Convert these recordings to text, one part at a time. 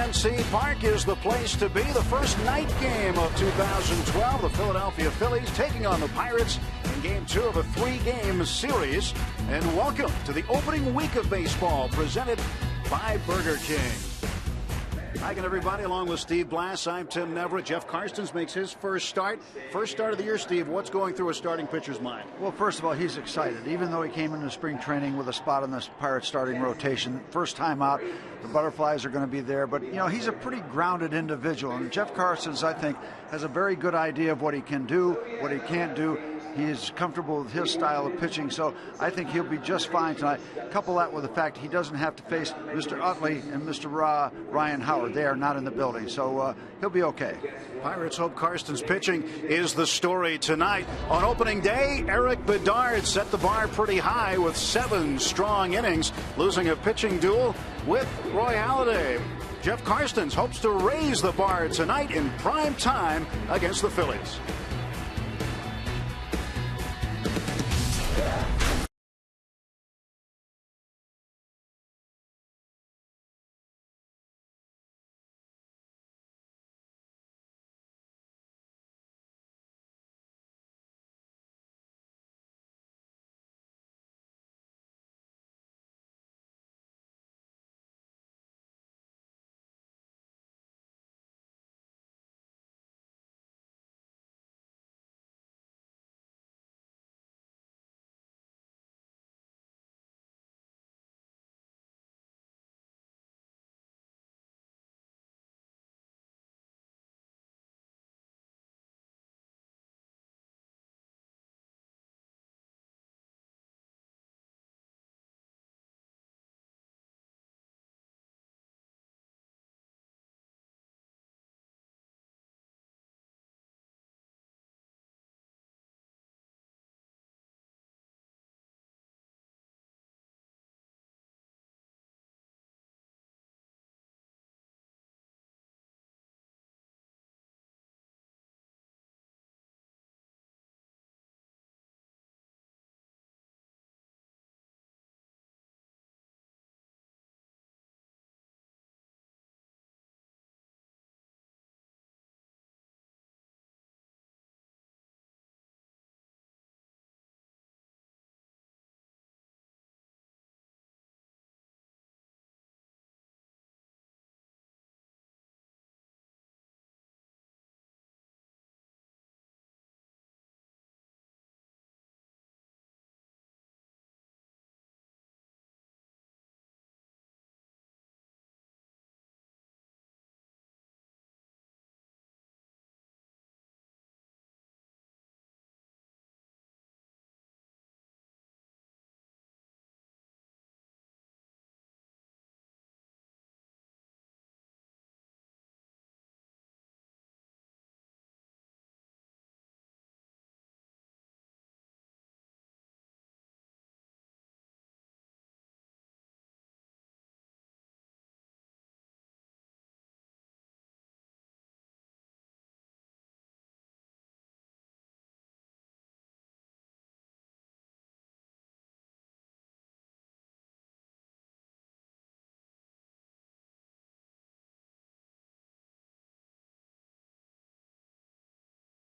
PNC Park is the place to be. The first night game of 2012. The Philadelphia Phillies taking on the Pirates in Game 2 of a 3-game series. And welcome to the opening week of baseball presented by Burger King. Hi again, everybody. Along with Steve Blass, I'm Tim Neverett. Jeff Karstens makes his first start. First start of the year, Steve. What's going through a starting pitcher's mind? Well, first of all, he's excited. Even though he came into spring training with a spot on this Pirates starting rotation, first time out, the Butterflies are going to be there. But, you know, he's a pretty grounded individual. And Jeff Karstens, I think, has a very good idea of what he can do, what he can't do. He is comfortable with his style of pitching, so I think he'll be just fine tonight. Couple that with the fact he doesn't have to face Mr. Utley and Mr. Ryan Howard. They are not in the building, so he'll be okay. Pirates hope Karstens' pitching is the story tonight. On opening day, Eric Bedard set the bar pretty high with 7 strong innings, losing a pitching duel with Roy Halladay. Jeff Karstens hopes to raise the bar tonight in prime time against the Phillies.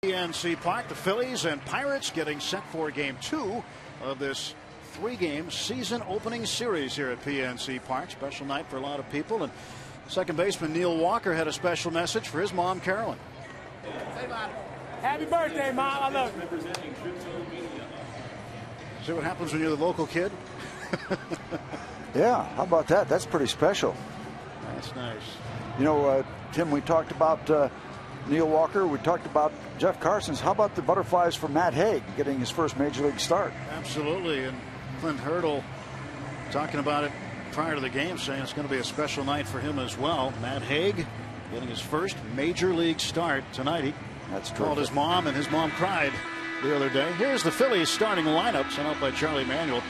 PNC Park, the Phillies and Pirates getting set for Game 2 of this 3-game season opening series here at PNC Park. Special night for a lot of people. And second baseman Neil Walker had a special message for his mom, Carolyn. Hey, Mom. Happy birthday, Mom. I love you. See what happens when you're the local kid? Yeah, how about that? That's pretty special. That's nice. You know, Tim, we talked about Neil Walker. We talked about Jeff Karstens. How about the Butterflies for Matt Haig getting his first major league start? Absolutely. And Clint Hurdle talking about it prior to the game, saying it's going to be a special night for him as well. Matt Haig getting his first major league start tonight. He called his mom, and his mom cried the other day. Here's the Phillies starting lineup sent out by Charlie Manuel.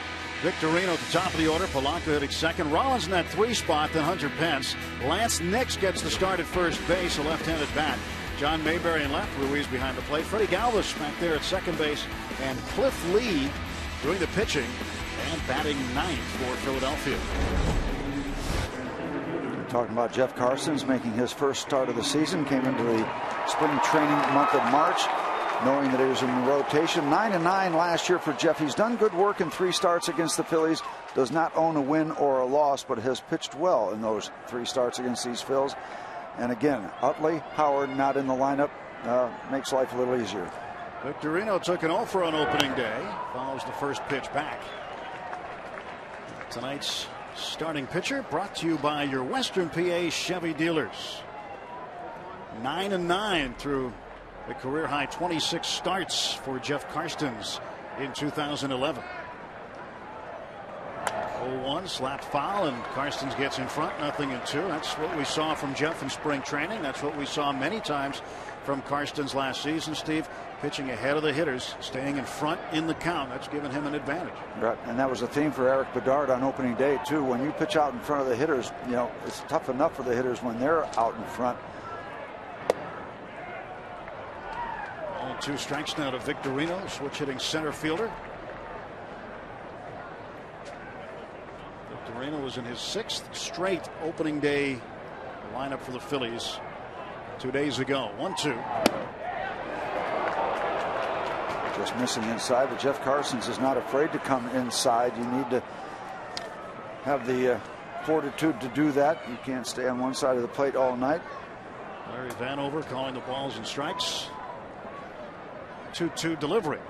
Victorino at the top of the order. Polanco hitting second. Rollins in that 3 spot. Then Hunter Pence. Lance Nix gets the start at first base, a left-handed bat. John Mayberry in left. Ruiz behind the plate. Freddie Galvis back there at second base. And Cliff Lee doing the pitching and batting ninth for Philadelphia. Talking about Jeff Carson's making his first start of the season. Came into the spring training month of March knowing that he was in the rotation. 9-9 last year for Jeff. He's done good work in 3 starts against the Phillies. Does not own a win or a loss, but has pitched well in those 3 starts against these Phils. And again, Utley, Howard not in the lineup makes life a little easier. Victorino took an 0 for on opening day. Follows the first pitch back. Tonight's starting pitcher brought to you by your Western PA Chevy dealers. 9-9 through a career high 26 starts for Jeff Karstens in 2011. 0-1 slapped foul, and Karstens gets in front, 0-2. That's what we saw from Jeff in spring training. That's what we saw many times from Karstens last season, Steve. Pitching ahead of the hitters, staying in front in the count. That's given him an advantage. Right, and that was a theme for Eric Bedard on opening day too. When you pitch out in front of the hitters, you know, it's tough enough for the hitters when they're out in front. 2 strikes now to Victorino, switch hitting center fielder. Victorino was in his 6th straight opening day lineup for the Phillies 2 days ago. 1-2. Just missing inside, but Jeff Carsons is not afraid to come inside. You need to have the fortitude to do that. You can't stay on one side of the plate all night. Larry Vanover calling the balls and strikes. 2-2 delivery.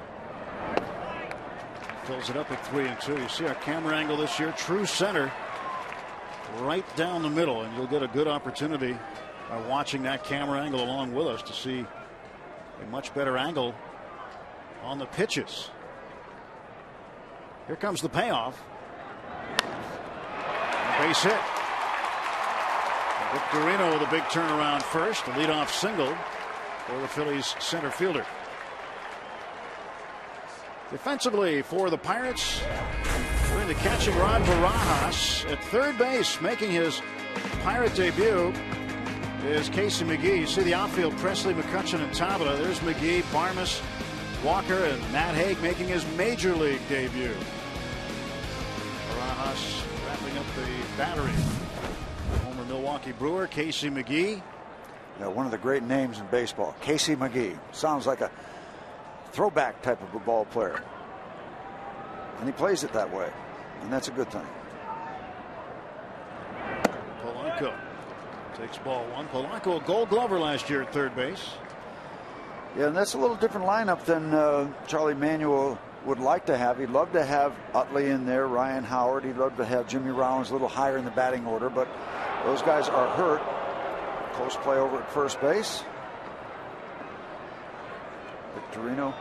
Fills it up at 3-2. You see our camera angle this year, true center, right down the middle, and you'll get a good opportunity by watching that camera angle along with us to see a much better angle on the pitches. Here comes the payoff. Base hit. Victorino with a big turnaround first, a leadoff single for the Phillies center fielder. Defensively for the Pirates, doing the catching rod Barajas at third base, making his Pirate debut is Casey McGee. You see the outfield, Presley, McCutcheon, and Tabata. There's McGee, Barmas, Walker, and Matt Haig making his major league debut. Barajas wrapping up the battery. Former Milwaukee Brewer, Casey McGee. Yeah, one of the great names in baseball, Casey McGee. Sounds like a throwback type of a ball player, and he plays it that way, and that's a good thing. Polanco takes ball 1. Polanco, a Gold Glover last year at third base. Yeah, and that's a little different lineup than Charlie Manuel would like to have. He'd love to have Utley in there, Ryan Howard. He'd love to have Jimmy Rollins a little higher in the batting order, but those guys are hurt. Close play over at first base. Victorino.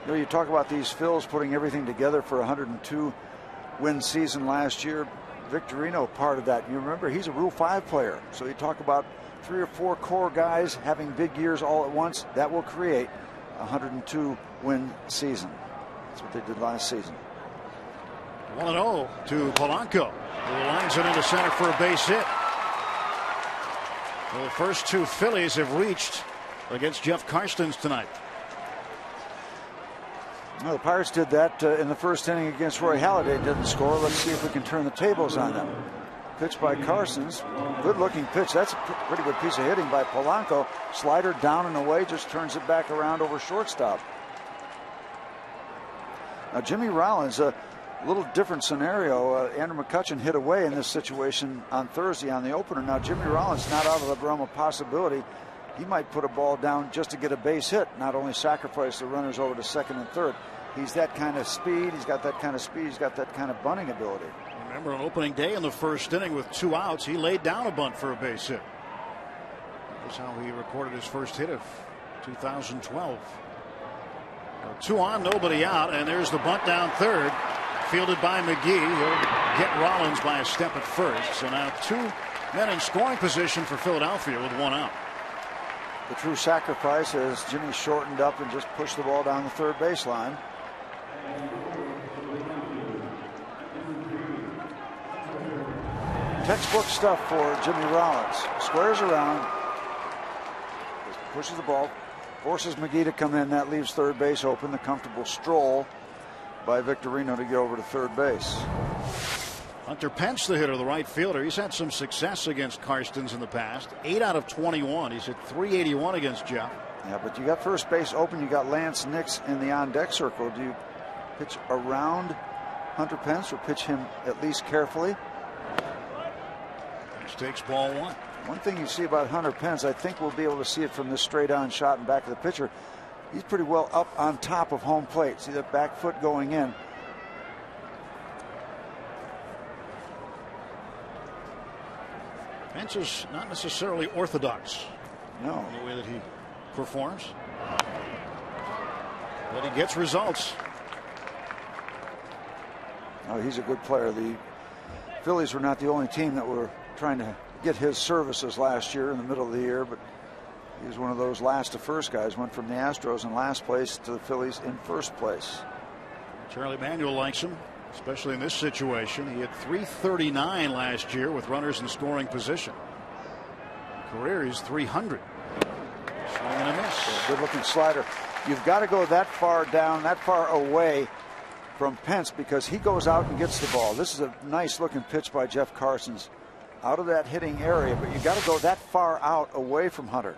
You know, you talk about these Phils putting everything together for a 102 win season last year. Victorino part of that. You remember he's a Rule 5 player, so you talk about 3 or 4 core guys having big years all at once. That will create a 102 win season. That's what they did last season. 1-0 to Polanco, who lines it into center for a base hit. Well, the first 2 Phillies have reached against Jeff Karstens tonight. Well, the Pirates did that in the first inning against Roy Halladay. Didn't score. Let's see if we can turn the tables on them. Pitch by Carsons. Good looking pitch. That's a pretty good piece of hitting by Polanco. Slider down and away, just turns it back around over shortstop. Now Jimmy Rollins, a little different scenario. Andrew McCutcheon hit away in this situation on Thursday on the opener. Now Jimmy Rollins not out of the realm of possibility. He might put a ball down just to get a base hit, not only sacrifice the runners over to second and third. He's that kind of speed. He's got that kind of speed. He's got that kind of bunting ability. Remember on opening day in the first inning with 2 outs, he laid down a bunt for a base hit. That's how he recorded his first hit of 2012. 2 on, nobody out, and there's the bunt down third, fielded by McGee. He'll get Rollins by a step at first. So now 2 men in scoring position for Philadelphia with 1 out. The true sacrifice as Jimmy shortened up and just pushed the ball down the third baseline. Textbook stuff for Jimmy Rollins. Squares around, pushes the ball, forces McGee to come in. That leaves third base open. The comfortable stroll by Victorino to get over to third base. Hunter Pence, the hitter, the right fielder. He's had some success against Karstens in the past. 8 out of 21. He's hit .381 against Jeff. Yeah, but you got first base open. You got Lance Nix in the on-deck circle. Do you pitch around Hunter Pence or pitch him at least carefully? Pence takes ball 1. One thing you see about Hunter Pence, I think we'll be able to see it from this straight-on shot in back of the pitcher. He's pretty well up on top of home plate. See that back foot going in. Pence is not necessarily orthodox. No. In the way that he performs. But he gets results. Oh, he's a good player. The Phillies were not the only team that were trying to get his services last year in the middle of the year, but he was one of those last to first guys. Went from the Astros in last place to the Phillies in first place. Charlie Manuel likes him, especially in this situation. He had .339 last year with runners in scoring position. Career is .300. Swing and a miss. Good looking slider. You've got to go that far down, that far away from Pence, because he goes out and gets the ball. This is a nice looking pitch by Jeff Carson's out of that hitting area, but you got to go that far out away from Hunter.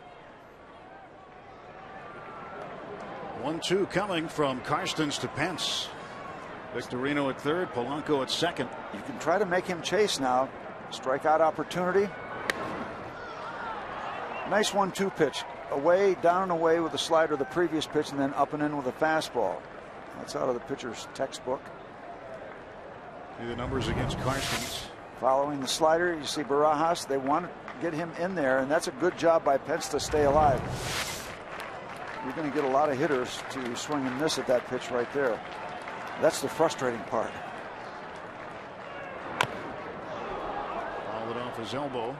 1-2 coming from Karstens to Pence. Victorino at third, Polanco at second. You can try to make him chase now. Strikeout opportunity. Nice 1-2 pitch. Away, down and away with the slider the previous pitch, and then up and in with a fastball. That's out of the pitcher's textbook. See the numbers against Karstens. Following the slider, you see Barajas. They want to get him in there, and that's a good job by Pence to stay alive. You're going to get a lot of hitters to swing and miss at that pitch right there. That's the frustrating part. Fouled it off his elbow.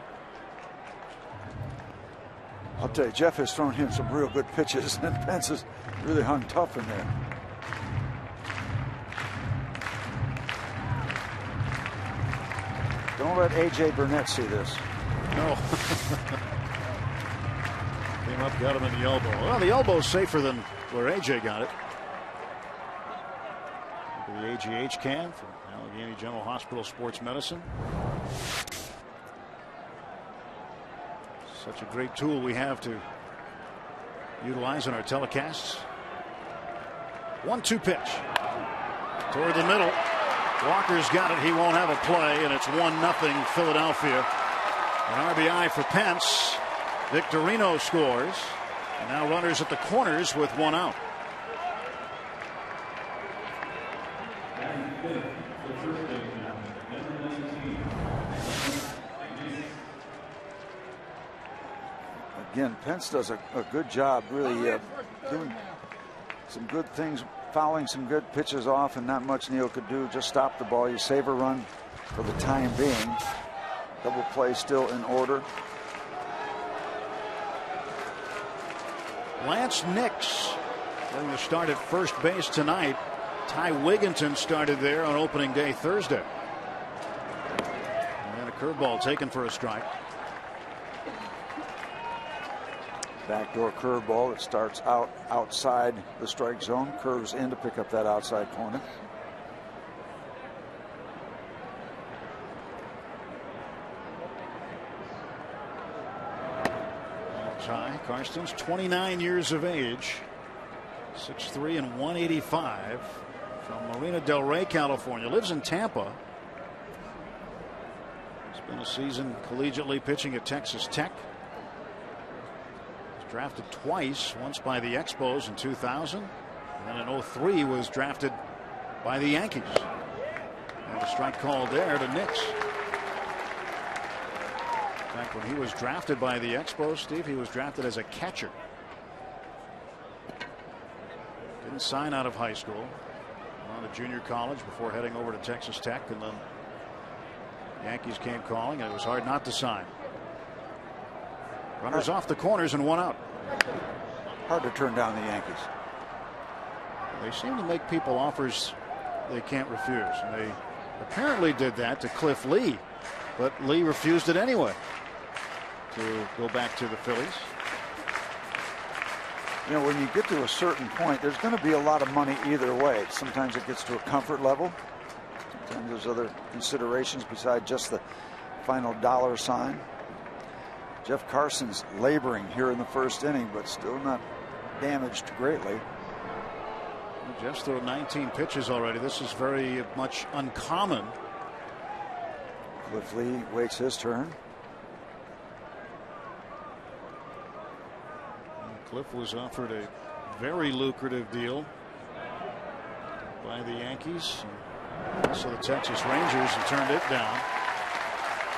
I'll tell you, Jeff has thrown him some real good pitches, and Pence has really hung tough in there. Don't let A.J. Burnett see this. No. Came up, got him in the elbow. Well, the elbow's safer than where A.J. got it. Look at the AGH can from Allegheny General Hospital Sports Medicine. Such a great tool we have to utilize in our telecasts. 1-2 pitch toward the middle. Walker's got it. He won't have a play, and it's 1-0 Philadelphia. An RBI for Pence. Victorino scores. And now runners at the corners with 1 out. Again, Pence does a good job really doing some good things, fouling some good pitches off, and not much Neil could do. Just stop the ball. You save a run for the time being. Double play still in order. Lance Nix getting the start at first base tonight. Ty Wigginton started there on opening day Thursday. And then a curveball taken for a strike. Backdoor curveball. It starts outside the strike zone, curves in to pick up that outside corner. Ty Karstens, 29 years of age, 6'3" and 185, from Marina Del Rey, California. Lives in Tampa. Spent a season collegiately pitching at Texas Tech. Drafted twice, once by the Expos in 2000, and then in 03 was drafted by the Yankees. And a strike called there to Nix. In fact, when he was drafted by the Expos, Steve, he was drafted as a catcher. Didn't sign out of high school. On to junior college before heading over to Texas Tech, and then Yankees came calling, and it was hard not to sign. Runners off the corners and 1 out. Hard to turn down the Yankees. They seem to make people offers they can't refuse. And they apparently did that to Cliff Lee, but Lee refused it anyway to go back to the Phillies. You know, when you get to a certain point, there's going to be a lot of money either way. Sometimes it gets to a comfort level. Sometimes there's other considerations besides just the final dollar sign. Jeff Carson's laboring here in the first inning, but still not damaged greatly. Jeff's thrown 19 pitches already. This is very much uncommon. Cliff Lee waits his turn. Cliff was offered a very lucrative deal by the Yankees, also the Texas Rangers, and turned it down.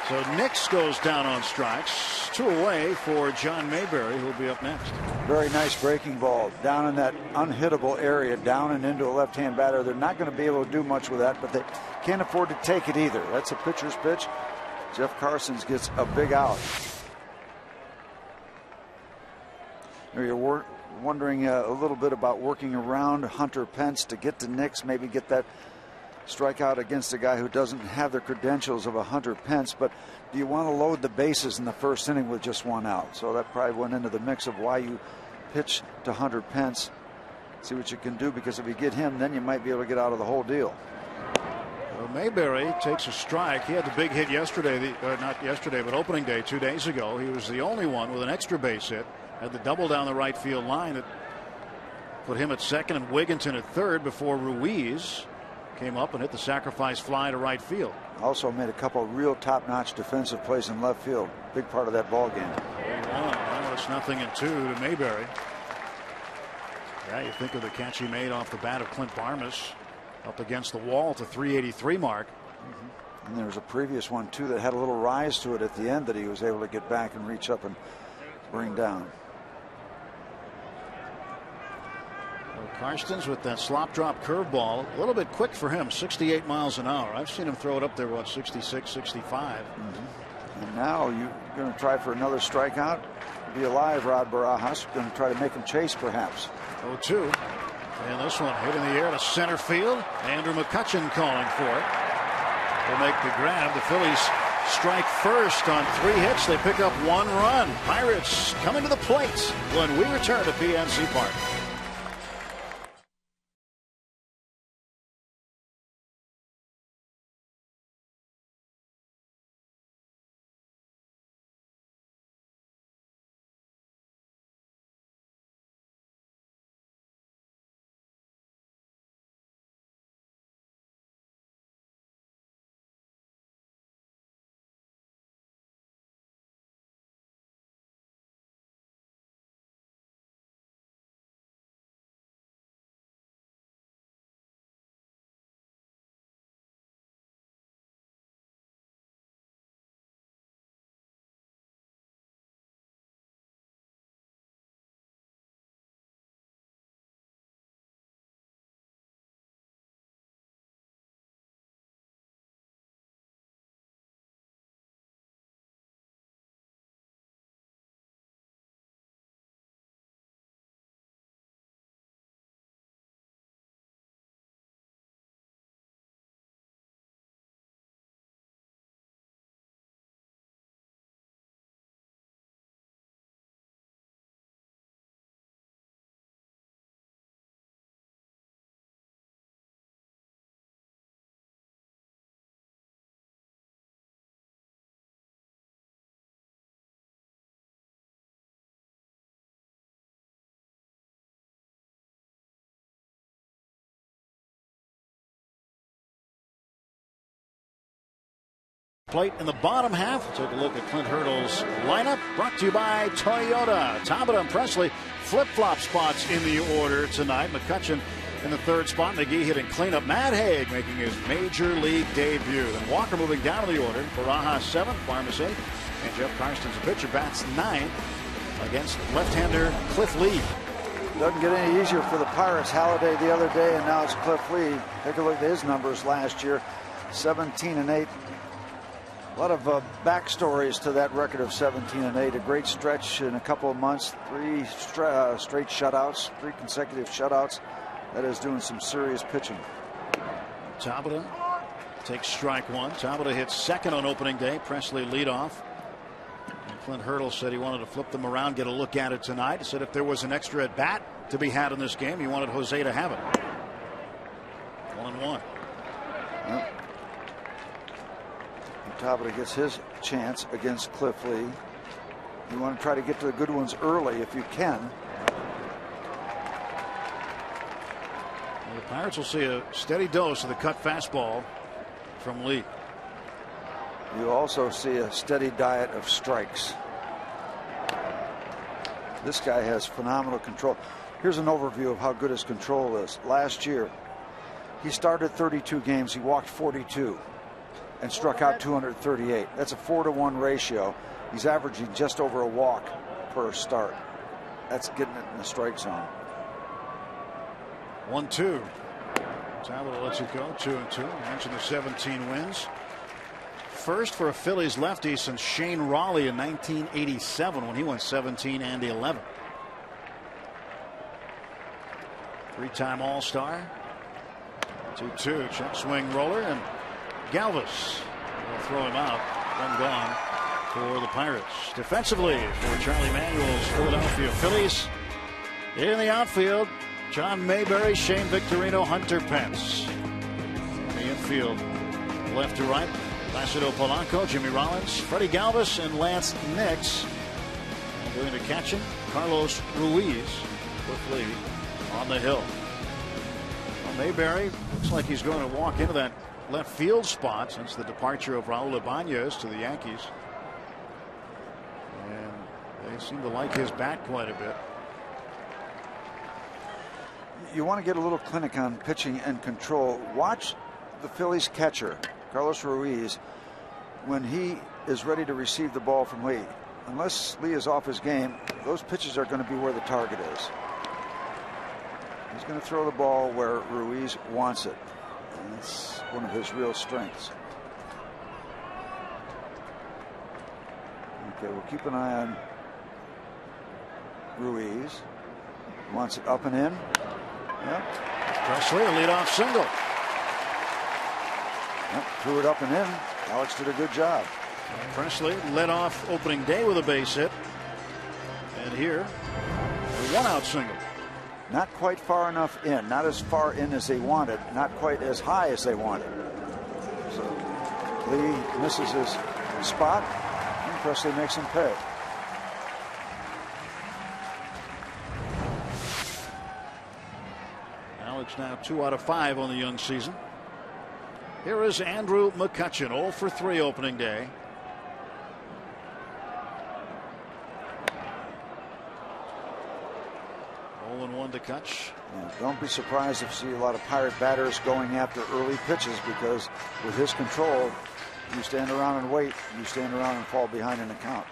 So Nix goes down on strikes. 2 away for John Mayberry, who will be up next. Very nice breaking ball down in that unhittable area, down and into a left-hand batter. They're not going to be able to do much with that, but they can't afford to take it either. That's a pitcher's pitch. Jeff Carsons gets a big out. You're wondering a little bit about working around Hunter Pence to get to Nix, maybe get that strikeout against a guy who doesn't have the credentials of a Hunter Pence. But do you want to load the bases in the first inning with just 1 out? So that probably went into the mix of why you pitch to Hunter Pence. See what you can do, because if you get him, then you might be able to get out of the whole deal. Well, Mayberry takes a strike. He had the big hit yesterday, not yesterday, but opening day 2 days ago. He was the only one with an extra base hit. Had the double down the right field line that put him at second and Wigginton at third before Ruiz came up and hit the sacrifice fly to right field. Also made a couple of real top-notch defensive plays in left field. Big part of that ball game. Well, it's 0-2 to Mayberry. Yeah, you think of the catch he made off the bat of Clint Barmas up against the wall at the 383 mark. And there was a previous one too that had a little rise to it at the end that he was able to get back and reach up and bring down. Karstens with that slop drop curveball, a little bit quick for him, 68 miles an hour. I've seen him throw it up there, what, 66, 65. And now you're going to try for another strikeout. Be alive, Rod Barajas. Going to try to make him chase, perhaps. 0-2. And this one hit in the air to center field. Andrew McCutchen calling for it. They'll make the grab. The Phillies strike first on 3 hits. They pick up 1 run. Pirates coming to the plate when we return to PNC Park. Plate in the bottom half. Take a look at Clint Hurdle's lineup, brought to you by Toyota. Tabata and Presley flip-flop spots in the order tonight. McCutchen in the 3rd spot. McGee hitting cleanup. Matt Haig making his major league debut. And Walker moving down in the order. Barajas 7th, Barmas 8th, and Jeff Carson's a pitcher, bats 9th against left-hander Cliff Lee. Doesn't get any easier for the Pirates. Halliday the other day, and now it's Cliff Lee. Take a look at his numbers last year, 17-8. A lot of backstories to that record of 17-8. A great stretch in a couple of months. 3 straight shutouts, 3 consecutive shutouts. That is doing some serious pitching. Tabata takes strike 1. Tabata hits 2nd on opening day. Presley leadoff. And Clint Hurdle said he wanted to flip them around, get a look at it tonight. He said if there was an extra at bat to be had in this game, he wanted Jose to have it. 1-1. Well, Tabata gets his chance against Cliff Lee. You want to try to get to the good ones early if you can. Well, the Pirates will see a steady dose of the cut fastball from Lee. You also see a steady diet of strikes. This guy has phenomenal control. Here's an overview of how good his control is. Last year, he started 32 games. He walked 42 and struck out 238. That's a 4-to-1 ratio. He's averaging just over a walk per start. That's getting it in the strike zone. 1-2. Tabata lets it go. 2-2. I mentioned the 17 wins. First for a Phillies lefty since Shane Raleigh in 1987 when he went 17 and 11. Three-time All-Star. 2-2. Check swing roller, and Galvis will throw him out. One gone for the Pirates. Defensively for Charlie Manuel's Philadelphia Phillies. In the outfield, John Mayberry, Shane Victorino, Hunter Pence. In the infield, left to right, Placido Polanco, Jimmy Rollins, Freddie Galvis, and Lance Nix. And doing the catching, Carlos Ruiz. Cliff Lee on the hill. Well, Mayberry looks like he's going to walk into that left field spot since the departure of Raul Ibanez to the Yankees. And they seem to like his bat quite a bit. You want to get a little clinic on pitching and control. Watch the Phillies catcher, Carlos Ruiz, when he is ready to receive the ball from Lee. Unless Lee is off his game, those pitches are going to be where the target is. He's going to throw the ball where Ruiz wants it. And that's one of his real strengths. Okay, we'll keep an eye on Ruiz. Wants it up and in. Yep. Presley, a leadoff single. Yep, threw it up and in. Alex did a good job. Presley led off opening day with a base hit. And here, a one-out single. Not quite far enough in. Not as far in as they wanted. Not quite as high as they wanted. So Lee misses his spot, and Presley makes him pay. Alex now 2 out of 5 on the young season. Here is Andrew McCutchen, 0 for 3 opening day. To Kutch. Yeah, don't be surprised if you see a lot of Pirate batters going after early pitches, because with his control, you stand around and wait. You stand around and fall behind in the count.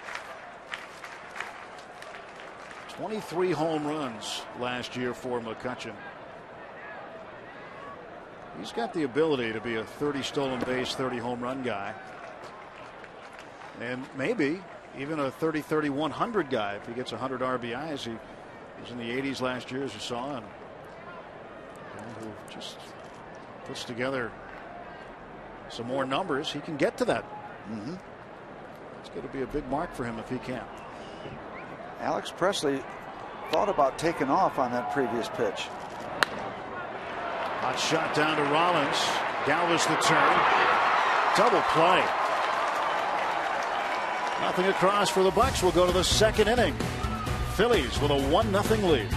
23 home runs last year for McCutchen. He's got the ability to be a 30 stolen base, 30 home run guy. And maybe even a 30, 100 guy if he gets 100 RBIs. He was in the 80s last year, as you saw, and who just puts together some more numbers. He can get to that. It's going to be a big mark for him if he can. Alex Presley thought about taking off on that previous pitch. Hot shot down to Rollins. Galvis the turn. Double play. Nothing across for the Bucks. We'll go to the second inning. Phillies with a 1-0 lead.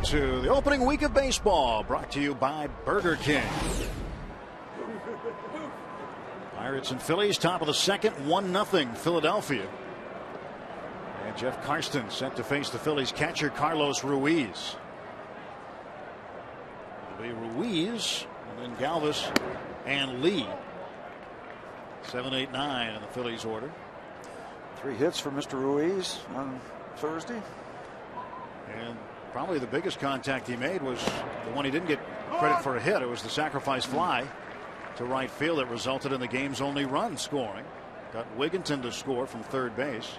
welcome to the opening week of baseball, brought to you by Burger King. Pirates and Phillies, top of the second, 1-0 Philadelphia. And Jeff Karsten set to face the Phillies catcher Carlos Ruiz. It'll be Ruiz, and then Galvis and Lee. 7, 8, 9 in the Phillies order. 3 hits for Mr. Ruiz on Thursday. And probably the biggest contact he made was the one he didn't get credit for a hit. It was the sacrifice fly to right field that resulted in the game's only run scoring. Got Wigginton to score from third base.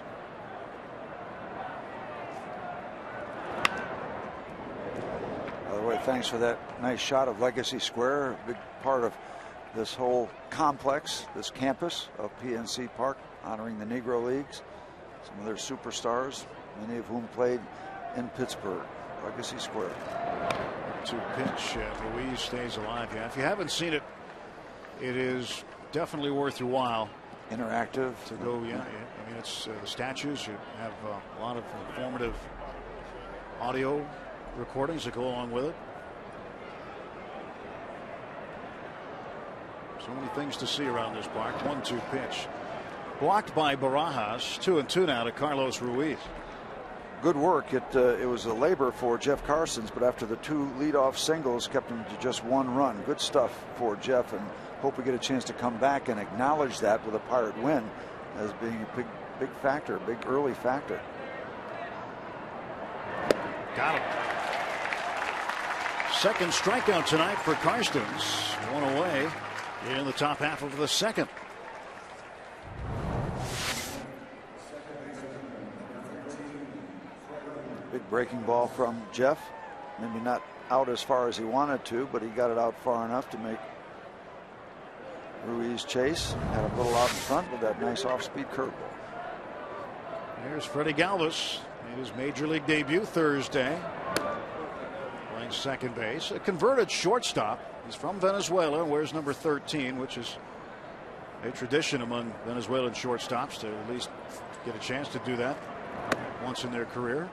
By the way, thanks for that nice shot of Legacy Square, a big part of this whole complex, this campus of PNC Park, honoring the Negro Leagues, some of their superstars, many of whom played in Pittsburgh. Legacy Square. 2 pitch. Ruiz stays alive. Yeah, if you haven't seen it, it is definitely worth your while. Interactive to go. Yeah, I mean, it's the statues. You have a lot of informative audio recordings that go along with it. So many things to see around this park. 1-2 pitch. Blocked by Barajas. 2-2 now to Carlos Ruiz. Good work. It was a labor for Jeff Karstens, but after the 2 leadoff singles kept him to just 1 run. Good stuff for Jeff, and hope we get a chance to come back and acknowledge that with a Pirate win as being a big factor, big early factor. Got him. Second strikeout tonight for Karstens. 1 away in the top half of the second. Big breaking ball from Jeff. Maybe not out as far as he wanted to, but he got it out far enough to make Ruiz chase. Had a little out in front with that nice off-speed curveball. Here's Freddie Galvis. Made his major league debut Thursday. Playing second base. A converted shortstop. He's from Venezuela and wears number 13, which is a tradition among Venezuelan shortstops to at least get a chance to do that once in their career.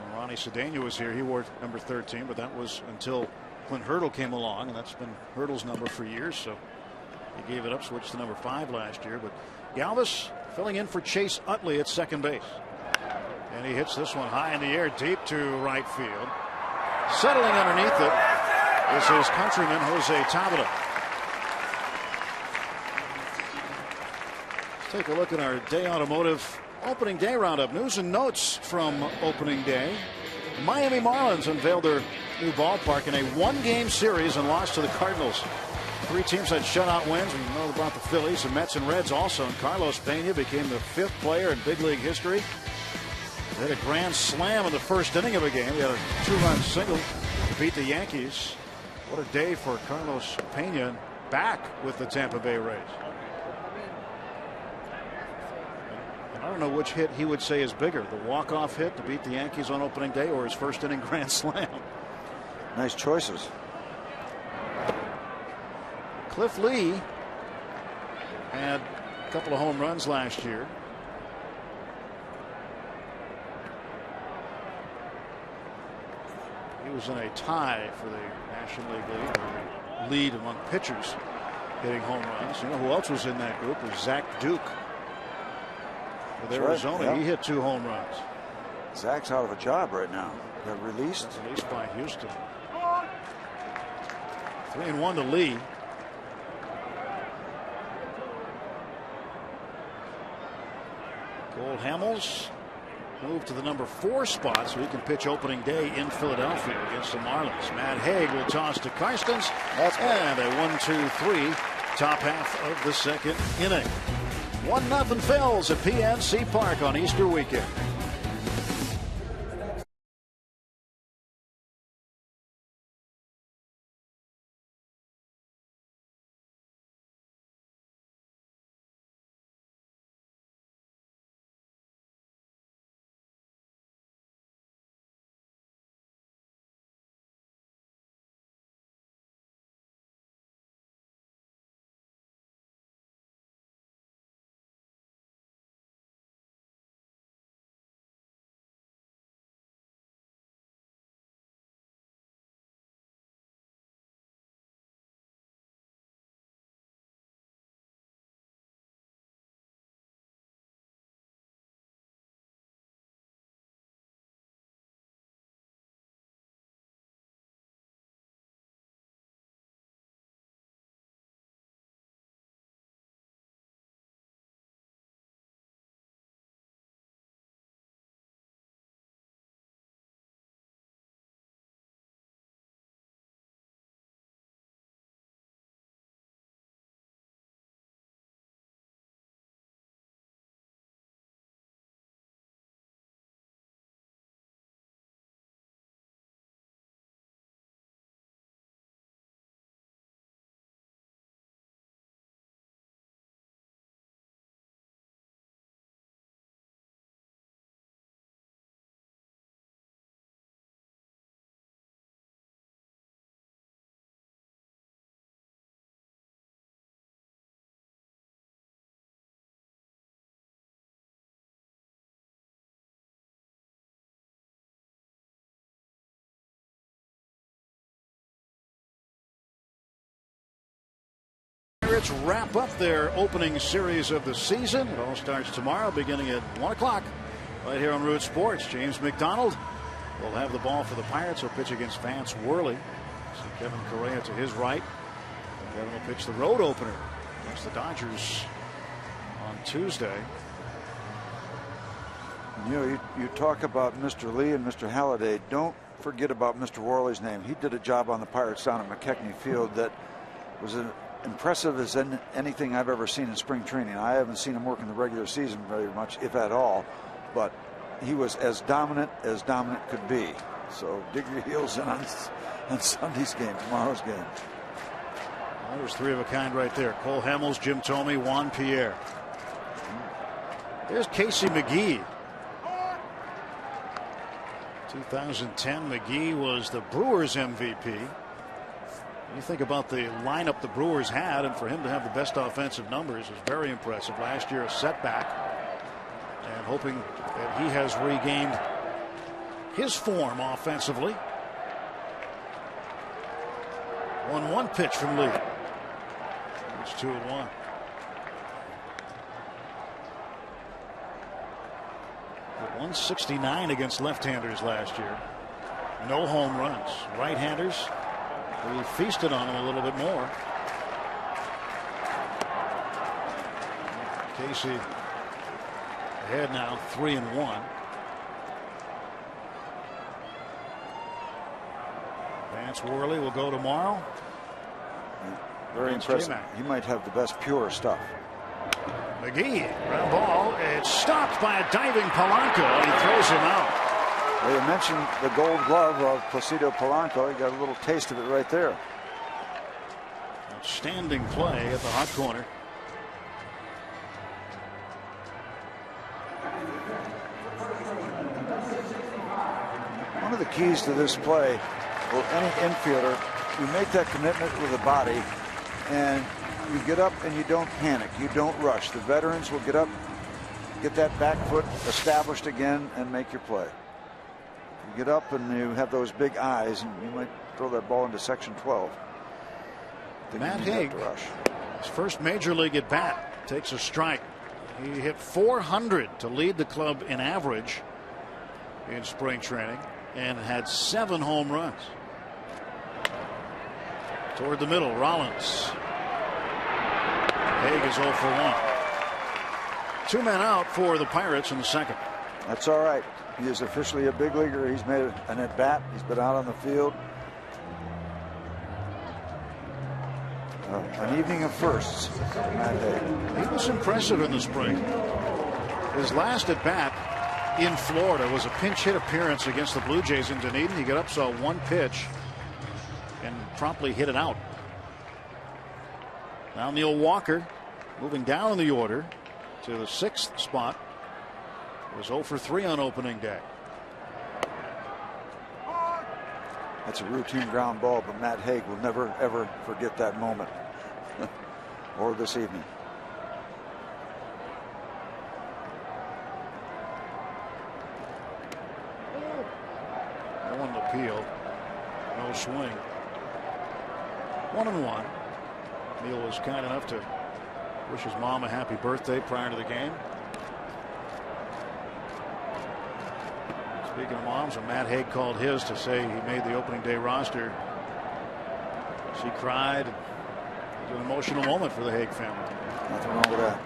When Ronnie Cedeno was here, he wore number 13, but that was until Clint Hurdle came along, and that's been Hurdle's number for years, so he gave it up, switched to number 5 last year. But Galvis filling in for Chase Utley at second base. And he hits this one high in the air, deep to right field. Settling underneath it is his countryman, Jose Tabata. Let's take a look at our Day Automotive opening day roundup. News and notes from opening day. The Miami Marlins unveiled their new ballpark in a 1-game series and lost to the Cardinals. 3 teams had shutout wins. We know about the Phillies, the Mets and Reds also. And Carlos Pena became the 5th player in big league history. He had a grand slam in the first inning of a game. He had a 2-run single to beat the Yankees. What a day for Carlos Pena, back with the Tampa Bay Rays. And I don't know which hit he would say is bigger, the walk-off hit to beat the Yankees on opening day or his first inning grand slam. Nice choices. Cliff Lee had a couple of home runs last year. He was in a tie for the National League lead among pitchers hitting home runs. You know who else was in that group? Was Zach Duke with Arizona. Right, yeah. He hit 2 home runs. Zach's out of a job right now. Got released. Released by Houston. 3-1 to Lee. Cole Hamels moved to the number 4 spot so he can pitch opening day in Philadelphia against the Marlins. Matt Haig will toss to Karstens. And a 1-2-3 top half of the second inning. 1-0 Phils at PNC Park on Easter weekend. Pirates wrap up their opening series of the season. It all starts tomorrow beginning at 1 o'clock right here on Root Sports. James McDonald will have the ball for the Pirates. He'll pitch against Vance Worley. See Kevin Correa to his right. Kevin will pitch the road opener against the Dodgers on Tuesday. You know, you talk about Mr. Lee and Mr. Halladay. Don't forget about Mr. Worley's name. He did a job on the Pirates down at McKechnie Field that was as impressive as anything I've ever seen in spring training. I haven't seen him work in the regular season very much, if at all, but he was as dominant could be. So dig your heels in on Sunday's game, tomorrow's game. Well, there's three of a kind right there. Cole Hamels, Jim Thome, Juan Pierre. There's Casey McGee. 2010, McGee was the Brewers MVP. You think about the lineup the Brewers had, and for him to have the best offensive numbers is very impressive. Last year, a setback, and hoping that he has regained his form offensively. 1-1 pitch from Lee. It's 2-1. At 169 against left-handers last year. No home runs. Right-handers, we feasted on them a little bit more. Casey ahead now, 3-1. Vance Worley will go tomorrow. Very impressive. He might have the best pure stuff. McGee, ground ball. It's stopped by a diving Polanco, and he throws him out. Well, you mentioned the Gold Glove of Placido Polanco. You got a little taste of it right there. Outstanding play at the hot corner. One of the keys to this play, well, any infielder, you make that commitment with the body, and you get up and you don't panic. You don't rush. The veterans will get up, get that back foot established again, and make your play. You get up and you have those big eyes, and you might throw that ball into section 12. Matt Haig, his first major league at bat, takes a strike. He hit .400 to lead the club in average in spring training and had 7 home runs. Toward the middle, Rollins. Haig is 0 for 1. 2 men out for the Pirates in the second. That's all right. He is officially a big leaguer. He's made an at bat. He's been out on the field. An evening of firsts. Matt Haig. He was impressive in the spring. His last at bat in Florida was a pinch hit appearance against the Blue Jays in Dunedin. He got up, saw one pitch, and promptly hit it out. Now Neil Walker moving down in the order to the 6th spot. Was 0 for 3 on opening day. That's a routine ground ball, but Matt Haig will never ever forget that moment or this evening. One appeal, no swing. 1-1. Neil was kind enough to wish his mom a happy birthday prior to the game. Speaking of moms, when Matt Haig called his to say he made the opening day roster, she cried. It was an emotional moment for the Haig family. Nothing wrong with that.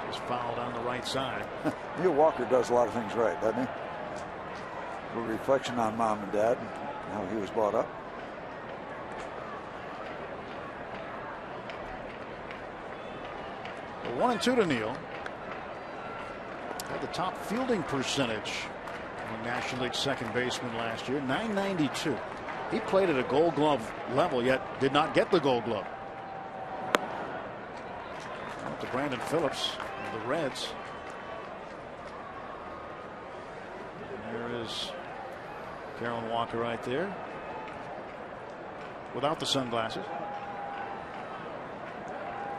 Just fouled on the right side. Neil Walker does a lot of things right, doesn't he? A little reflection on mom and dad and how he was brought up. A 1-2 to Neil. Had the top fielding percentage among National League second baseman last year, .992. He played at a Gold Glove level, yet did not get the Gold Glove. Up to Brandon Phillips of the Reds. And there is Carolyn Walker right there, without the sunglasses.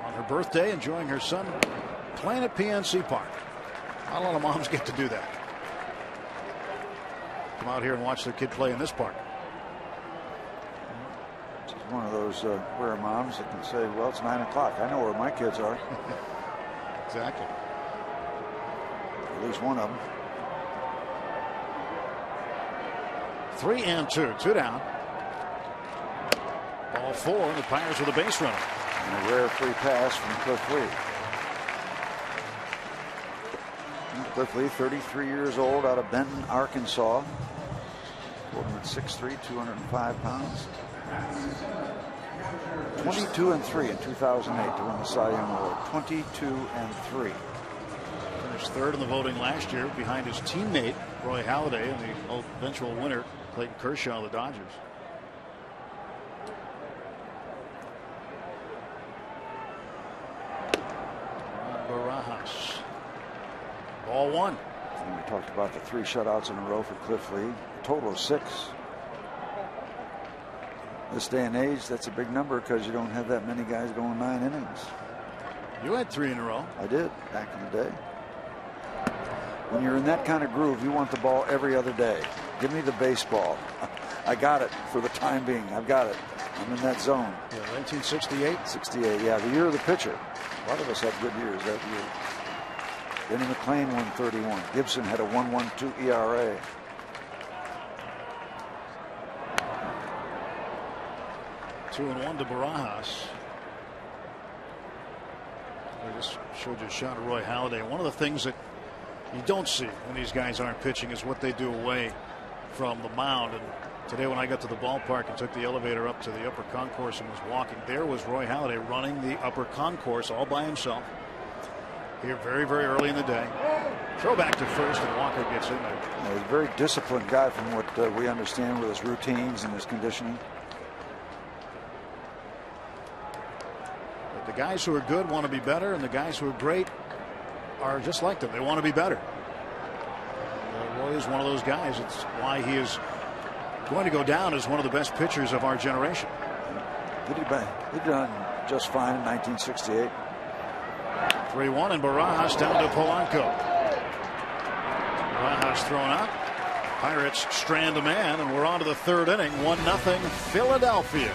On her birthday, enjoying her son playing at PNC Park. Not a lot of moms get to do that. Come out here and watch their kid play in this park. It's one of those those where moms that can say, well, it's 9 o'clock. I know where my kids are. Exactly. At least one of them. 3-2. 2 down. Ball 4. And the Pirates with a base runner. And a rare free pass from Cliff Lee. Cliff Lee, 33 years old, out of Benton, Arkansas. 6'3", 205 pounds. 22-3 in 2008 to win the Cy Young Award. 22-3. Finished third in the voting last year behind his teammate Roy Halladay and the eventual winner Clayton Kershaw of the Dodgers. Barajas. Ball 1. And we talked about the 3 shutouts in a row for Cliff Lee. A total of 6. This day and age, that's a big number because you don't have that many guys going 9 innings. You had 3 in a row. I did back in the day. When you're in that kind of groove, you want the ball every other day. Give me the baseball. I got it for the time being. I've got it. I'm in that zone. Yeah, 1968? 68, yeah, the year of the pitcher. A lot of us had good years that year. Denny McClain won 31. Gibson had a 1.12 ERA. Two and 1 to Barajas. I just showed you a shot of Roy Halladay. One of the things that you don't see when these guys aren't pitching is what they do away from the mound. And today when I got to the ballpark and took the elevator up to the upper concourse and was walking, there was Roy Halladay running the upper concourse all by himself. Here very, very early in the day. Throw back to first and Walker gets in there. Yeah, he's a very disciplined guy from what we understand with his routines and his conditioning. But the guys who are good want to be better, and the guys who are great are just like them. They want to be better. Roy is one of those guys. It's why he is going to go down as one of the best pitchers of our generation. He done just fine in 1968. 3-1 and Barajas down to Polanco. Barajas thrown out. Pirates strand a man, and we're on to the 3rd inning. 1-0 Philadelphia.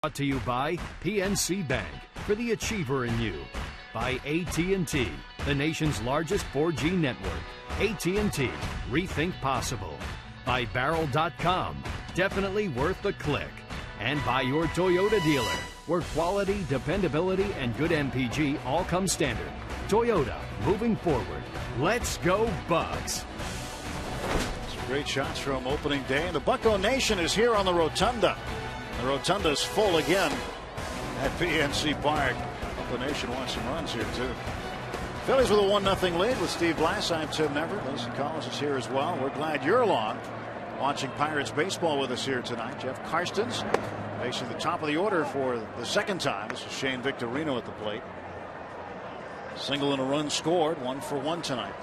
Brought to you by PNC Bank, for the achiever in you. By AT&T, the nation's largest 4G network. AT&T, rethink possible. By Barrel.com, definitely worth the click. And by your Toyota dealer, where quality, dependability, and good MPG all come standard. Toyota, moving forward. Let's go Bucks. Some great shots from opening day. The Bucco Nation is here on the Rotunda. The Rotunda's full again at PNC Park. The Nation wants some runs here, too. Phillies with a 1-0 lead with Steve Blass. I'm Tim Neverett. Lacey Collins is here as well. We're glad you're along watching Pirates baseball with us here tonight. Jeff Karstens Facing the top of the order for the second time. This is Shane Victorino at the plate. Single and a run scored, 1 for 1 tonight.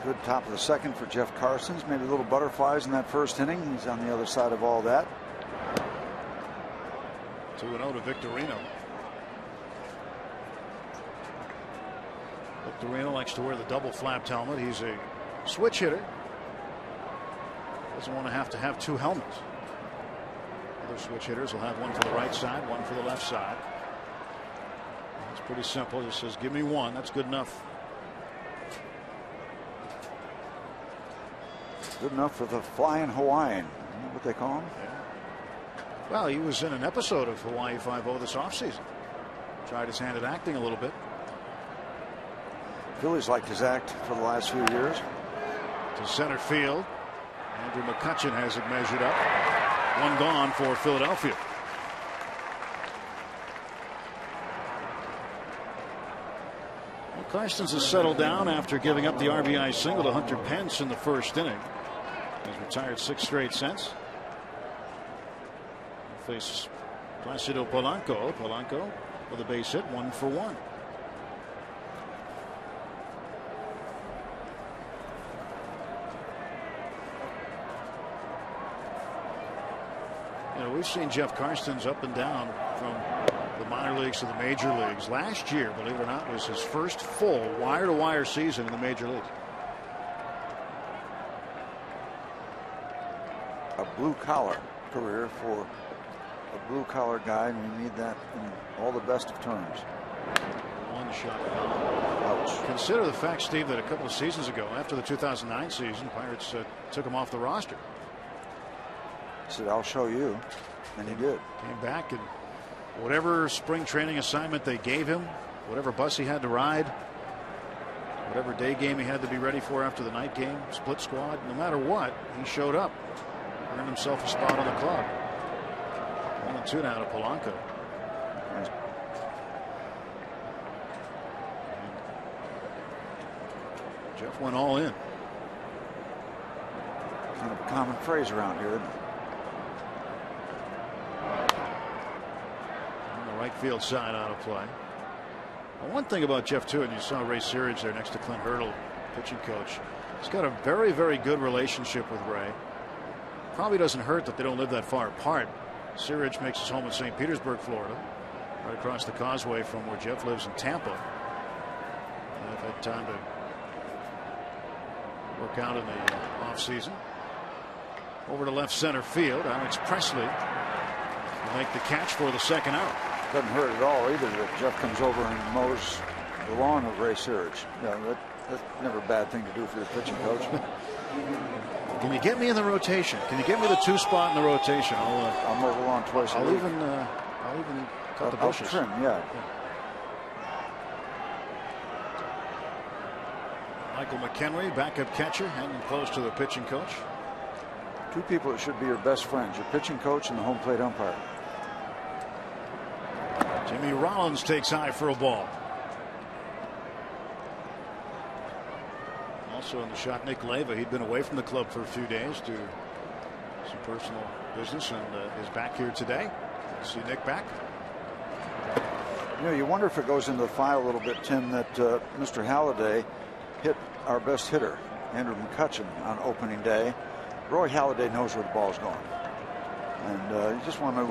Good top of the second for Jeff Carsons. Maybe little butterflies in that first inning. He's on the other side of all that. 2-0 to Victorino. Victorino likes to wear the double flapped helmet. He's a switch hitter. Doesn't want to have two helmets. Other switch hitters will have one for the right side, one for the left side. It's pretty simple. Just says, give me one. That's good enough. Good enough for the Flying Hawaiian. Isn't that what they call him? Yeah. Well, he was in an episode of Hawaii Five-0 this offseason. Tried his hand at acting a little bit. Phillies liked his act for the last few years. To center field. Andrew McCutchen has it measured up. One gone for Philadelphia. Well, Carstens has settled down after giving up the RBI single to Hunter Pence in the first inning. He's retired 6 straight since. Faces Placido Polanco. Polanco with a base hit, 1 for 1. You know, we've seen Jeff Carstens up and down from the minor leagues to the major leagues. Last year, believe it or not, was his first full wire-to-wire season in the major leagues. A blue-collar career for a blue-collar guy, and we need that in all the best of terms. One shot. Ouch. Consider the fact, Steve, that a couple of seasons ago, after the 2009 season, Pirates took him off the roster. Said, I'll show you, and he did. Came back, and whatever spring training assignment they gave him, whatever bus he had to ride, whatever day game he had to be ready for after the night game, split squad, no matter what, he showed up, earned himself a spot on the club. 1-2 now to Polanco. Nice. Jeff went all in. Kind of a common phrase around here, isn't it? Right field side out of play. Well, one thing about Jeff too, and you saw Ray Searage there next to Clint Hurdle, pitching coach. He's got a very, very good relationship with Ray. Probably doesn't hurt that they don't live that far apart. Searage makes his home in St. Petersburg, Florida, right across the causeway from where Jeff lives in Tampa. I've had time to work out in the off season. Over to left center field, Alex Presley will make the catch for the second out. Doesn't hurt at all either that Jeff comes over and mows the lawn of Ray Searage. Yeah, that's never a bad thing to do for your pitching coach. Can you get me in the rotation? Can you get me the 2 spot in the rotation? I'll mow the lawn twice a week. I'll even cut the bushes. I'll trim, yeah. Michael McHenry, backup catcher, hanging close to the pitching coach. 2 people that should be your best friends, your pitching coach and the home plate umpire. Jimmy Rollins takes high for a ball. Also in the shot, Nick Leyva. He'd been away from the club for a few days due to some personal business and is back here today. See Nick back. You know, you wonder if it goes into the file a little bit, Tim, that Mr. Halladay hit our best hitter, Andrew McCutchen, on opening day. Roy Halladay knows where the ball's going. And you just want to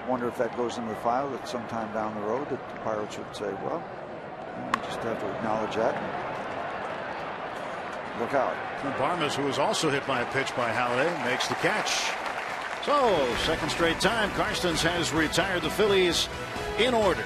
wonder if that goes into the file that sometime down the road that the Pirates would say, well, we just have to acknowledge that and look out. Barmes, who was also hit by a pitch by Halladay, makes the catch. So, second straight time, Carstens has retired the Phillies in order.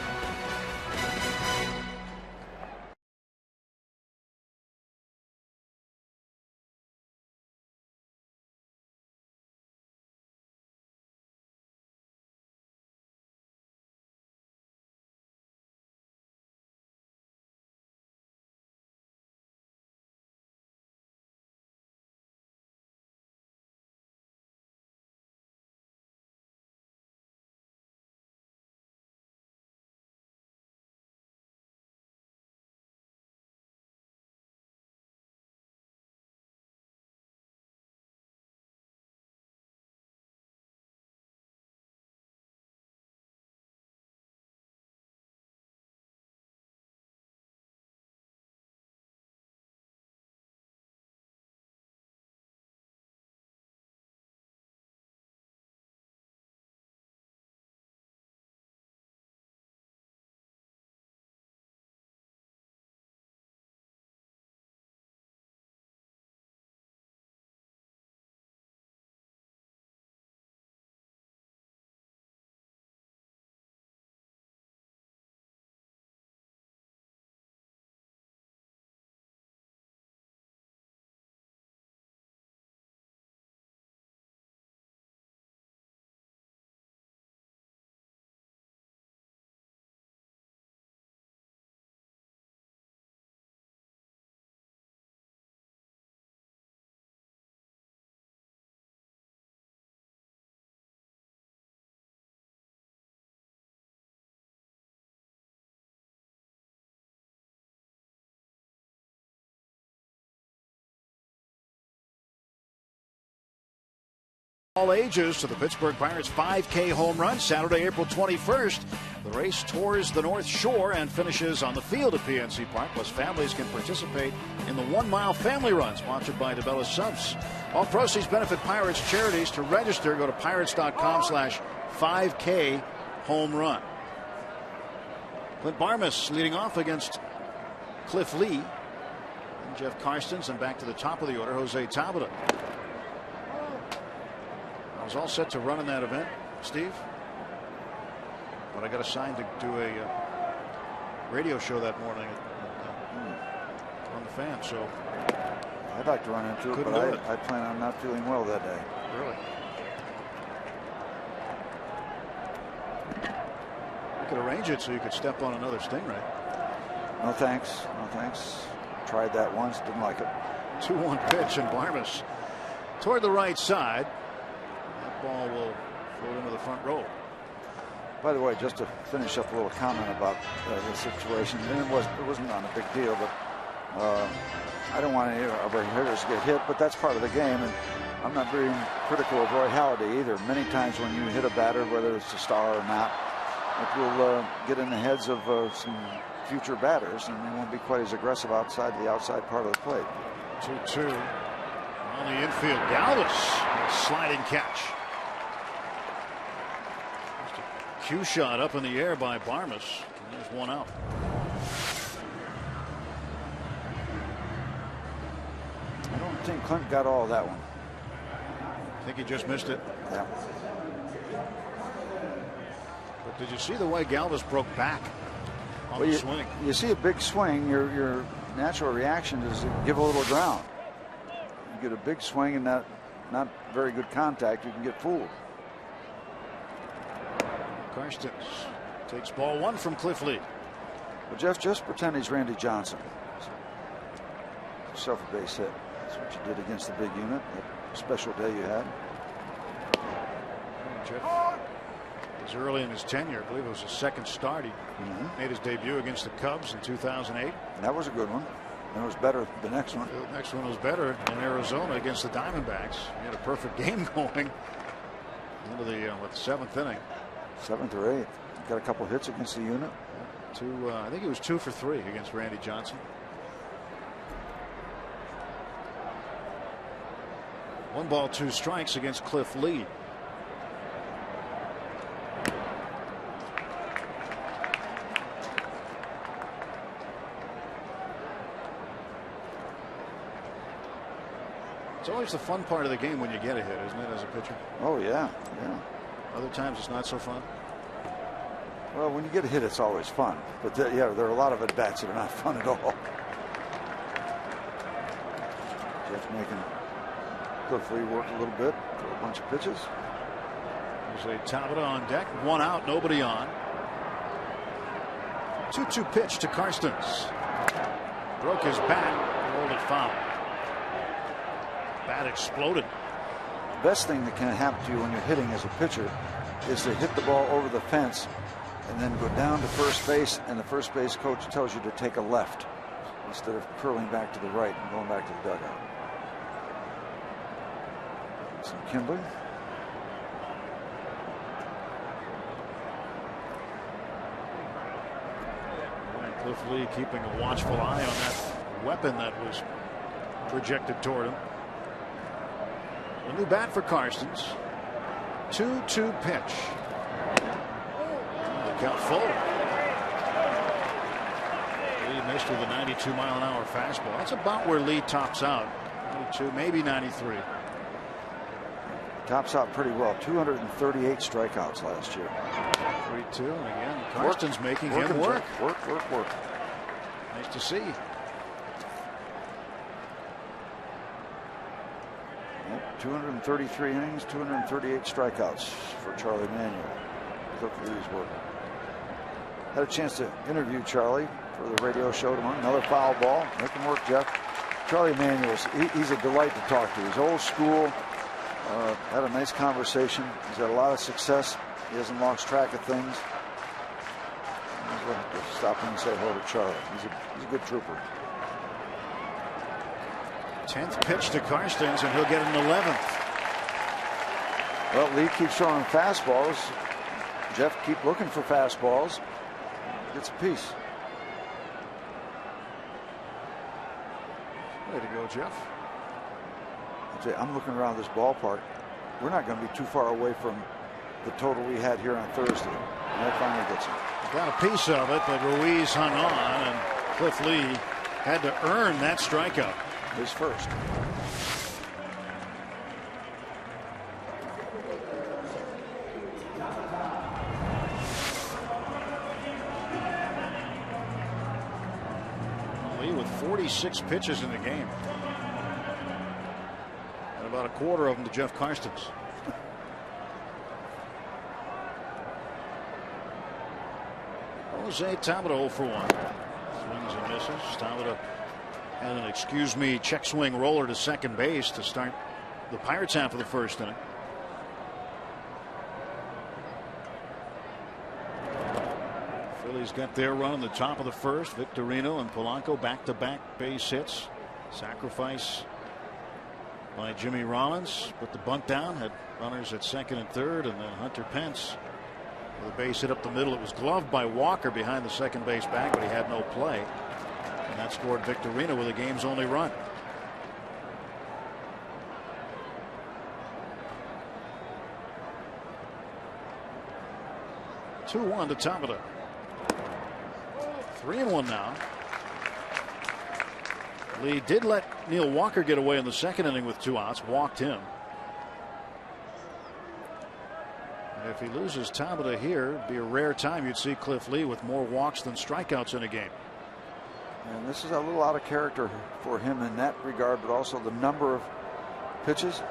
all ages to the Pittsburgh Pirates 5K home run Saturday, April 21st. The race tours the North Shore and finishes on the field at PNC Park. Plus, families can participate in the 1 mile family run sponsored by DeBella Subs. All proceeds benefit Pirates charities. To register, go to pirates.com/5K home run. Clint Barmas leading off against Cliff Lee. And Jeff Karstens, and back to the top of the order, Jose Tabata. I was all set to run in that event, Steve, but I got assigned to do a radio show that morning on the Fan. So I'd like to run into it, but I plan on not feeling well that day. Really? You could arrange it so you could step on another stingray. No thanks. No thanks. Tried that once, didn't like it. 2-1 pitch, and Barmas toward the right side. That ball will float into the front row. By the way, just to finish up a little comment about the situation, and it wasn't not a big deal, but I don't want any of our hitters to get hit, but that's part of the game, and I'm not being critical of Roy Halladay either. Many times when you hit a batter, whether it's a star or not, it will get in the heads of some future batters, and they won't be quite as aggressive outside the outside part of the plate. 2-2 on the infield. Galvis, sliding catch. Just a cue shot up in the air by Barmas. And there's one out. I don't think Clint got all of that one. I think he just missed it. Yeah. But did you see the way Galvis broke back on the swing? You see a big swing, your natural reaction is to give a little ground. You get a big swing and not very good contact, you can get fooled. Karstens takes ball 1 from Cliff Lee. Well, Jeff, just pretend he's Randy Johnson. Yourself a base hit. That's what you did against the big unit. That special day you had. Jeff was early in his tenure. I believe it was his second start. He made his debut against the Cubs in 2008. That was a good one. And it was better the next one. The next one was better in Arizona against the Diamondbacks. He had a perfect game going into the 7th inning. 7th or 8th. Got a couple hits against the unit. I think he was 2 for 3 against Randy Johnson. 1 ball, 2 strikes against Cliff Lee. It's always the fun part of the game when you get a hit, isn't it, as a pitcher? Oh, yeah. Other times it's not so fun. Well, when you get a hit, it's always fun. But there are a lot of at-bats that are not fun at all. Jeff making Cliff Lee work a little bit for a bunch of pitches. There's a Tabata on deck. 1 out, nobody on. 2-2 pitch to Karstens. Broke his bat, rolled it foul. Bat exploded. The best thing that can happen to you when you're hitting as a pitcher is to hit the ball over the fence and then go down to first base, and the first base coach tells you to take a left instead of curling back to the right and going back to the dugout. Some Kimberly. Cliff Lee keeping a watchful eye on that weapon that was projected toward him. A new bat for Karstens. 2-2 pitch. The count full. Lee missed with a 92-mile-an-hour fastball. That's about where Lee tops out. 92, maybe 93. Tops out pretty well. 238 strikeouts last year. 3-2, and again, Karstens making him work. Work. Nice to see. 233 innings, 238 strikeouts for Charlie Manuel. Cliff Lee's work. Had a chance to interview Charlie for the radio show tomorrow. Another foul ball. Make him work, Jeff. Charlie Manuel, he's a delight to talk to. He's old school. Had a nice conversation. He's had a lot of success. He hasn't lost track of things. I'll have to stop him and say hello to Charlie. He's a good trooper. 10th pitch to Karstens, and he'll get an 11th. Well, Lee keeps throwing him fastballs. Jeff keep looking for fastballs. Gets a piece. Way to go, Jeff. I'm looking around this ballpark. We're not going to be too far away from the total we had here on Thursday. And that finally gets him. Got a piece of it, but Ruiz hung on, and Cliff Lee had to earn that strikeout. His first. Lee with 46 pitches in the game. And about a quarter of them to Jeff Karstens. Jose Tabata 0 for 1. Swings and misses. Tabata had an excuse me check swing roller to second base to start the Pirates half of the first inning. Phillies got their run in the top of the first. Victorino and Polanco back-to-back base hits. Sacrifice by Jimmy Rollins. Put the bunt down. Had runners at second and third, and then Hunter Pence with a base hit up the middle. It was gloved by Walker behind the second base bag, but he had no play. And that scored Victorino with the game's only run. Two-1 to Tabata. 3-1 now. Lee did let Neil Walker get away in the second inning with 2 outs. Walked him. And if he loses Tabata here, it'd be a rare time you'd see Cliff Lee with more walks than strikeouts in a game. And this is a little out of character for him in that regard, but also the number of pitches.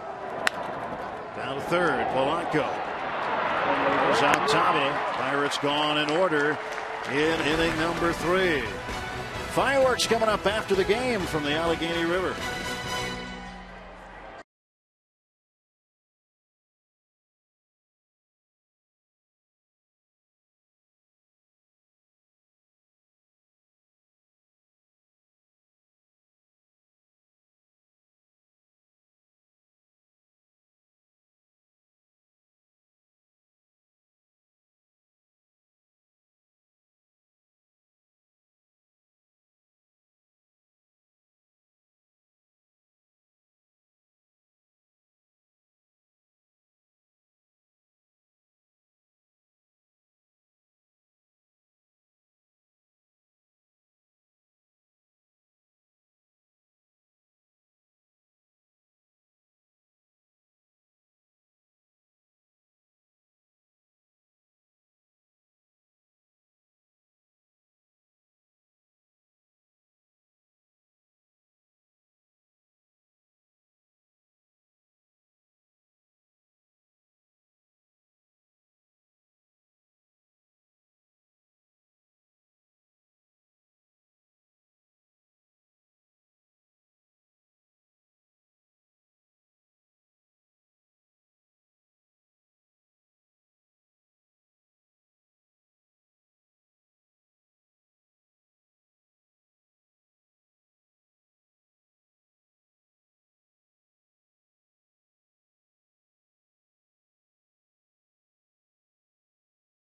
Down to third, Polanco. Goes out Tabata. Pirates gone in order in inning number 3. Fireworks coming up after the game from the Allegheny River.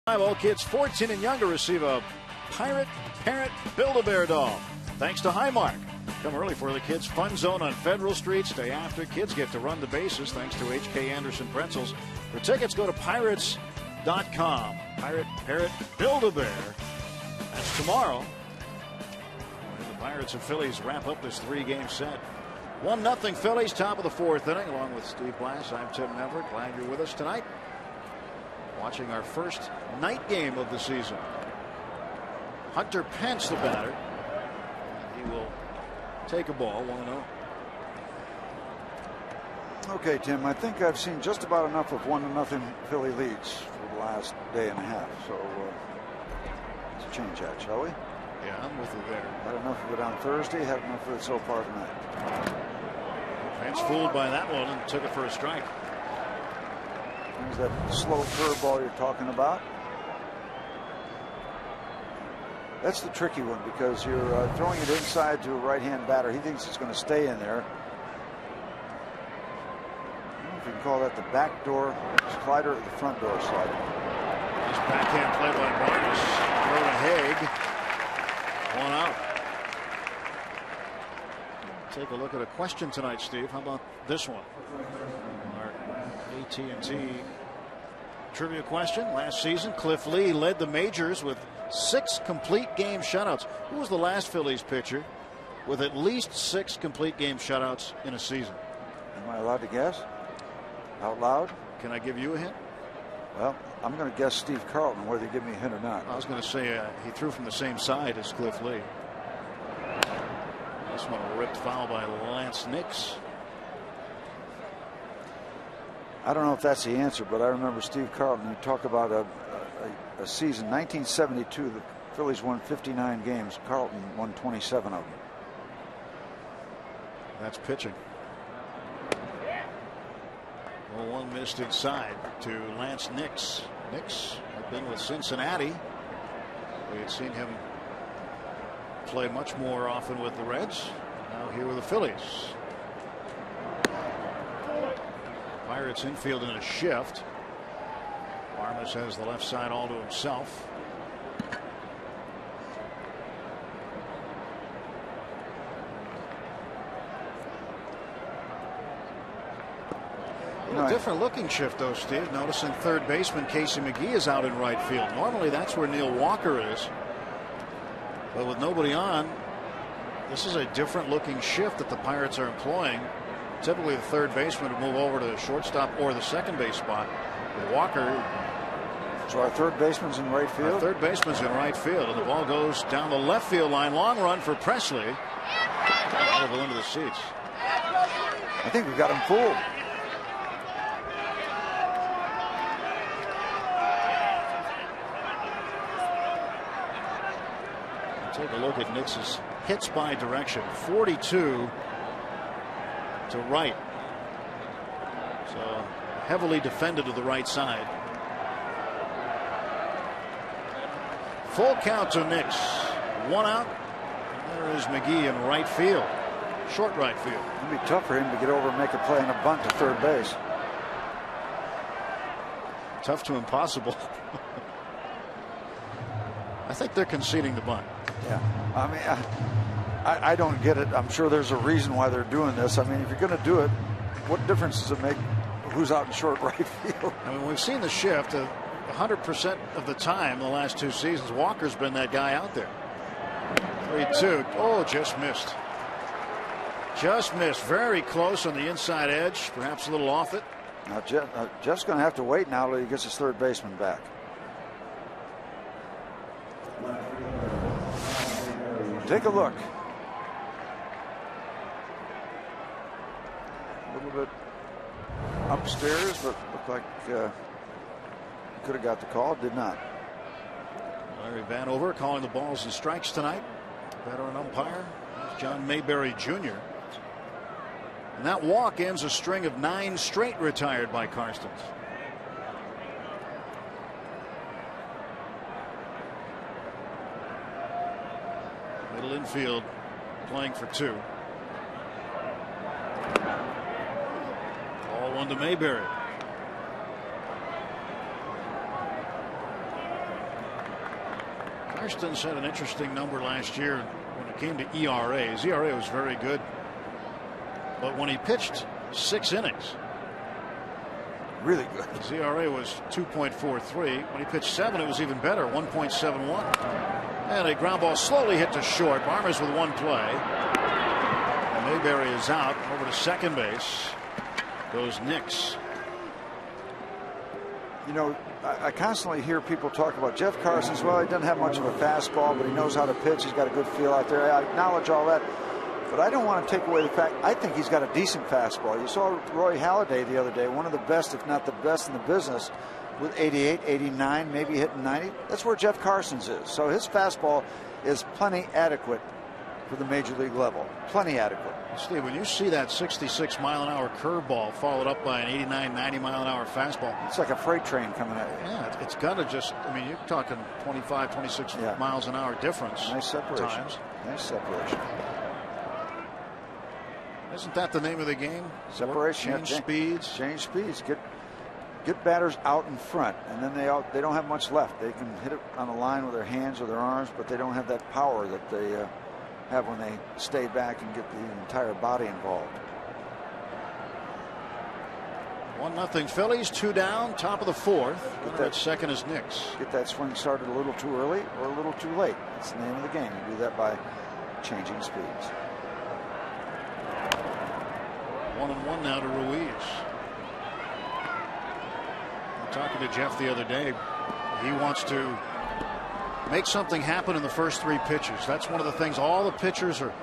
All kids 14 and younger receive a Pirate Parent Build-A-Bear doll. Thanks to Highmark. Come early for the kids' fun zone on Federal Street. Stay after. Kids get to run the bases thanks to H.K. Anderson Pretzels. For tickets, go to pirates.com. Pirate Parent Build-A-Bear. That's tomorrow. And the Pirates and Phillies wrap up this 3-game set. 1-0 Phillies, top of the 4th inning. Along with Steve Blass, I'm Tim Neverett. Glad you're with us tonight. Watching our first night game of the season. Hunter Pence, the batter. And he will take a ball, 1-0. Okay, Tim, I think I've seen just about enough of 1-0 Philly leads for the last day and a half. So let's change that, shall we? Yeah, I'm with you there. Had enough of it on Thursday, had enough of it so far tonight. Pence fooled by that one and took it for a strike. There's that slow curveball you're talking about. That's the tricky one because you're throwing it inside to a right-hand batter. He thinks it's going to stay in there. I don't know if you can call that the back door slider or the front door slider. Nice backhand play by Barnes. Throw to Haig. 1 out. Take a look at a question tonight, Steve. How about this one? Our AT&T trivia question. Last season, Cliff Lee led the majors with 6 complete game shutouts. Who was the last Phillies pitcher with at least 6 complete game shutouts in a season? Am I allowed to guess? Out loud? Can I give you a hint? Well, I'm going to guess Steve Carlton, whether you give me a hint or not. I was going to say he threw from the same side as Cliff Lee. This one a ripped foul by Lance Nix. I don't know if that's the answer, but I remember Steve Carlton. You talk about a season, 1972, the Phillies won 59 games. Carlton won 27 of them. That's pitching. Well, one missed inside to Lance Nix. Nix had been with Cincinnati. We had seen him play much more often with the Reds. Now here with the Phillies. Pirates infield in a shift. Armas has the left side all to himself. Different looking shift though, Steve. Noticing third baseman Casey McGee is out in right field. Normally that's where Neil Walker is. But with nobody on, this is a different looking shift that the Pirates are employing. Typically the third baseman would move over to the shortstop or the second base spot. With Walker. So our third baseman's in right field? Our third baseman's in right field. And the ball goes down the left field line. Long run for Presley. That'll go into the seats. I think we got him fooled. Take a look at Nix's hits by direction. 42 to right. So heavily defended to the right side. Full count to Nix. 1 out. There is McGee in right field. Short right field. It'd be tough for him to get over and make a play on a bunt to third base. Tough to impossible. I think they're conceding the bunt. Yeah, I mean, I don't get it. I'm sure there's a reason why they're doing this. I mean, if you're going to do it, what difference does it make who's out in short right field? I mean, we've seen the shift 100% of the time the last 2 seasons. Walker's been that guy out there. 3-2. Oh, just missed. Just missed. Very close on the inside edge. Perhaps a little off it. Now, Jeff's going to have to wait now till he gets his third baseman back. Take a look. A little bit upstairs, but looked like could have got the call. Did not. Larry Vanover calling the balls and strikes tonight. Veteran umpire John Mayberry Jr. And that walk ends a string of 9 straight retired by Karstens. Middle infield playing for 2. Ball 1 to Mayberry. Karstens had an interesting number last year when it came to ERA. His ERA was very good. But when he pitched 6 innings, really good. His ERA was 2.43. When he pitched 7, it was even better, 1.71. And a ground ball slowly hit to short. Barmes with 1 play. And Mayberry is out. Over to second base goes Nix. You know, I constantly hear people talk about Jeff Karstens. Well, he doesn't have much of a fastball, but he knows how to pitch. He's got a good feel out there. I acknowledge all that. But I don't want to take away the fact I think he's got a decent fastball. You saw Roy Halladay the other day, one of the best, if not the best in the business, with 88, 89, maybe hitting 90. That's where Jeff Karstens is. So his fastball is plenty adequate for the major league level. Plenty adequate. Steve, when you see that 66 mile an hour curveball followed up by an 89, 90 mile an hour fastball, it's like a freight train coming at you. Yeah, it's got to just, I mean, you're talking 25, 26 miles an hour difference. Nice separation. Times. Nice separation. Isn't that the name of the game? Separation. Change speeds. Change speeds. Get batters out in front, and then they don't have much left. They can hit it on the line with their hands or their arms, but they don't have that power that they have when they stay back and get the entire body involved. 1-0 Phillies, 2 down, top of the 4th. Runner at second is Nix. Get that swing started a little too early or a little too late. That's the name of the game. You do that by changing speeds. 1-1 now to Ruiz. Talking to Jeff the other day, he wants to make something happen in the first 3 pitches. That's one of the things all the pitchers are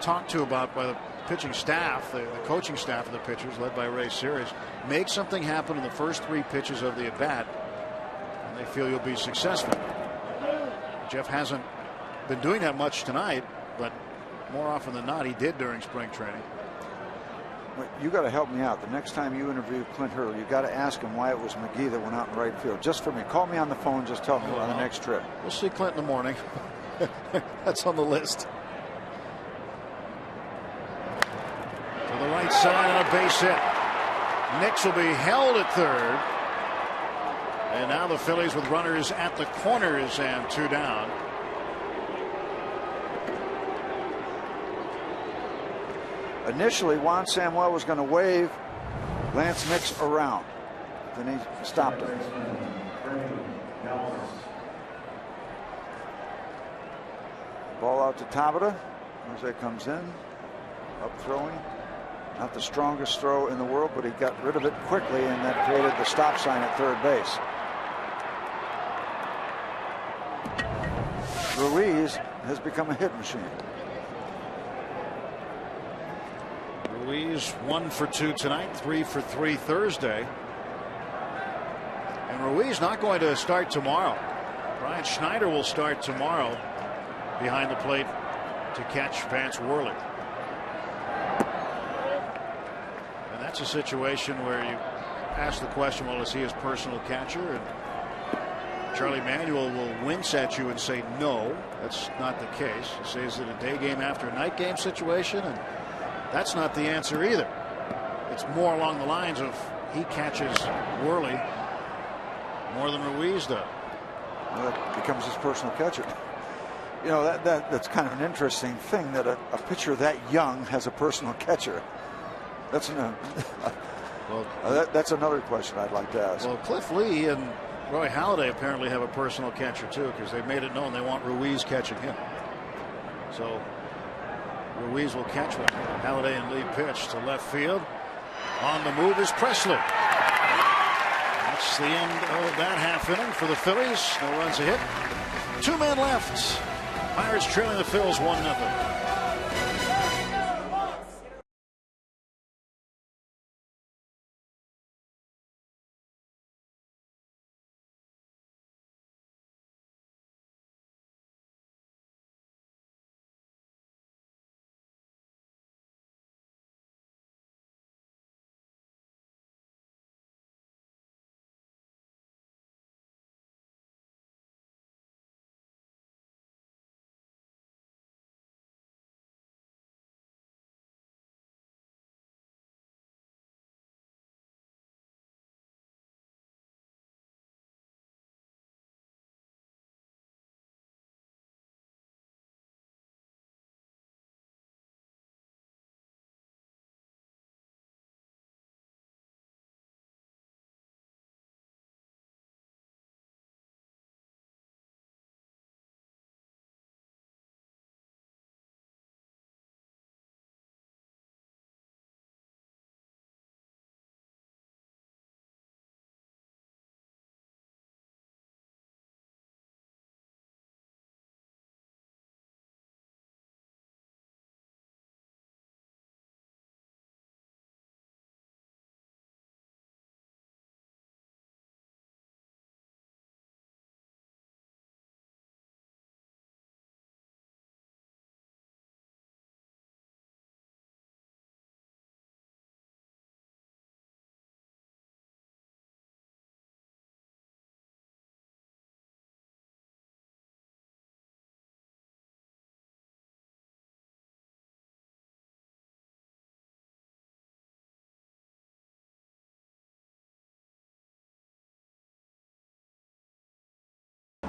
talked to about by the pitching staff, the coaching staff of the pitchers, led by Ray Series. Make something happen in the first 3 pitches of the at bat, and they feel you'll be successful. Jeff hasn't been doing that much tonight, but more often than not, he did during spring training. You got to help me out. The next time you interview Clint Hurdle, you got to ask him why it was McGee that went out in right field. Just for me. Call me on the phone. Just tell me on the next trip. We'll see Clint in the morning. That's on the list. To the right side on a base hit. Nix will be held at third. And now the Phillies with runners at the corners and 2 down. Initially, Juan Samuel was going to wave Lance Nix around. Then he stopped him. Ball out to Tabata. Jose comes in. Up throwing. Not the strongest throw in the world, but he got rid of it quickly, and that created the stop sign at third base. Ruiz has become a hit machine. Ruiz 1 for 2 tonight, 3 for 3 Thursday. And Ruiz not going to start tomorrow. Brian Schneider will start tomorrow behind the plate to catch Vance Worley. And that's a situation where you ask the question, well, is he his personal catcher? And Charlie Manuel will wince at you and say no, that's not the case. He says it a day game after a night game situation, and that's not the answer either. It's more along the lines of he catches Worley more than Ruiz does. Well, that becomes his personal catcher. You know, that's kind of an interesting thing that a pitcher that young has a personal catcher. That's that's another question I'd like to ask. Well, Cliff Lee and Roy Halladay apparently have a personal catcher too, because they've made it known they want Ruiz catching him. So Ruiz will catch one. Halladay and Lee pitch to left field. On the move is Presley. That's the end of that half inning for the Phillies. No runs a hit. 2 men left. Pirates trailing the Phils 1-0.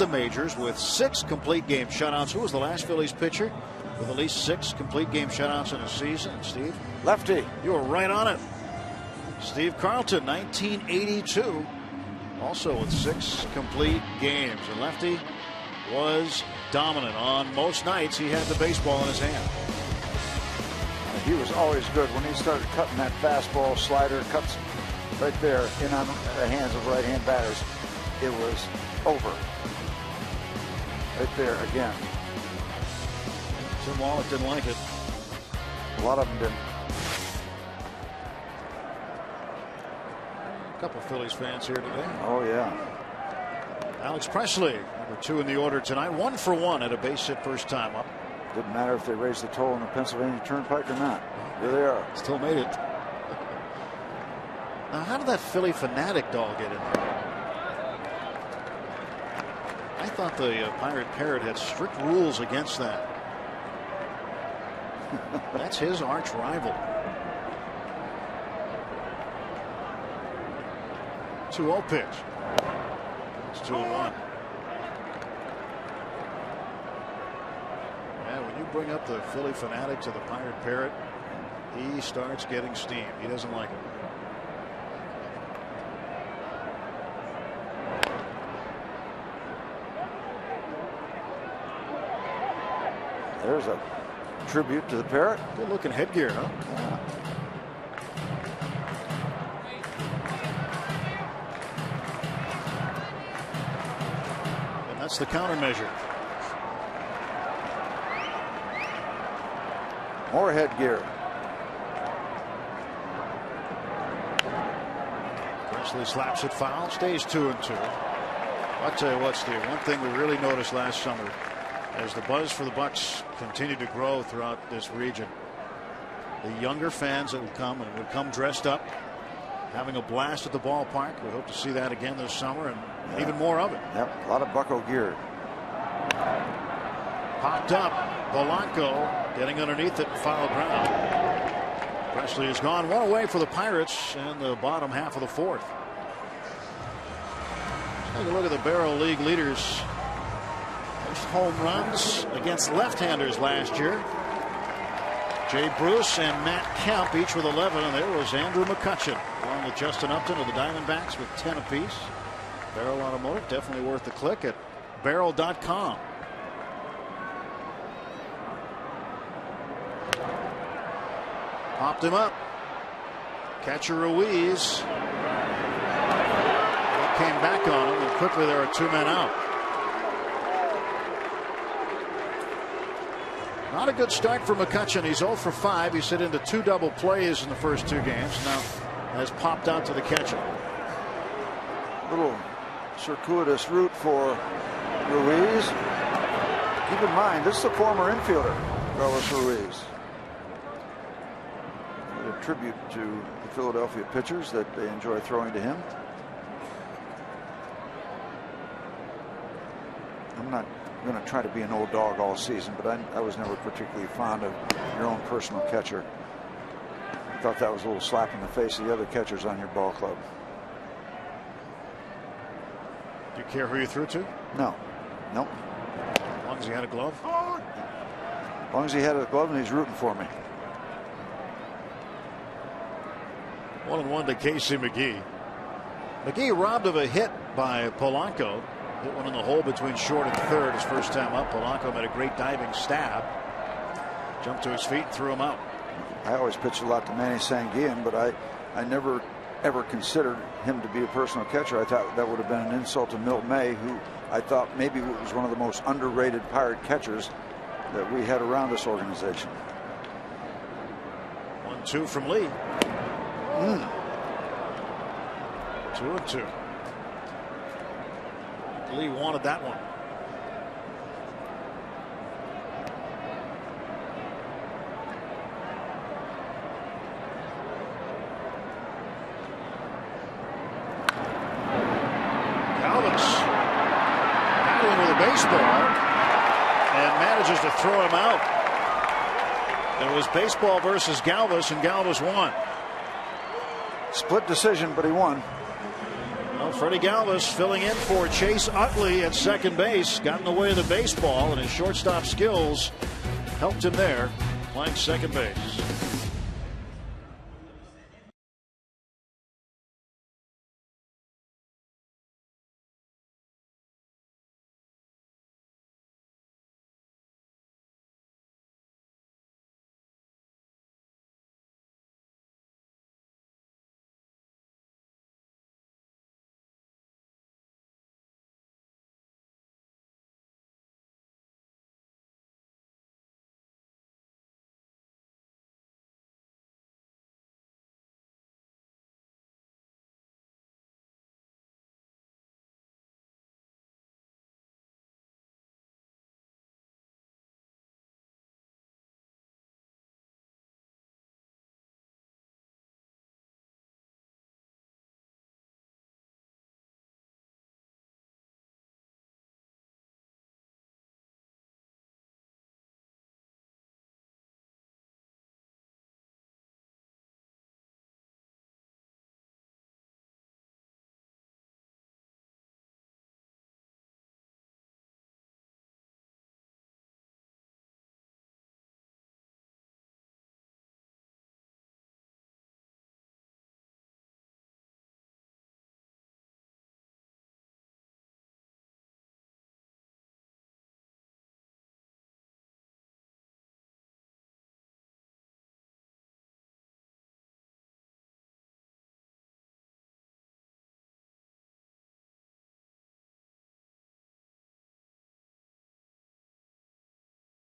the majors with 6 complete game shutouts. Who was the last Phillies pitcher with at least 6 complete game shutouts in a season, Steve? Lefty. You were right on it. Steve Carlton, 1982, also with 6 complete games. And Lefty was dominant. On most nights, he had the baseball in his hand. He was always good when he started cutting that fastball slider, cuts right there in on the hands of right-hand batters. It was over. Right there again. Tim Wallach didn't like it. A lot of them didn't. A couple Phillies fans here today. Oh, yeah. Alex Presley, number 2 in the order tonight. 1 for 1 at a base hit first time up. Didn't matter if they raised the toll on the Pennsylvania Turnpike or not. Here they are. Still made it. Now, how did that Philly Fanatic doll get in there? I thought the Pirate Parrot had strict rules against that. That's his arch rival. 2-0 pitch. It's 2-1. Yeah, when you bring up the Philly Fanatic to the Pirate Parrot, he starts getting steam. He doesn't like it. There's a tribute to the Parrot. Good looking headgear, huh? Yeah. And that's the countermeasure. More headgear. Presley slaps it foul, stays 2-2. I'll tell you what, Steve, one thing we really noticed last summer as the buzz for the Bucks continued to grow throughout this region, the younger fans that would come and would come dressed up, having a blast at the ballpark. We hope to see that again this summer and even more of it. Yep, a lot of Bucco gear. Popped up. Polanco getting underneath it, foul ground. Presley is gone. 1 away for the Pirates in the bottom half of the 4th. Take a look at the Barrel League leaders. Most home runs against left-handers last year. Jay Bruce and Matt Kemp each with 11, and there was Andrew McCutchen along with Justin Upton of the Diamondbacks with 10 apiece. Barrel Automotive, definitely worth the click at barrel.com. Popped him up. Catcher Ruiz. He came back on him, and quickly there are 2 men out. Not a good start for McCutchen. He's 0 for 5. He's hit into 2 double plays in the first 2 games. Now has popped out to the catcher. Little circuitous route for Ruiz. Keep in mind, this is a former infielder, Carlos Ruiz. A tribute to the Philadelphia pitchers that they enjoy throwing to him. I'm not going to try to be an old dog all season, but I was never particularly fond of your own personal catcher. I thought that was a little slap in the face of the other catchers on your ball club. Do you care who you threw to? No. Nope. As long as he had a glove? As long as he had a glove and he's rooting for me. 1-1 to Casey McGee. McGee robbed of a hit by Polanco. Hit one in the hole between short and third his first time up. Polanco made a great diving stab. Jumped to his feet and threw him out. I always pitched a lot to Manny Sanguillen, but I never ever considered him to be a personal catcher. I thought that would have been an insult to Milt May, who I thought maybe was one of the most underrated Pirate catchers that we had around this organization. 1-2 from Lee. 2-2. Lee wanted that one. Galvis battling with a baseball and manages to throw him out. It was baseball versus Galvis, and Galvis won. Split decision, but he won. Well, Well, Freddie Galvis filling in for Chase Utley at second base. Got in the way of the baseball, and his shortstop skills helped him there, playing second base.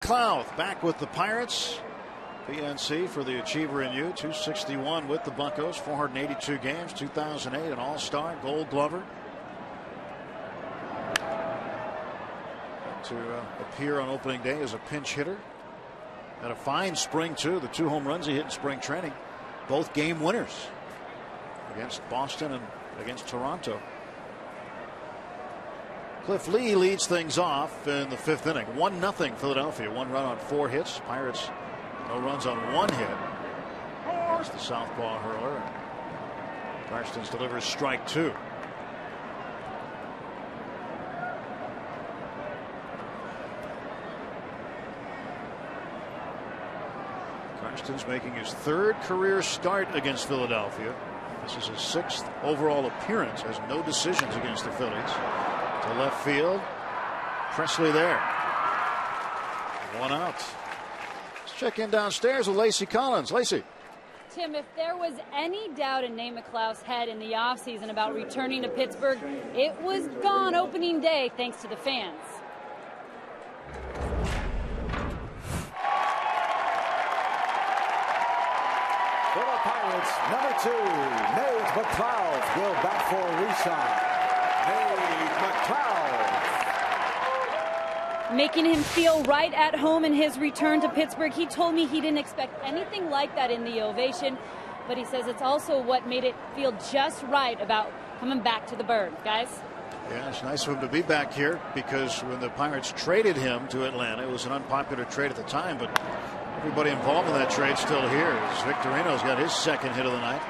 Clouth back with the Pirates. PNC for the Achiever in You. 261 with the Buccos. 482 games. 2008 an All-Star, Gold Glover. To appear on opening day as a pinch hitter. Had a fine spring too. The 2 home runs he hit in spring training, both game winners against Boston and against Toronto. Cliff Lee leads things off in the 5th inning. 1-0 Philadelphia. 1 run on 4 hits. Pirates no runs on 1 hit. There's the southpaw hurler. Karstens delivers strike 2. Karstens making his 3rd career start against Philadelphia. This is his 6th overall appearance. Has no decisions against the Phillies. To left field. Presley there. 1 out. Let's check in downstairs with Lacey Collins. Lacey. Tim, if there was any doubt in Nate McLouth's head in the offseason about returning to Pittsburgh, it was gone opening day thanks to the fans. For the Pirates, number 2, Nate McLouth will bat for a re-sign. Nate McLouth. Making him feel right at home in his return to Pittsburgh. He told me he didn't expect anything like that in the ovation, but he says it's also what made it feel just right about coming back to the Bird. Guys? Yeah, it's nice of him to be back here because when the Pirates traded him to Atlanta, it was an unpopular trade at the time, but everybody involved in that trade still here. As Victorino's got his 2nd hit of the night.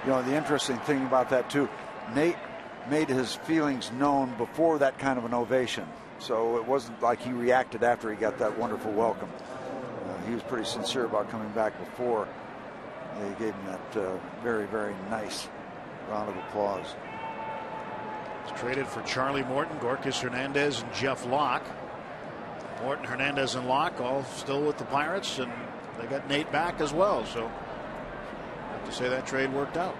You know, the interesting thing about that too, Nate made his feelings known before that kind of an ovation. So it wasn't like he reacted after he got that wonderful welcome. He was pretty sincere about coming back before they gave him that very, very nice round of applause. He's traded for Charlie Morton, Gorkis Hernandez, and Jeff Locke. Morton, Hernandez, and Locke all still with the Pirates, and they got Nate back as well. So I have to say that trade worked out.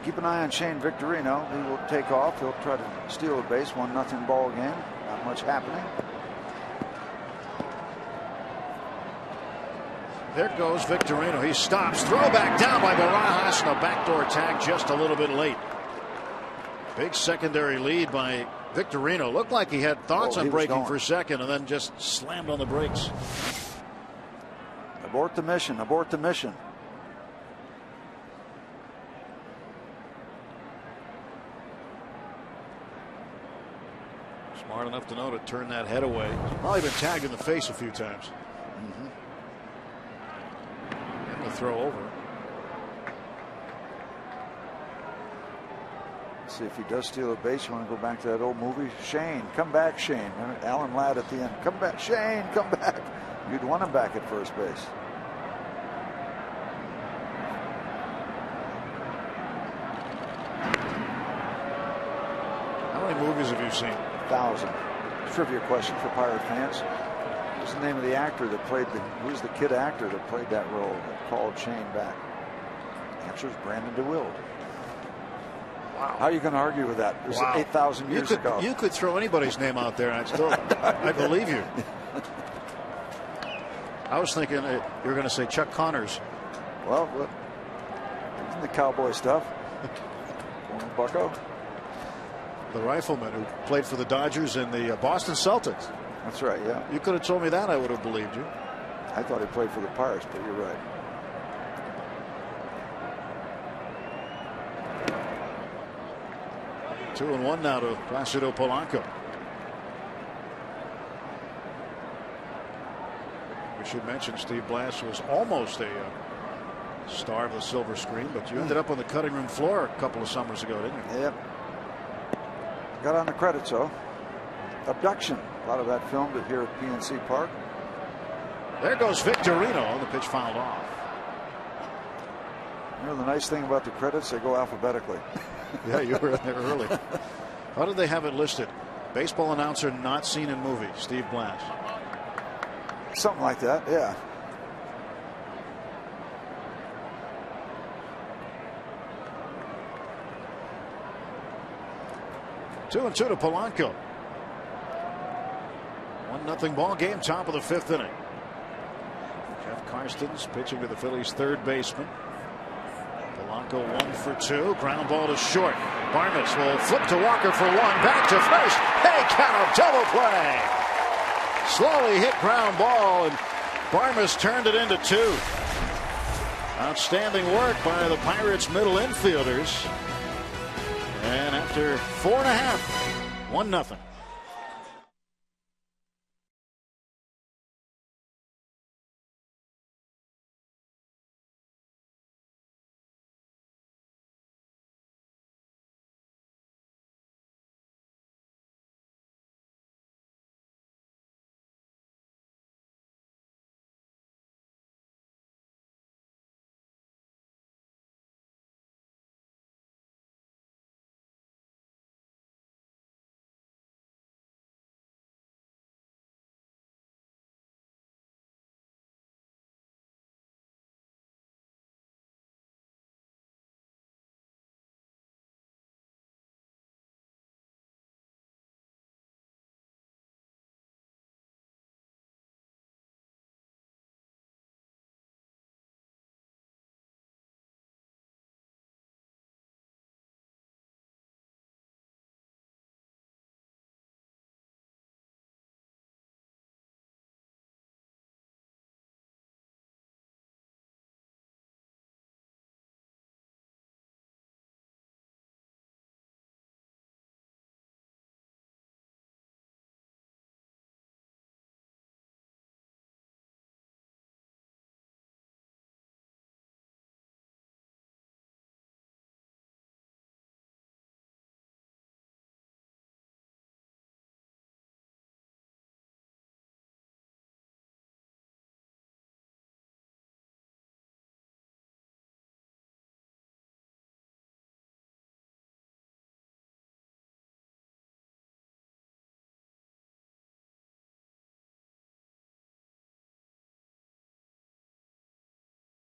Keep an eye on Shane Victorino. He will take off. He'll try to steal a base. 1-0 ball game. Not much happening. There goes Victorino. He stops. Throw back down by Barajas, and a backdoor tag just a little bit late. Big secondary lead by Victorino. Looked like he had thoughts on breaking for second and then just slammed on the brakes. Abort the mission. Abort the mission. Smart enough to know to turn that head away. Probably been tagged in the face a few times. And the throw over. This See, if he does steal a base, you want to go back to that old movie, Shane. Come back, Shane. Remember Alan Ladd at the end. Come back, Shane. Come back. You'd want him back at first base. How many movies have you seen? 1,000. Trivia question for Pirate fans. What's the name of the actor that played who's the kid actor that played that role that called Shane back? Answer is Brandon DeWitt. Wow. How are you going to argue with that? It was 8,000 years ago. You could throw anybody's name out there and I'd still, I believe you. I was thinking you were going to say Chuck Connors. Well, isn't the cowboy stuff? Bucko? The rifleman who played for the Dodgers and the Boston Celtics. That's right, yeah. You could have told me that, I would have believed you. I thought he played for the Pirates, but you're right. Two and one now to Placido Polanco. We should mention Steve Blass was almost a star of the silver screen, but you ended up on the cutting room floor a couple of summers ago, didn't you? Yep. Got on the credits, though. Abduction. A lot of that filmed here at PNC Park. There goes Victorino. The pitch fouled off. You know, the nice thing about the credits, they go alphabetically. Yeah, you were in there early. How did they have it listed? Baseball announcer not seen in movie, Steve Blass. Something like that, yeah. Two and two to Polanco. 1-0 ball game, top of the fifth inning. Jeff Karstens pitching to the Phillies' third baseman. Polanco 1 for 2. Ground ball to short. Barnes will flip to Walker for 1. Back to first. Hey, count, double play. Slowly hit ground ball, and Barnes turned it into 2. Outstanding work by the Pirates' middle infielders. And after 4.5, 1-0.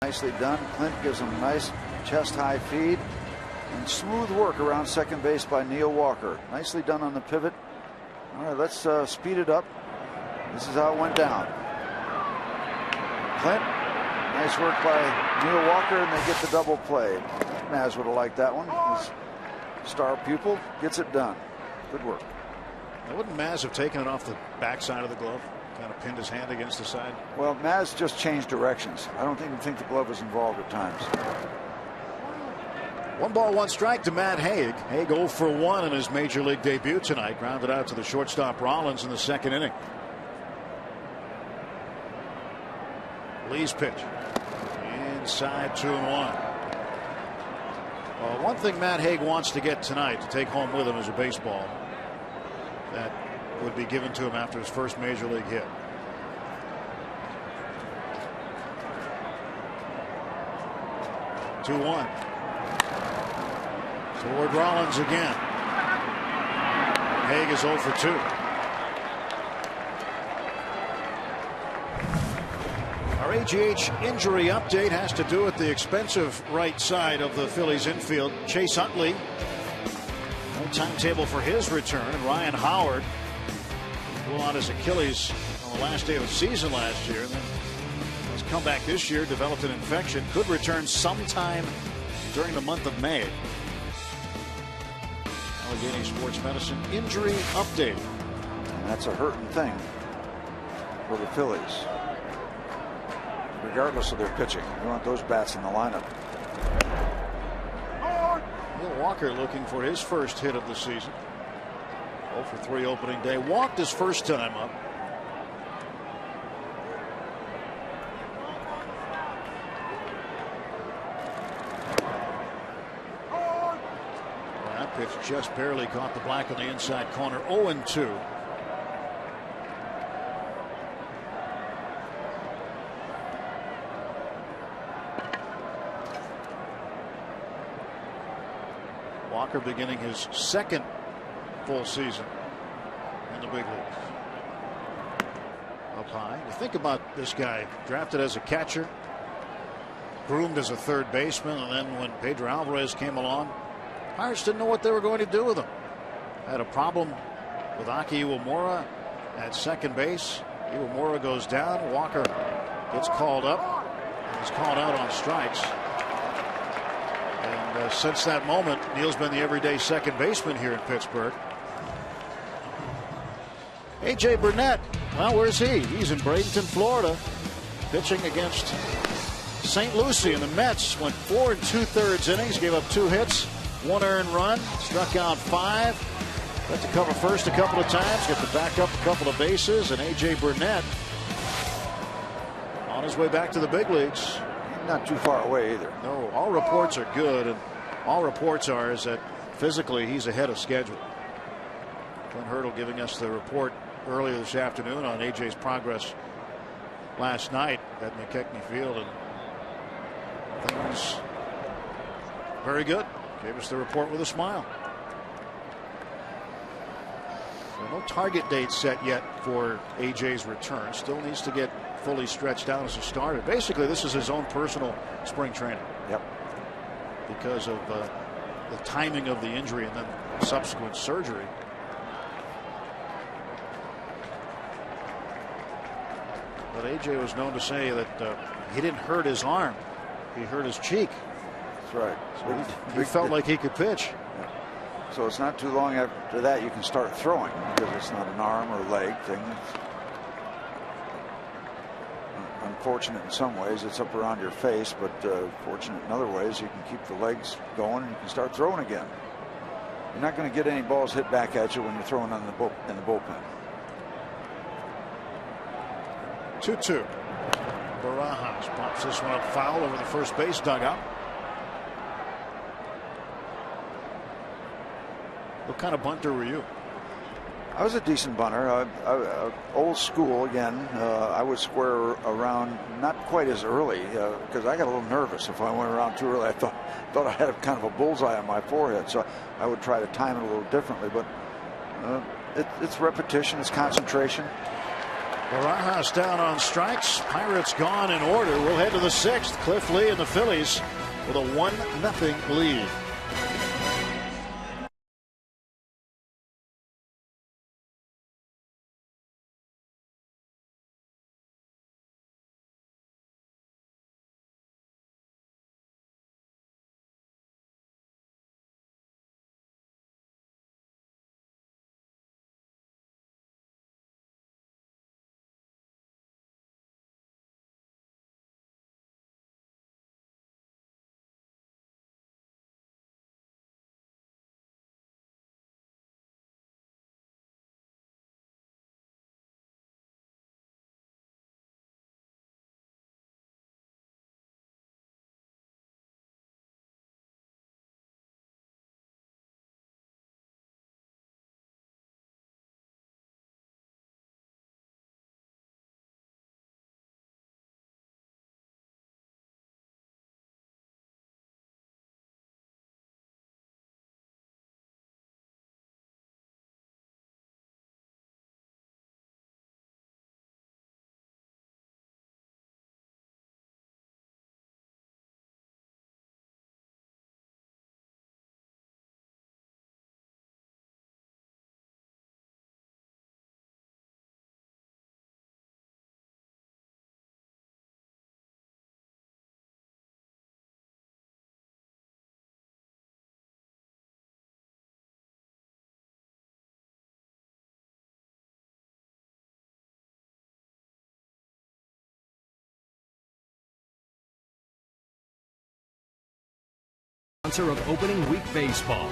Nicely done. Clint gives him a nice chest-high feed. And smooth work around second base by Neil Walker. Nicely done on the pivot. All right, let's speed it up. This is how it went down. Clint, nice work by Neil Walker, and they get the double play. Maz would have liked that one. His star pupil gets it done. Good work. Now, wouldn't Maz have taken it off the backside of the glove? Kind of pinned his hand against the side? Well, Maz just changed directions. I don't even think the glove was involved at times. 1 ball, 1 strike to Matt Haig. Haig 0 for 1 in his major league debut tonight. Grounded out to the shortstop Rollins in the second inning. Lee's pitch. Inside 2-1. One thing Matt Haig wants to get tonight to take home with him is a baseball that would be given to him after his first major league hit. Two-one. Toward Rollins again. Haig is 0 for 2. Our AGH injury update has to do with the expensive right side of the Phillies infield. Chase Utley, no timetable for his return. And Ryan Howard blew out his Achilles on the last day of the season last year. And then his comeback this year, developed an infection, could return sometime during the month of May. Allegheny Sports Medicine injury update. And that's a hurting thing for the Phillies, regardless of their pitching. You want those bats in the lineup. Will Walker looking for his first hit of the season. 0 for 3 opening day. Walked his first time up. That pitch just barely caught the black on the inside corner. 0-2. Walker beginning his second full season in the big leagues. Up high. You think about this guy, drafted as a catcher, groomed as a third baseman, and then when Pedro Alvarez came along, Pirates didn't know what they were going to do with him. Had a problem with Aki Iwamura at second base. Iwamura goes down. Walker gets called up. He's called out on strikes. And since that moment, Neil's been the everyday second baseman here in Pittsburgh. A.J. Burnett, well, where's he? He's in Bradenton, Florida, pitching against St. Lucie. And the Mets went 4 2/3 innings, gave up 2 hits, 1 earned run, struck out 5. Got to cover first a couple of times, got to back up a couple of bases, and A.J. Burnett on his way back to the big leagues. Not too far away either. No, all reports are good, and all reports are is that physically he's ahead of schedule. Clint Hurdle giving us the report earlier this afternoon on AJ's progress last night at McKechnie Field, and things very good. Gave us the report with a smile. So no target date set yet for AJ's return. Still needs to get fully stretched out as a starter. Basically, this is his own personal spring training. Yep. Because of the timing of the injury and then subsequent surgery. But AJ was known to say that he didn't hurt his arm. He hurt his cheek. That's right. So he felt like he could pitch. Yeah. So it's not too long after that you can start throwing, because it's not an arm or leg thing. It's unfortunate in some ways, it's up around your face, but fortunate in other ways, you can keep the legs going and you can start throwing again. You're not going to get any balls hit back at you when you're throwing in the bullpen. 2-2. Barajas pops this one up foul over the first base dugout. What kind of bunter were you? I was a decent bunter. Old school again. I would square around not quite as early, because I got a little nervous if I went around too early. I thought I had kind of a bullseye on my forehead, so I would try to time it a little differently. But it's repetition, it's concentration. Barajas down on strikes. Pirates gone in order. We'll head to the 6th. Cliff Lee and the Phillies with a 1-0 lead. sponsor of Opening Week Baseball.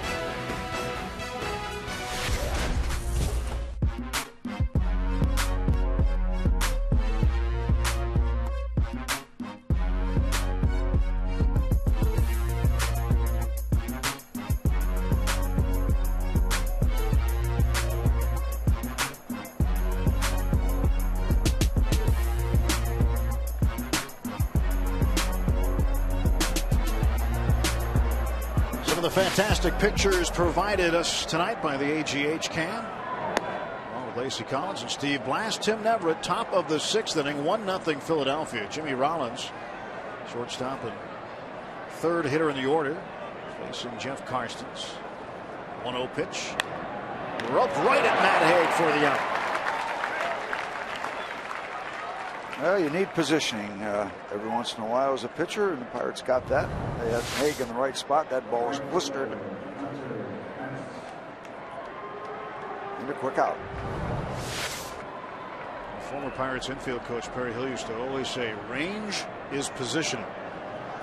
The fantastic pictures provided us tonight by the AGH can. Along with Lacey Collins and Steve Blast. Tim Neverett, top of the 6th inning, 1-0 Philadelphia. Jimmy Rollins, shortstop and third hitter in the order, facing Jeff Karstens. 1-0 pitch. Roped right at Matt Haig for the out. Well, you need positioning every once in a while as a pitcher, and the Pirates got that. They had Haig in the right spot. That ball was blistered. And a quick out. Former Pirates infield coach Perry Hill used to always say, range is positioning.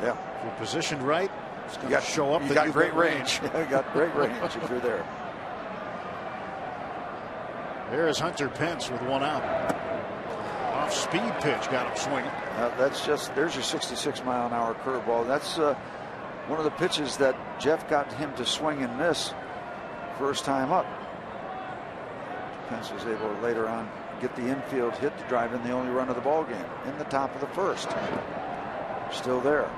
Yeah. If you're positioned right, it's going to show up. You got great range. You got great range if you're there. There's Hunter Pence with one out. Off-speed pitch got him swinging. There's your 66-mile-an-hour curveball. That's one of the pitches that Jeff got him to swing and miss first time up. Pence was able to later on get the infield hit to drive in the only run of the ball game in the top of the first. Still there.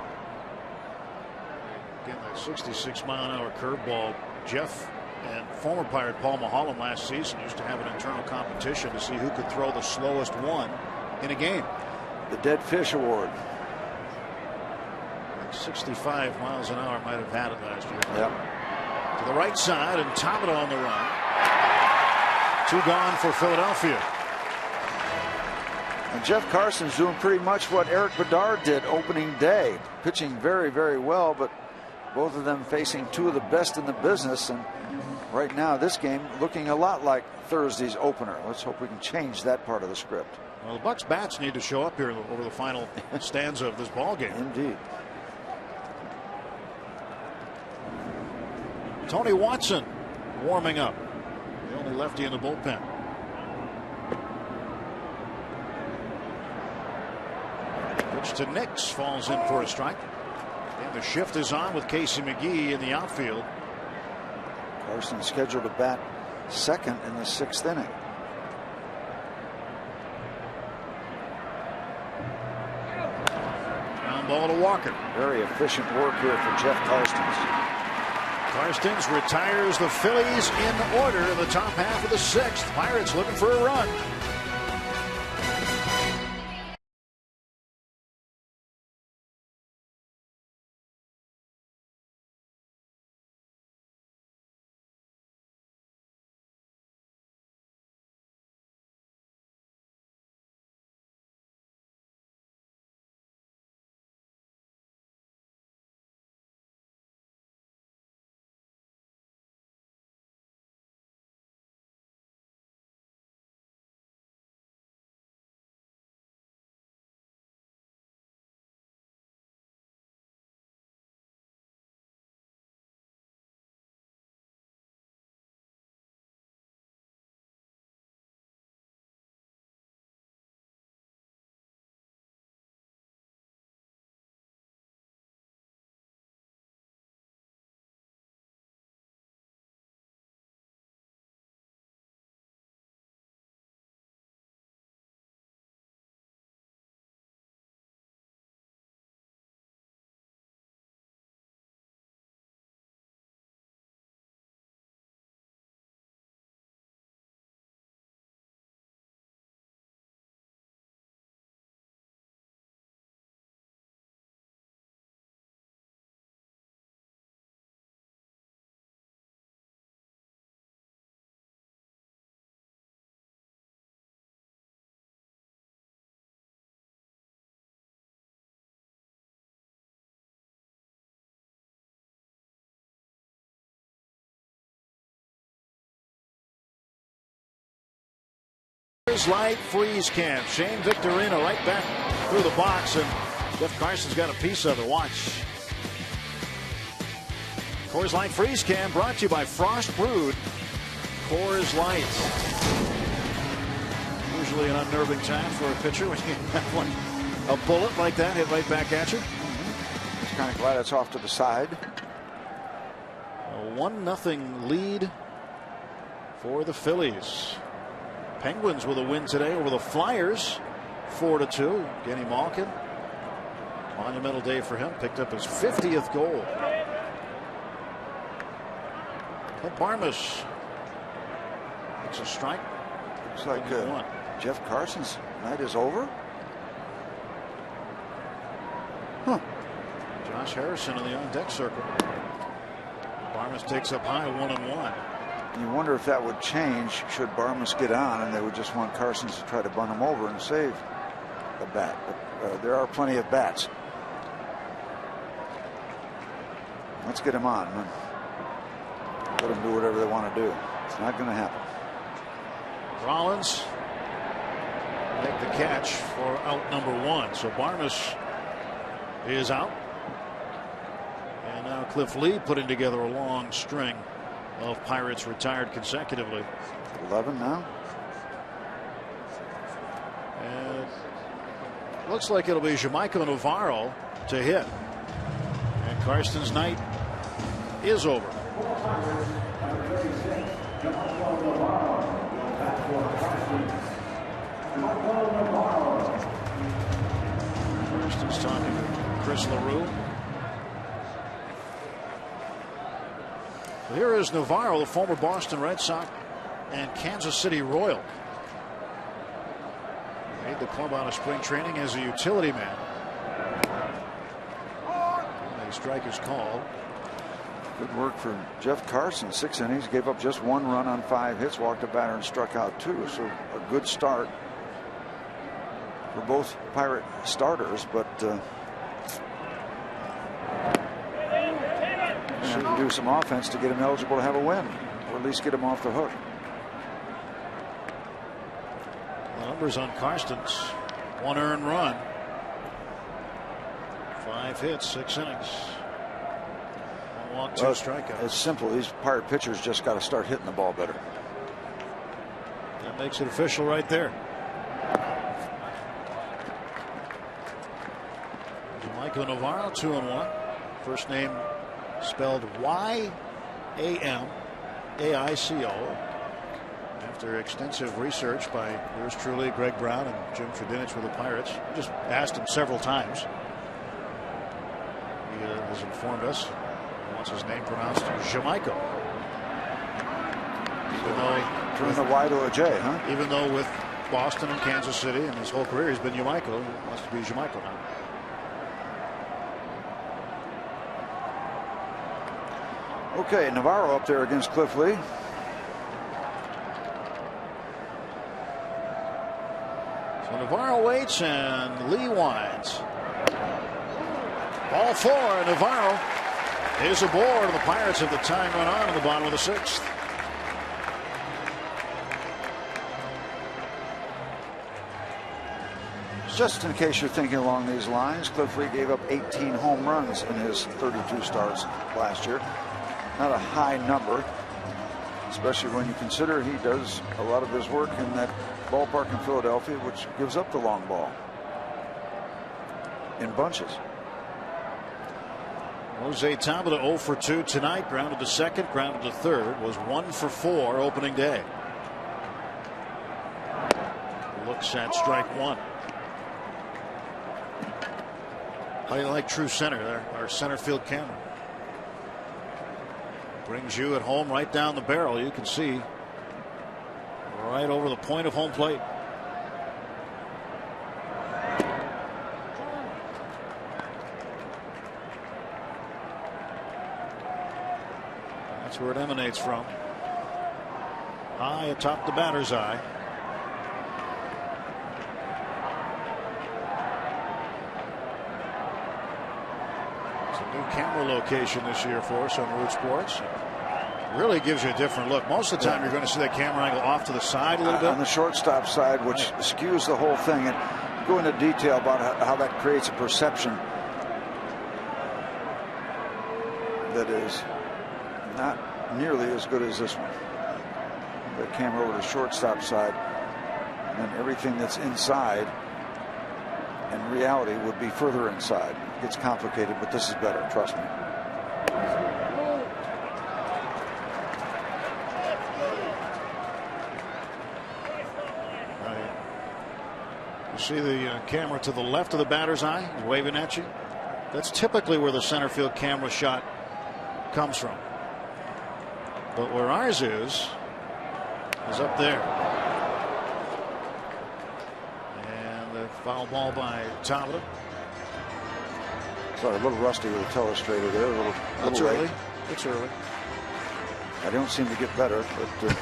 Again, that 66-mile-an-hour curveball. Jeff and former Pirate Paul Mulholland last season used to have an internal competition to see who could throw the slowest one in a game. The Dead Fish Award. 65 miles an hour might have had it last year. Yep. To the right side, and Tabata on the run. 2 gone for Philadelphia. And Jeff Carson's doing pretty much what Eric Bedard did opening day. Pitching very, very well, but both of them facing 2 of the best in the business. And right now, this game looking a lot like Thursday's opener. Let's hope we can change that part of the script. Well, the Bucks bats need to show up here over the final stanza of this ball game. Indeed. Tony Watson warming up. The only lefty in the bullpen. Pitch to Nix, falls in for a strike. And the shift is on with Casey McGee in the outfield. Carson scheduled to bat second in the 6th inning. Ground ball to Walker. Very efficient work here for Jeff Karstens. Karstens retires the Phillies in order in the top half of the 6th. Pirates looking for a run. Light freeze camp. Shane Victorino right back through the box, and Jeff Carson's got a piece of it. Watch. Coors Light Freeze Can brought to you by Frost Brewed Coors Light. Usually an unnerving time for a pitcher when you have a bullet like that hit right back at you. Just kind of glad it's off to the side. A 1-0 lead for the Phillies. Penguins with a win today over the Flyers, 4-2. Kenny Malkin, monumental day for him. Picked up his 50th goal. Barmas makes a strike. Looks like Jeff Carson's night is over. Huh. Josh Harrison in the on-deck circle. Barmas takes up high, 1-1. You wonder if that would change should Barmas get on and they would just want Carson to try to bunt him over and save the bat. But there are plenty of bats. Let's get him on. Let them do whatever they want to do. It's not going to happen. Rollins make the catch for out number 1. So Barmas is out. And now Cliff Lee putting together a long string of Pirates retired consecutively. 11 now. And looks like it'll be Jamaica Navarro to hit. And Carson's night is over. Carson's talking to Chris LaRue. Here is Navarro, the former Boston Red Sox and Kansas City Royal. Made the club out of spring training as a utility man. A strike is called. Good work for Jeff Carson. 6 innings, gave up just 1 run on 5 hits, walked a batter and struck out 2. So a good start for both Pirate starters, but should do some offense to get him eligible to have a win, or at least get him off the hook. The numbers on Karstens: 1 earned run, 5 hits, 6 innings, 1 walk, 2 strikeouts. It's simple. These Pirate pitchers just got to start hitting the ball better. That makes it official right there. Jamaica Navarro, 2-1. First name spelled Y-A-M-A-I-C-O. After extensive research by yours truly, Greg Brown, and Jim Trudinich with the Pirates. We just asked him several times. He has informed us he wants his name pronounced Jamaica. Even though turn the Y to a J, huh? Even though with Boston and Kansas City and his whole career he's been Jamaica, he wants to be Jamaica now. Okay, Navarro up there against Cliff Lee. So Navarro waits and Lee winds. Ball 4. Navarro is aboard. The Pirates have the tying run on in the bottom of the 6th. Just in case you're thinking along these lines, Cliff Lee gave up 18 home runs in his 32 starts last year. Not a high number, especially when you consider he does a lot of his work in that ballpark in Philadelphia, which gives up the long ball in bunches. Jose Tabata 0 for 2 tonight. Grounded to second, grounded to third. Was 1 for 4 opening day. Looks at strike 1. How do you like true center there? Our center field camera brings you at home right down the barrel. You can see right over the point of home plate. That's where it emanates from. High atop the batter's eye. Camera location this year for us on Root Sports. Really gives you a different look. Most of the time you're going to see that camera angle off to the side a little bit. On the shortstop side, which skews the whole thing. And go into detail about how that creates a perception that is not nearly as good as this one. The camera over the shortstop side, and everything that's inside in reality would be further inside. It gets complicated, but this is better, trust me. You see the camera to the left of the batter's eye, he's waving at you. That's typically where the center field camera shot comes from. But where ours is up there. And the foul ball by Tabata. Sorry, a little rusty with the telestrator there. A little early. late. It's early. I don't seem to get better, but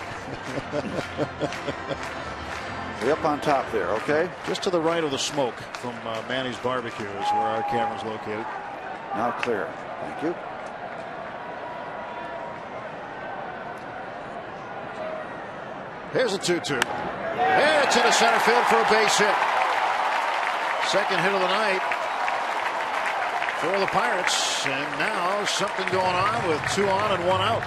way up on top there, okay? Just to the right of the smoke from Manny's Barbecue is where our camera's located. Now clear. Thank you. Here's a 2-2. It's into center field for a base hit. Second hit of the night for the Pirates. And now something going on with 2 on and 1 out.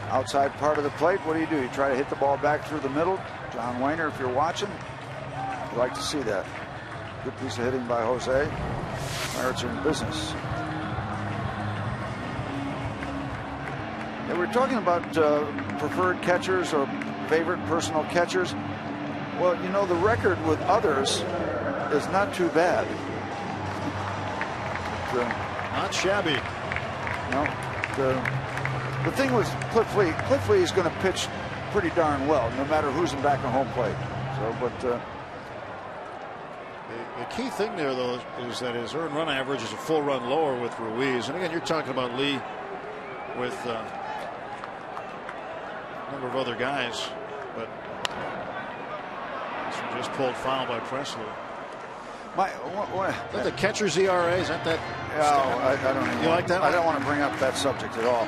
Outside part of the plate, what do? You try to hit the ball back through the middle. John Wayner, if you're watching, you'd like to see that. Good piece of hitting by Jose. Pirates are in business. Yeah, we're talking about preferred catchers or favorite personal catchers. Well, you know, the record with others is not too bad. Not shabby. No. The thing with Cliff Lee is going to pitch pretty darn well, no matter who's in back of home plate. So, but the key thing there, though, is that his earned run average is a full run lower with Ruiz. And again, you're talking about Lee with a number of other guys, but this one just pulled foul by Presley. Is that the catcher's ERA? Is that? I don't even. You like that? I don't want to bring up that subject at all.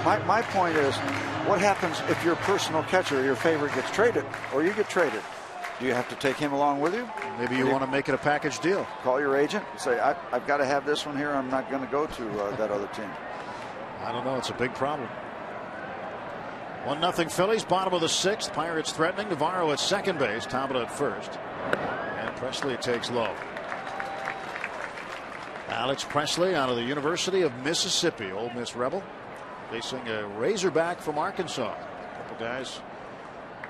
My point is, what happens if your personal catcher, your favorite, gets traded, or you get traded? Do you have to take him along with you? Maybe you want to make it a package deal. Call your agent and say, I've got to have this one here. I'm not going to go to that other team. I don't know. It's a big problem. 1-0 Phillies, bottom of the 6th. Pirates threatening. Navarro at second base. Tabata at first. And Presley takes low. Alex Presley out of the University of Mississippi. Ole Miss Rebel. Facing a Razorback from Arkansas. A couple guys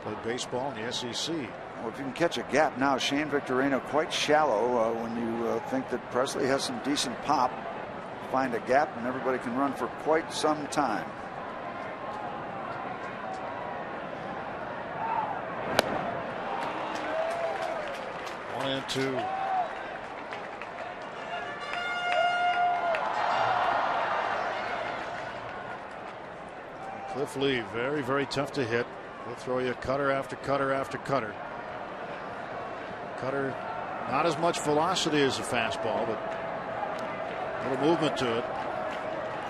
played baseball in the SEC. Well, if you can catch a gap now, Shane Victorino quite shallow when you think that Presley has some decent pop. Find a gap and everybody can run for quite some time. One and two. Cliff Lee, very, very tough to hit. He'll throw you cutter after cutter after cutter. Cutter, not as much velocity as a fastball, but a little movement to it.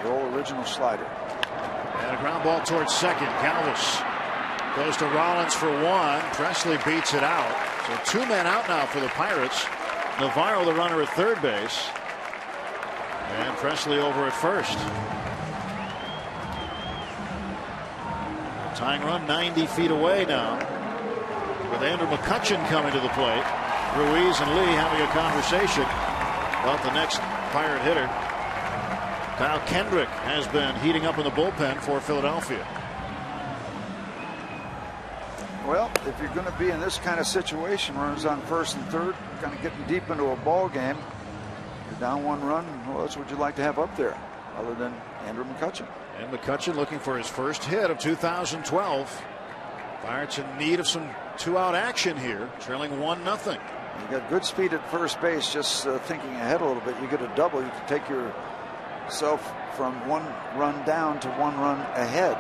The old original slider. And a ground ball towards second. Galvis goes to Rollins for one. Presley beats it out. So 2 men out now for the Pirates. Navarro, the runner, at third base. And Presley over at first. Tying run 90 feet away now, with Andrew McCutchen coming to the plate. Ruiz and Lee having a conversation about the next Pirate hitter. Kyle Kendrick has been heating up in the bullpen for Philadelphia. Well, if you're going to be in this kind of situation, runners on first and third, kind of getting deep into a ball game, you're down 1 run, who else would you like to have up there other than Andrew McCutchen? And McCutchen looking for his first hit of 2012. Pirates in need of some 2-out action here, trailing 1-0. You got good speed at first base. Just thinking ahead a little bit, you get a double, you can take yourself from 1 run down to 1 run ahead.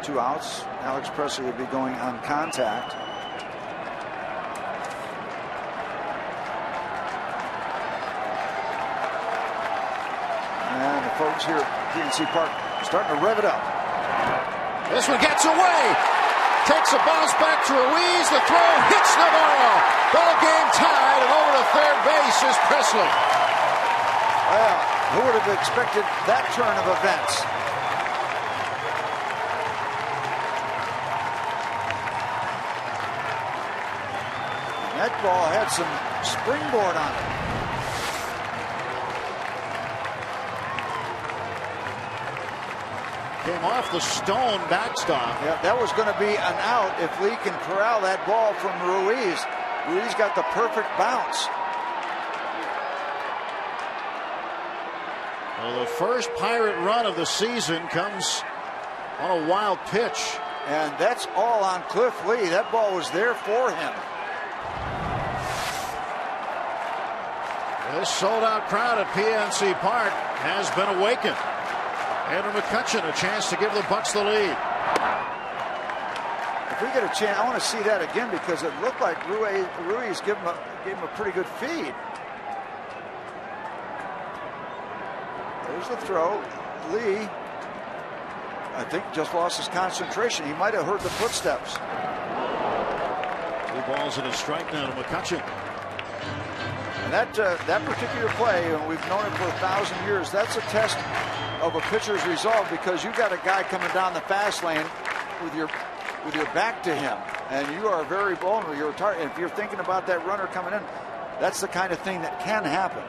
2 outs. Alex Presley would be going on contact. And the folks here at PNC Park starting to rev it up. This one gets away. Takes a bounce back to Ruiz. The throw hits Navarro. Ball game tied, and over to third base is Presley. Well, who would have expected that turn of events? And that ball had some springboard on it. Came off the stone backstop. Yeah, that was going to be an out if Lee can corral that ball from Ruiz. Ruiz got the perfect bounce. Well, the first Pirate run of the season comes on a wild pitch. And that's all on Cliff Lee. That ball was there for him. This sold-out crowd at PNC Park has been awakened. Andrew McCutchen a chance to give the Bucks the lead. If we get a chance, I want to see that again because it looked like Ruiz gave him a pretty good feed. There's the throw. Lee, I think, just lost his concentration. He might have heard the footsteps. 2 balls and a strike now to McCutchen. And that particular play, and we've known it for 1,000 years, that's a test of a pitcher's resolve because you got a guy coming down the fast lane with your back to him, and you are very vulnerable. You're and if you're thinking about that runner coming in, that's the kind of thing that can happen.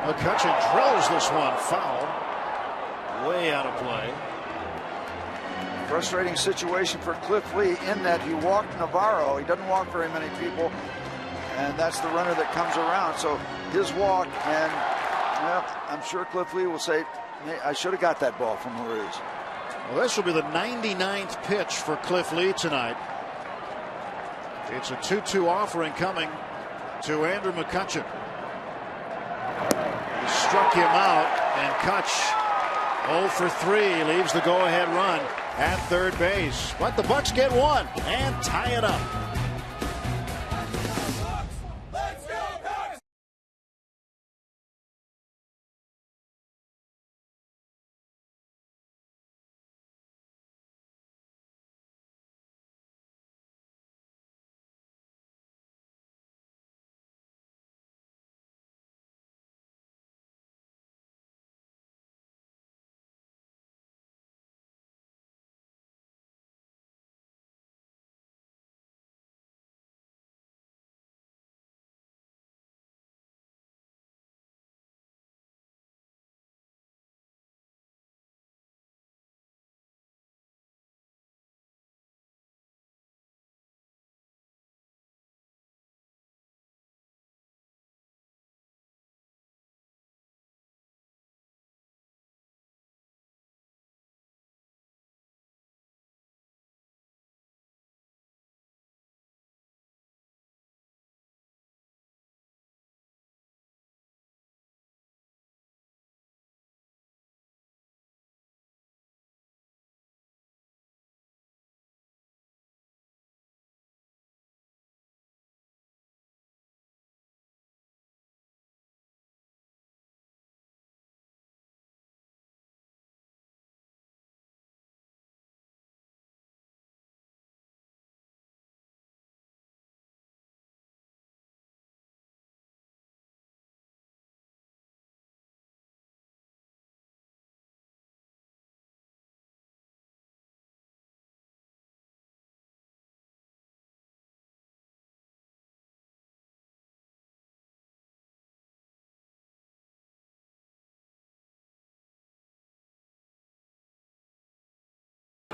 McCutchen drills this one foul, way out of play. Frustrating situation for Cliff Lee in that he walked Navarro. He doesn't walk very many people, and that's the runner that comes around. So his walk, and well, I'm sure Cliff Lee will say, hey, I should have got that ball from Ruiz. Well, this will be the 99th pitch for Cliff Lee tonight. It's a 2-2 offering coming to Andrew McCutchen. He struck him out, and Kutch 0 for 3 leaves the go-ahead run at third base. But the Bucks get one and tie it up.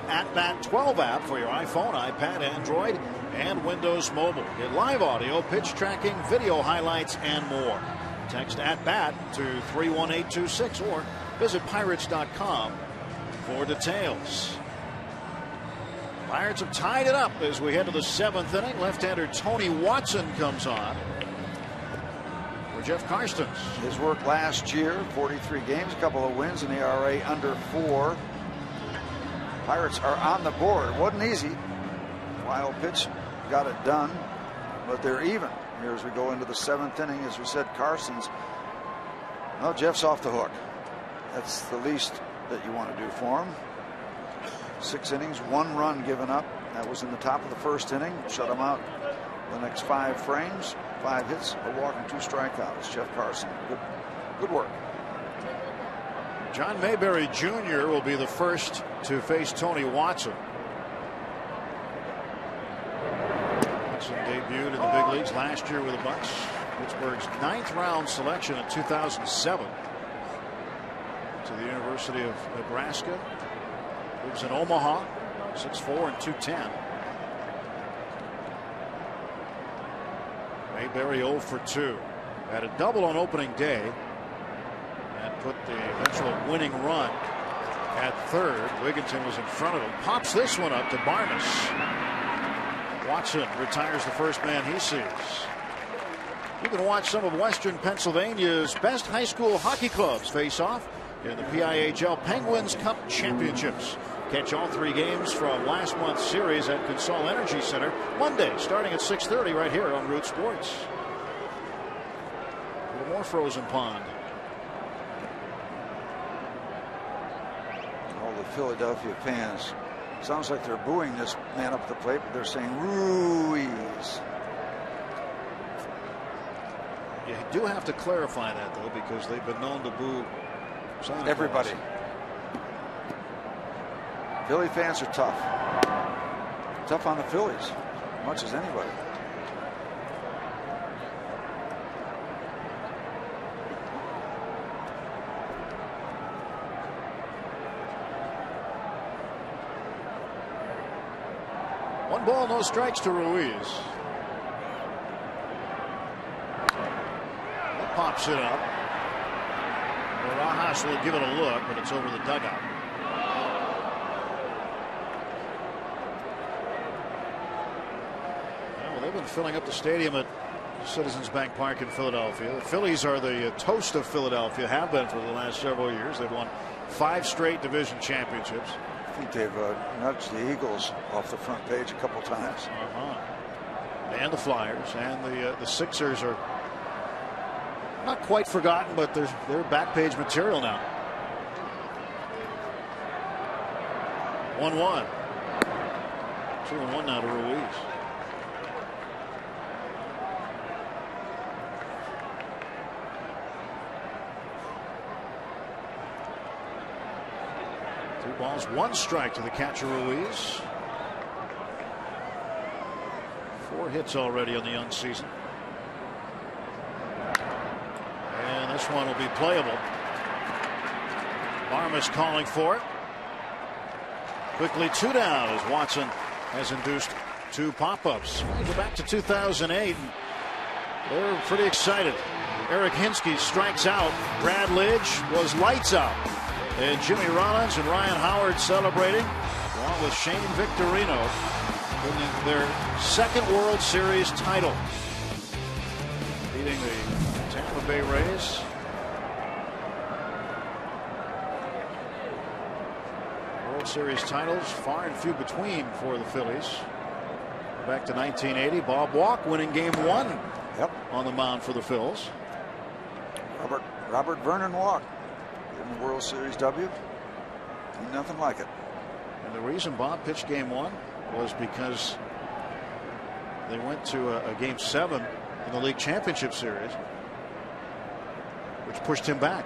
At Bat 12 app for your iPhone, iPad, Android, and Windows Mobile. Get live audio, pitch tracking, video highlights, and more. Text at Bat to 31826 or visit Pirates.com for details. Pirates have tied it up as we head to the 7th inning. Left-hander Tony Watson comes on for Jeff Karstens. His work last year, 43 games, a couple of wins, and ERA under 4. Pirates are on the board. It wasn't easy. Wild pitch got it done, but they're even here as we go into the 7th inning. As we said, Karstens, well, Jeff's off the hook. That's the least that you want to do for him. 6 innings, 1 run given up, That was in the top of the first inning. Shut him out the next 5 frames. 5 hits, a walk, and 2 strikeouts. Jeff Carson, good work. John Mayberry Jr. will be the first to face Tony Watson. Watson debuted in the big leagues last year with the Bucks. Pittsburgh's 9th round selection in 2007 to the University of Nebraska. Lives in Omaha, 6'4" and 210. Mayberry 0 for 2. Had a double on opening day and put the eventual winning run at third. Wigginton was in front of him. Pops this one up to Barnes. Watson retires the first man he sees. You can watch some of Western Pennsylvania's best high school hockey clubs face off in the PIHL Penguins Cup Championships. Catch all 3 games from last month's series at Consol Energy Center Monday starting at 6:30 right here on Root Sports. A little more frozen pond. All the Philadelphia fans, sounds like they're booing this man up the plate, but they're saying Ruiz. You do have to clarify that though, because they've been known to boo Santa everybody. Claus. Philly fans are tough. Tough on the Phillies, as much as anybody. One ball, no strikes to Ruiz. That pops it up. Barajas will give it a look, but it's over the dugout. They've been filling up the stadium at Citizens Bank Park in Philadelphia. The Phillies are the toast of Philadelphia, have been for the last several years. They've won 5 straight division championships. I think they've nudged the Eagles off the front page a couple times. And the Flyers and the Sixers are not quite forgotten, but they're back page material now. 1-1. 2-1 now to Ruiz. Balls, 1 strike to the catcher Ruiz. 4 hits already on the young season. And this one will be playable. Barmes calling for it. Quickly 2 down as Watson has induced 2 pop-ups. Go back to 2008. They're pretty excited. Eric Hinsky strikes out. Brad Lidge was lights out. And Jimmy Rollins and Ryan Howard celebrating, along with Shane Victorino, winning their 2nd World Series title. Beating the Tampa Bay Rays. World Series titles, far and few between for the Phillies. Back to 1980, Bob Walk winning Game 1 on the mound for the Phils. Robert Vernon Walk. In the World Series W. Nothing like it. And the reason Bob pitched Game 1 was because they went to a Game 7 in the League Championship Series, which pushed him back.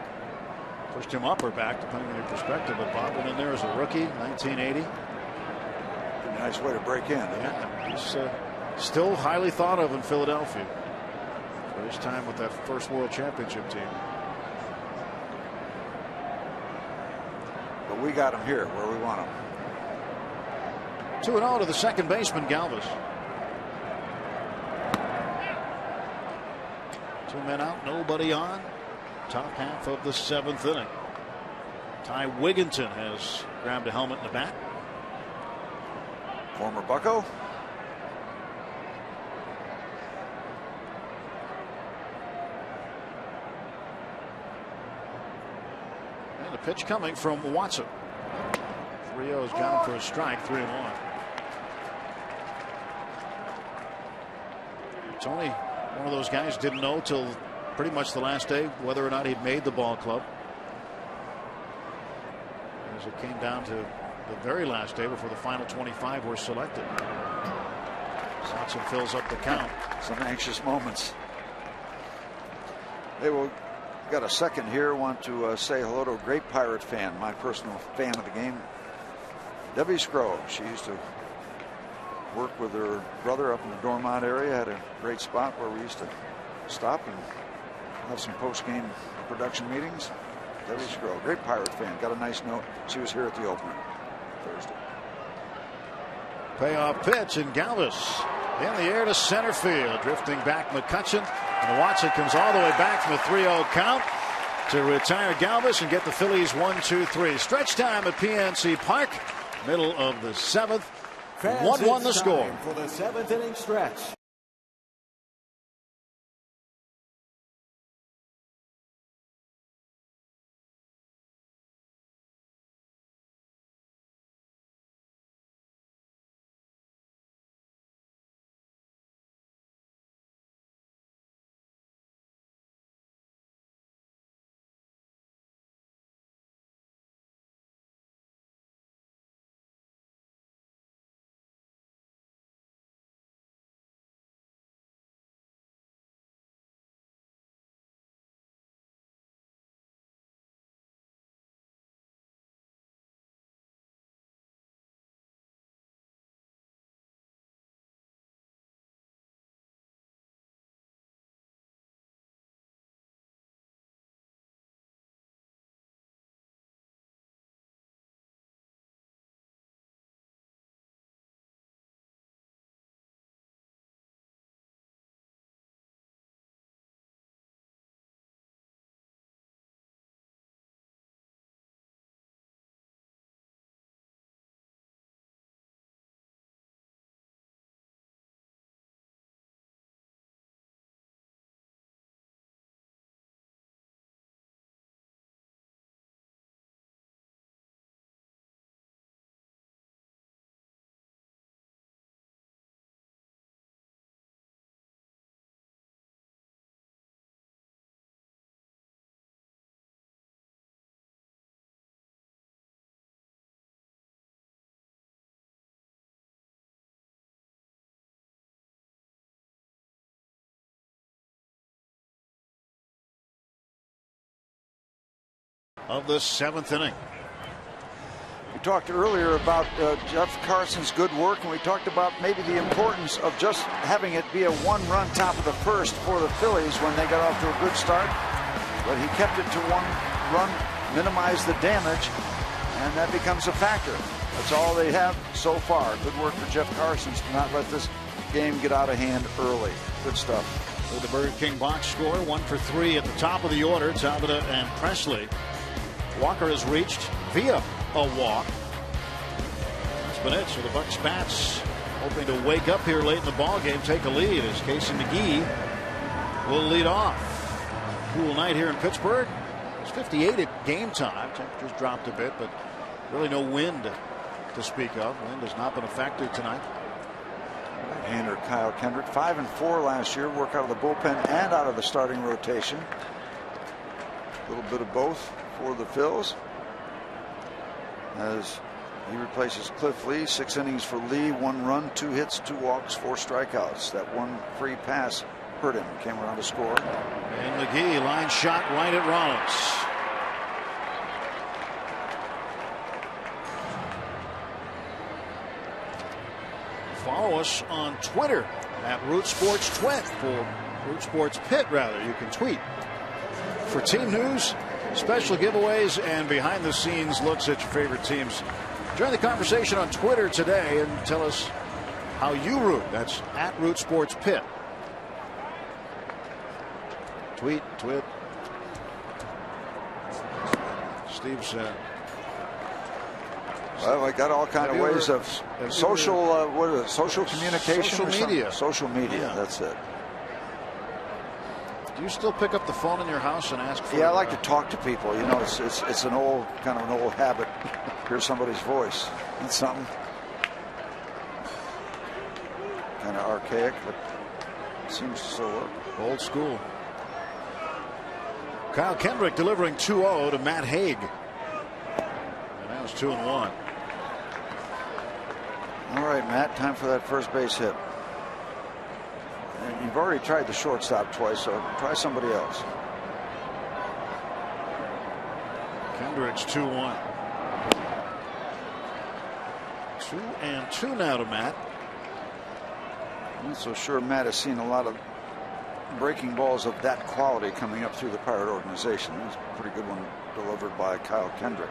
Pushed him up or back, depending on your perspective. But Bob went in there as a rookie, 1980. A nice way to break in. Yeah, he's still highly thought of in Philadelphia for his time with that first World Championship team. But we got him here where we want him. 2-0 to the second baseman, Galvis. 2 men out, nobody on. Top half of the 7th inning. Ty Wigginton has grabbed a helmet in the bat. Former Bucko. And the pitch coming from Watson. 3-0's got him for a strike, 3-1. Tony, one of those guys, didn't know till pretty much the last day whether or not he'd made the ball club, as it came down to the very last day before the final 25 were selected. Swanson fills up the count. Some anxious moments. Hey, well, got a second here. Want to say hello to a great Pirate fan, my personal fan of the game, Debbie Scrove. She used to work with her brother up in the Dormont area. Had a great spot where we used to stop and have some post-game production meetings. Debbie Scrove, great Pirate fan. Got a nice note. She was here at the opener Thursday. Payoff pitch, and Galvis in the air to center field. Drifting back McCutcheon, and Watson comes all the way back from a 3-0 count to retire Galvis and get the Phillies 1-2-3. Stretch time at PNC Park, middle of the 7th. 1-1 the score. For the 7th inning stretch. Of the 7th inning. We talked earlier about Jeff Carson's good work, and we talked about maybe the importance of just having it be a 1-run top of the first for the Phillies when they got off to a good start. But he kept it to 1 run, minimized the damage, and that becomes a factor. That's all they have so far. Good work for Jeff Carson to not let this game get out of hand early. Good stuff. With the Burger King box score, 1 for 3 at the top of the order. Tabata and Presley. Walker has reached via a walk. That's been it. So the Bucks bats hoping to wake up here late in the ball game, take a lead as Casey McGee will lead off. Cool night here in Pittsburgh. It's 58 at game time. Temperatures dropped a bit, but really no wind to speak of. Wind has not been a factor tonight. Right-hander Kyle Kendrick, 5-4 last year. Work out of the bullpen and out of the starting rotation. A little bit of both for the Phils as he replaces Cliff Lee. 6 innings for Lee, 1 run, 2 hits, 2 walks, 4 strikeouts. That 1 free pass hurt him. Came around to score. And McGee, line shot right at Rollins. Follow us on Twitter at Root Sports Twit, for Root Sports Pit rather. You can tweet for team news, special giveaways, and behind the scenes looks at your favorite teams. Join the conversation on Twitter today and tell us how you root. That's at Root Sports Pit. Tweet. Steve said. Well, I got all kinds of ways of social, what is it? Social communication. Social media. Social media. Yeah. That's it. Do you still pick up the phone in your house and ask for? Yeah, I like to talk to people. You know, it's an old kind of an old habit. Hear somebody's voice. It's something kind of archaic, but it seems to still work. Old school. Kyle Kendrick delivering 2-0 to Matt Haig. And that was 2-1. All right, Matt, time for that first base hit. And you've already tried the shortstop twice, so try somebody else. Kendrick's 2-1. 2-2 now to Matt. I'm not so sure Matt has seen a lot of breaking balls of that quality coming up through the Pirate organization. It was a pretty good one delivered by Kyle Kendrick.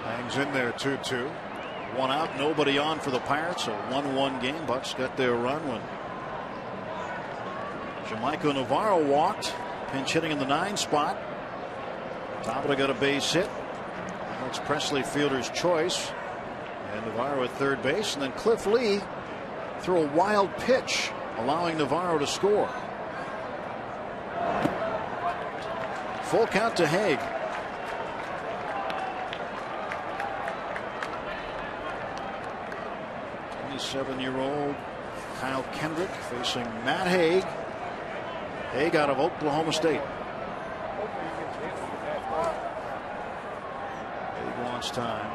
Hangs in there 2-2. 1 out, nobody on for the Pirates. A 1-1 game. Bucks got their run when Jamaica Navarro walked. Pinch hitting in the 9 spot. Tabata got a base hit. Alex Presley fielder's choice. And Navarro at third base. And then Cliff Lee threw a wild pitch, allowing Navarro to score. Full count to Haig. 27-year-old Kyle Kendrick facing Matt Haig. Haig out of Oklahoma State. Haig wants time.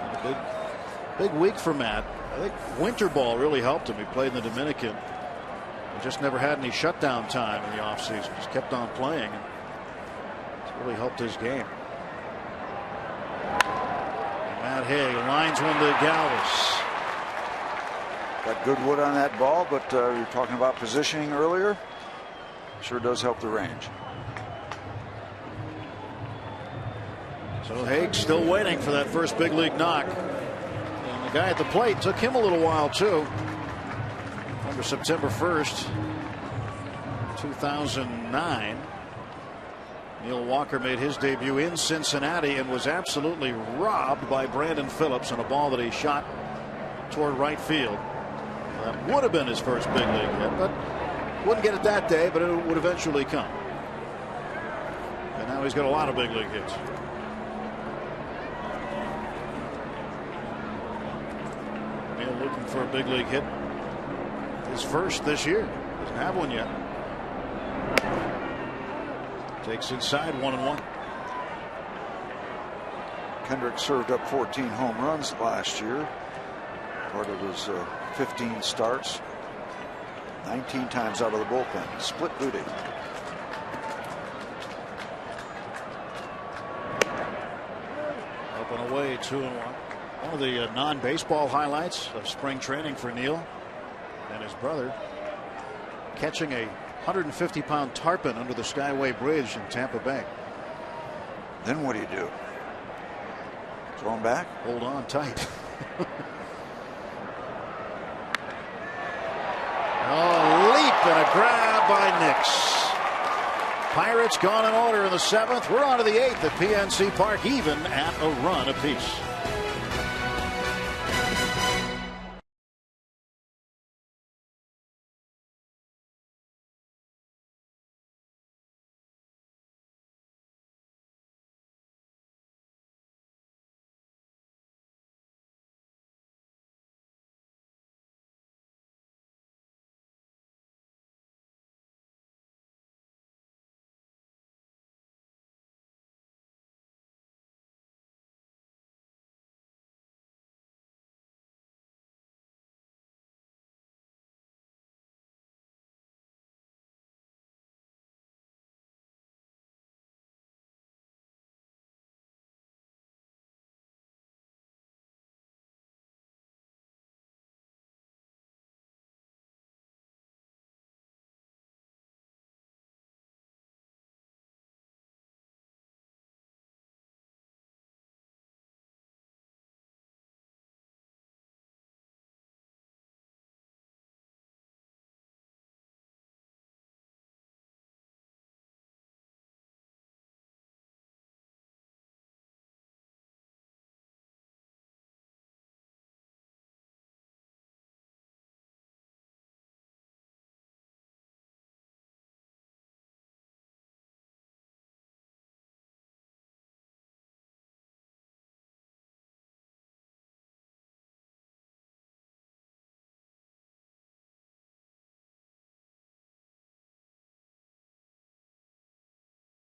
And a big week for Matt. I think winter ball really helped him. He played in the Dominican. He just never had any shutdown time in the offseason. Just kept on playing. And it's really helped his game. And Matt Haig lines one to Galvis. Got good wood on that ball, but you were talking about positioning earlier. Sure does help the range. So Haig still waiting for that first big league knock. And the guy at the plate took him a little while too. Remember September 1st, 2009. Neil Walker made his debut in Cincinnati and was absolutely robbed by Brandon Phillips on a ball that he shot toward right field. That would have been his first big league hit, but wouldn't get it that day, but it would eventually come. And now he's got a lot of big league hits. Neil looking for a big league hit. His first this year. Doesn't have one yet. Takes inside 1-1. Kendrick served up 14 home runs last year. Part of his 15 starts. 19 times out of the bullpen. Split duty. Up and away, 2-1. One of the non-baseball highlights of spring training for Neil and his brother, catching a 150-pound tarpon under the Skyway Bridge in Tampa Bay. Then what do? Throw him back? Hold on tight. Oh, leap and a grab by Nix. Pirates gone in order in the 7th. We're on to the 8th at PNC Park, even at a run apiece.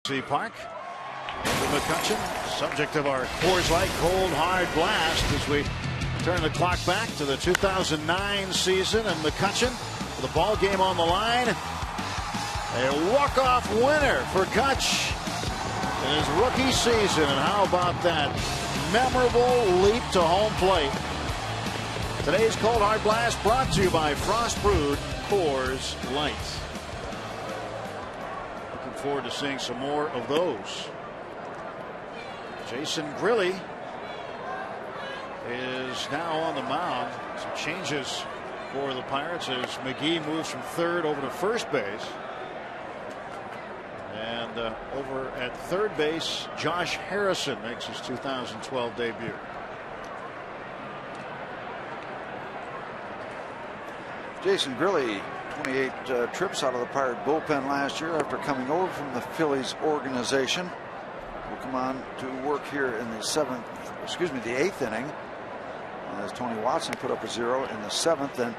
Park. McCutcheon, subject of our Coors Light Cold Hard Blast as we turn the clock back to the 2009 season, and McCutcheon with the ball game on the line. A walk-off winner for Kutch in his rookie season, and how about that memorable leap to home plate? Today's Cold Hard Blast brought to you by Frost Brewed Coors Light. Looking forward to seeing some more of those. Jason Grilli is now on the mound. Some changes for the Pirates as McGee moves from third over to first base. And over at third base, Josh Harrison makes his 2012 debut. Jason Grilli, 28 trips out of the Pirate bullpen last year after coming over from the Phillies organization. Will come on to work here in the eighth inning, as Tony Watson put up a 0 in the 7th, and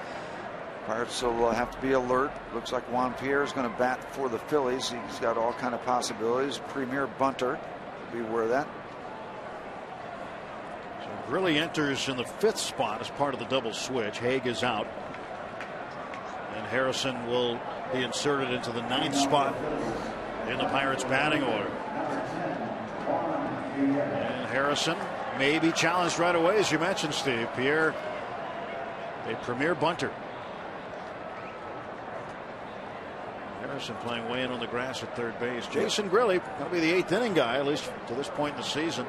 Pirates will have to be alert. Looks like Juan Pierre is going to bat for the Phillies. He's got all kind of possibilities. Premier bunter, be aware of that. So Grilli enters in the 5th spot as part of the double switch. Haig is out, and Harrison will be inserted into the 9th spot in the Pirates batting order. And Harrison may be challenged right away, as you mentioned, Steve. Pierre, a premier bunter. Harrison playing way in on the grass at third base. Jason Grilli going to be the 8th inning guy, at least to this point in the season.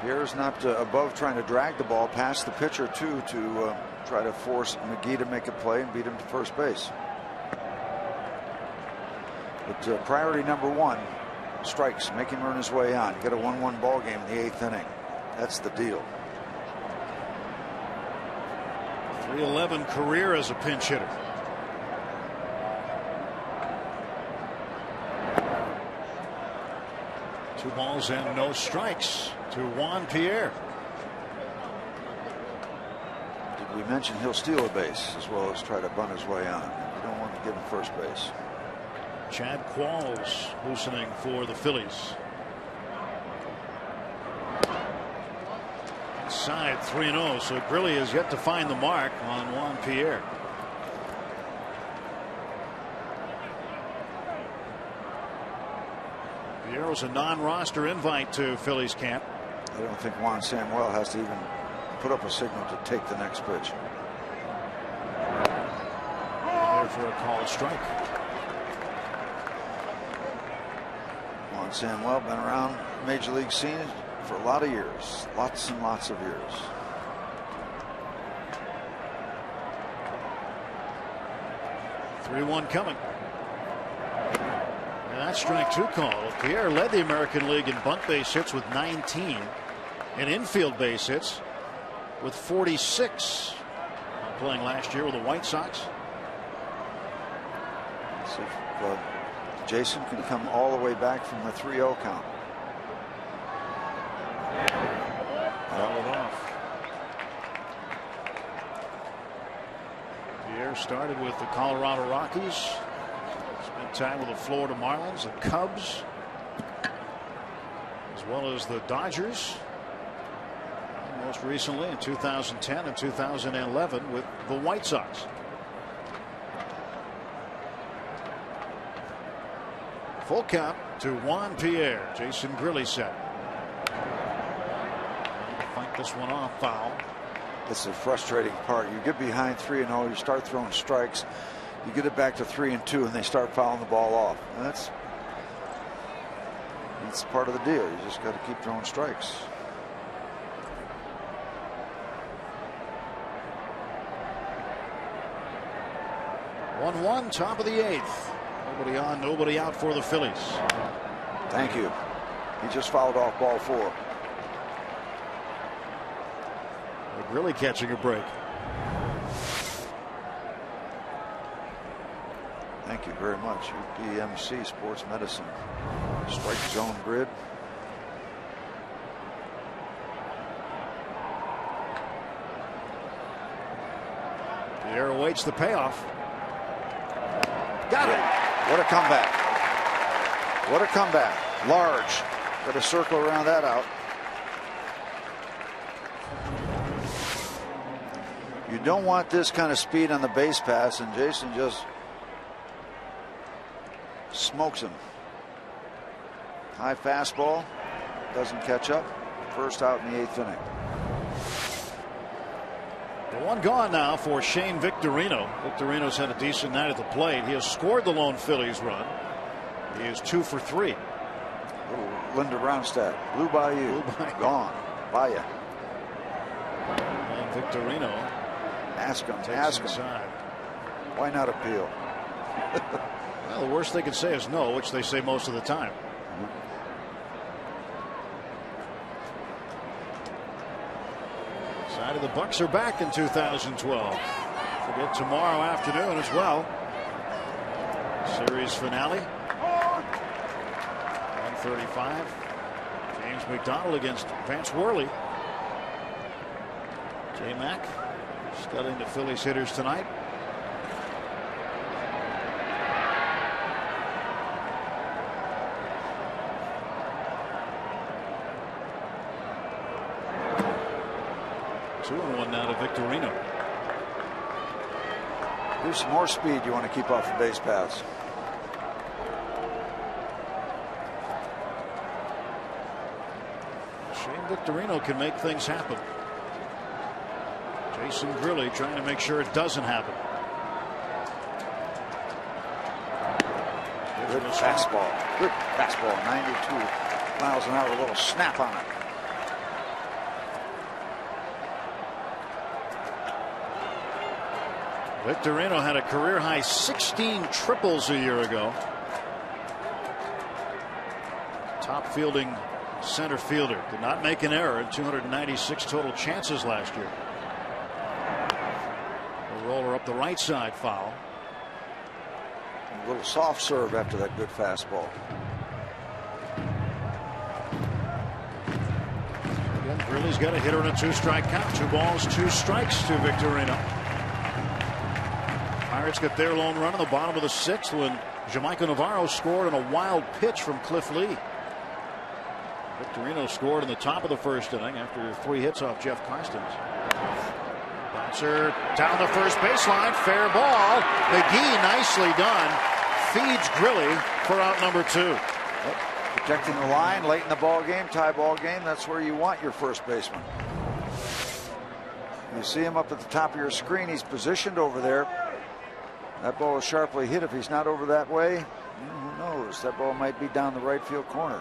Pierre's not above trying to drag the ball past the pitcher too, to try to force McGee to make a play and beat him to first base. But priority number 1, strikes, make him earn his way on. You got a 1-1 ball game in the 8th inning. That's the deal. .311 career as a pinch hitter. Two balls and no strikes to Juan Pierre. Did we mention he'll steal a base as well as try to bunt his way on? You don't want to give him first base. Chad Qualls loosening for the Phillies. Inside 3-0, so Grilli has yet to find the mark on Juan Pierre. Pierre's a non-roster invite to Phillies camp. I don't think Juan Samuel has to even put up a signal to take the next pitch. There for a called strike. Juan Samuel been around major league scene for a lot of years, lots and lots of years. .3-1 coming. And that's strike 2 call. Pierre led the American League in bunt base hits with 19, and infield base hits with 46. Playing last year with the White Sox. Let's see if Jason can come all the way back from the 3-0 count. Foul it off. Pierre started with the Colorado Rockies. Spent time with the Florida Marlins, the Cubs, as well as the Dodgers. And most recently in 2010 and 2011 with the White Sox. Full count to Juan Pierre. Jason Grilli set. Fight this one off, foul. That's the frustrating part. You get behind 3-0, you start throwing strikes, you get it back to 3-2, and they start fouling the ball off. And that's part of the deal. You just got to keep throwing strikes. (1-1) top of the 8th. Nobody on, nobody out for the Phillies. Thank you. He just fouled off ball 4. Really catching a break. Thank you very much. UPMC Sports Medicine. Strike zone grid. Pierre awaits the payoff. Got it. What a comeback. What a comeback. Large. Got a circle around that out. You don't want this kind of speed on the base pass, and Jason just smokes him. High fastball. Doesn't catch up. First out in the 8th inning. The one gone now for Shane Victorino. Victorino's had a decent night at the plate. He has scored the lone Phillies run. He is 2 for 3. Little Linda Ronstadt. Blue Bayou. Gone. By you. And Victorino. Ask him. Inside. Why not appeal? Well, the worst they can say is no, which they say most of the time. Side of the Bucks are back in 2012. Forget tomorrow afternoon as well. Series finale. 1:35. James McDonald against Vance Worley. J-Mac studying the Phillies hitters tonight. Two and one now to Victorino. Here's some more speed you want to keep off the base paths. Shane Victorino can make things happen. Jason Grilli trying to make sure it doesn't happen. Good fastball. Good fastball. 92 miles an hour. A little snap on it. Victorino had a career high 16 triples a year ago. Top fielding center fielder. Did not make an error in 296 total chances last year. A roller up the right side, foul. A little soft serve after that good fastball. Again, Grilli's got a hitter in a 2-strike count. 2 balls, 2 strikes to Victorino. Pirates get their lone run in the bottom of the 6th when Jamaica Navarro scored on a wild pitch from Cliff Lee. Victorino scored in the top of the 1st inning after 3 hits off Jeff Karstens. Bouncer down the first baseline. Fair ball. McGee, nicely done. Feeds Grilli for out number 2. Yep. Protecting the line late in the ball game, tie ball game. That's where you want your first baseman. You see him up at the top of your screen. He's positioned over there. That ball is sharply hit. If he's not over that way, who knows? That ball might be down the right field corner.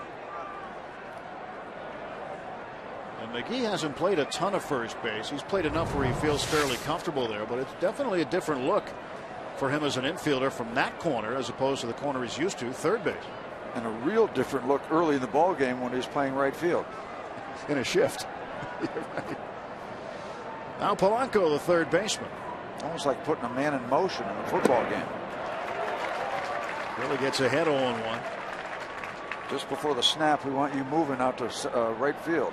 And McGee hasn't played a ton of first base. He's played enough where he feels fairly comfortable there, but it's definitely a different look for him as an infielder from that corner as opposed to the corner he's used to, third base. And a real different look early in the ball game when he's playing right field. In a shift. Right. Now Polanco, the third baseman. Almost like putting a man in motion in a football game. Really gets ahead 0-1. Just before the snap, we want you moving out to right field.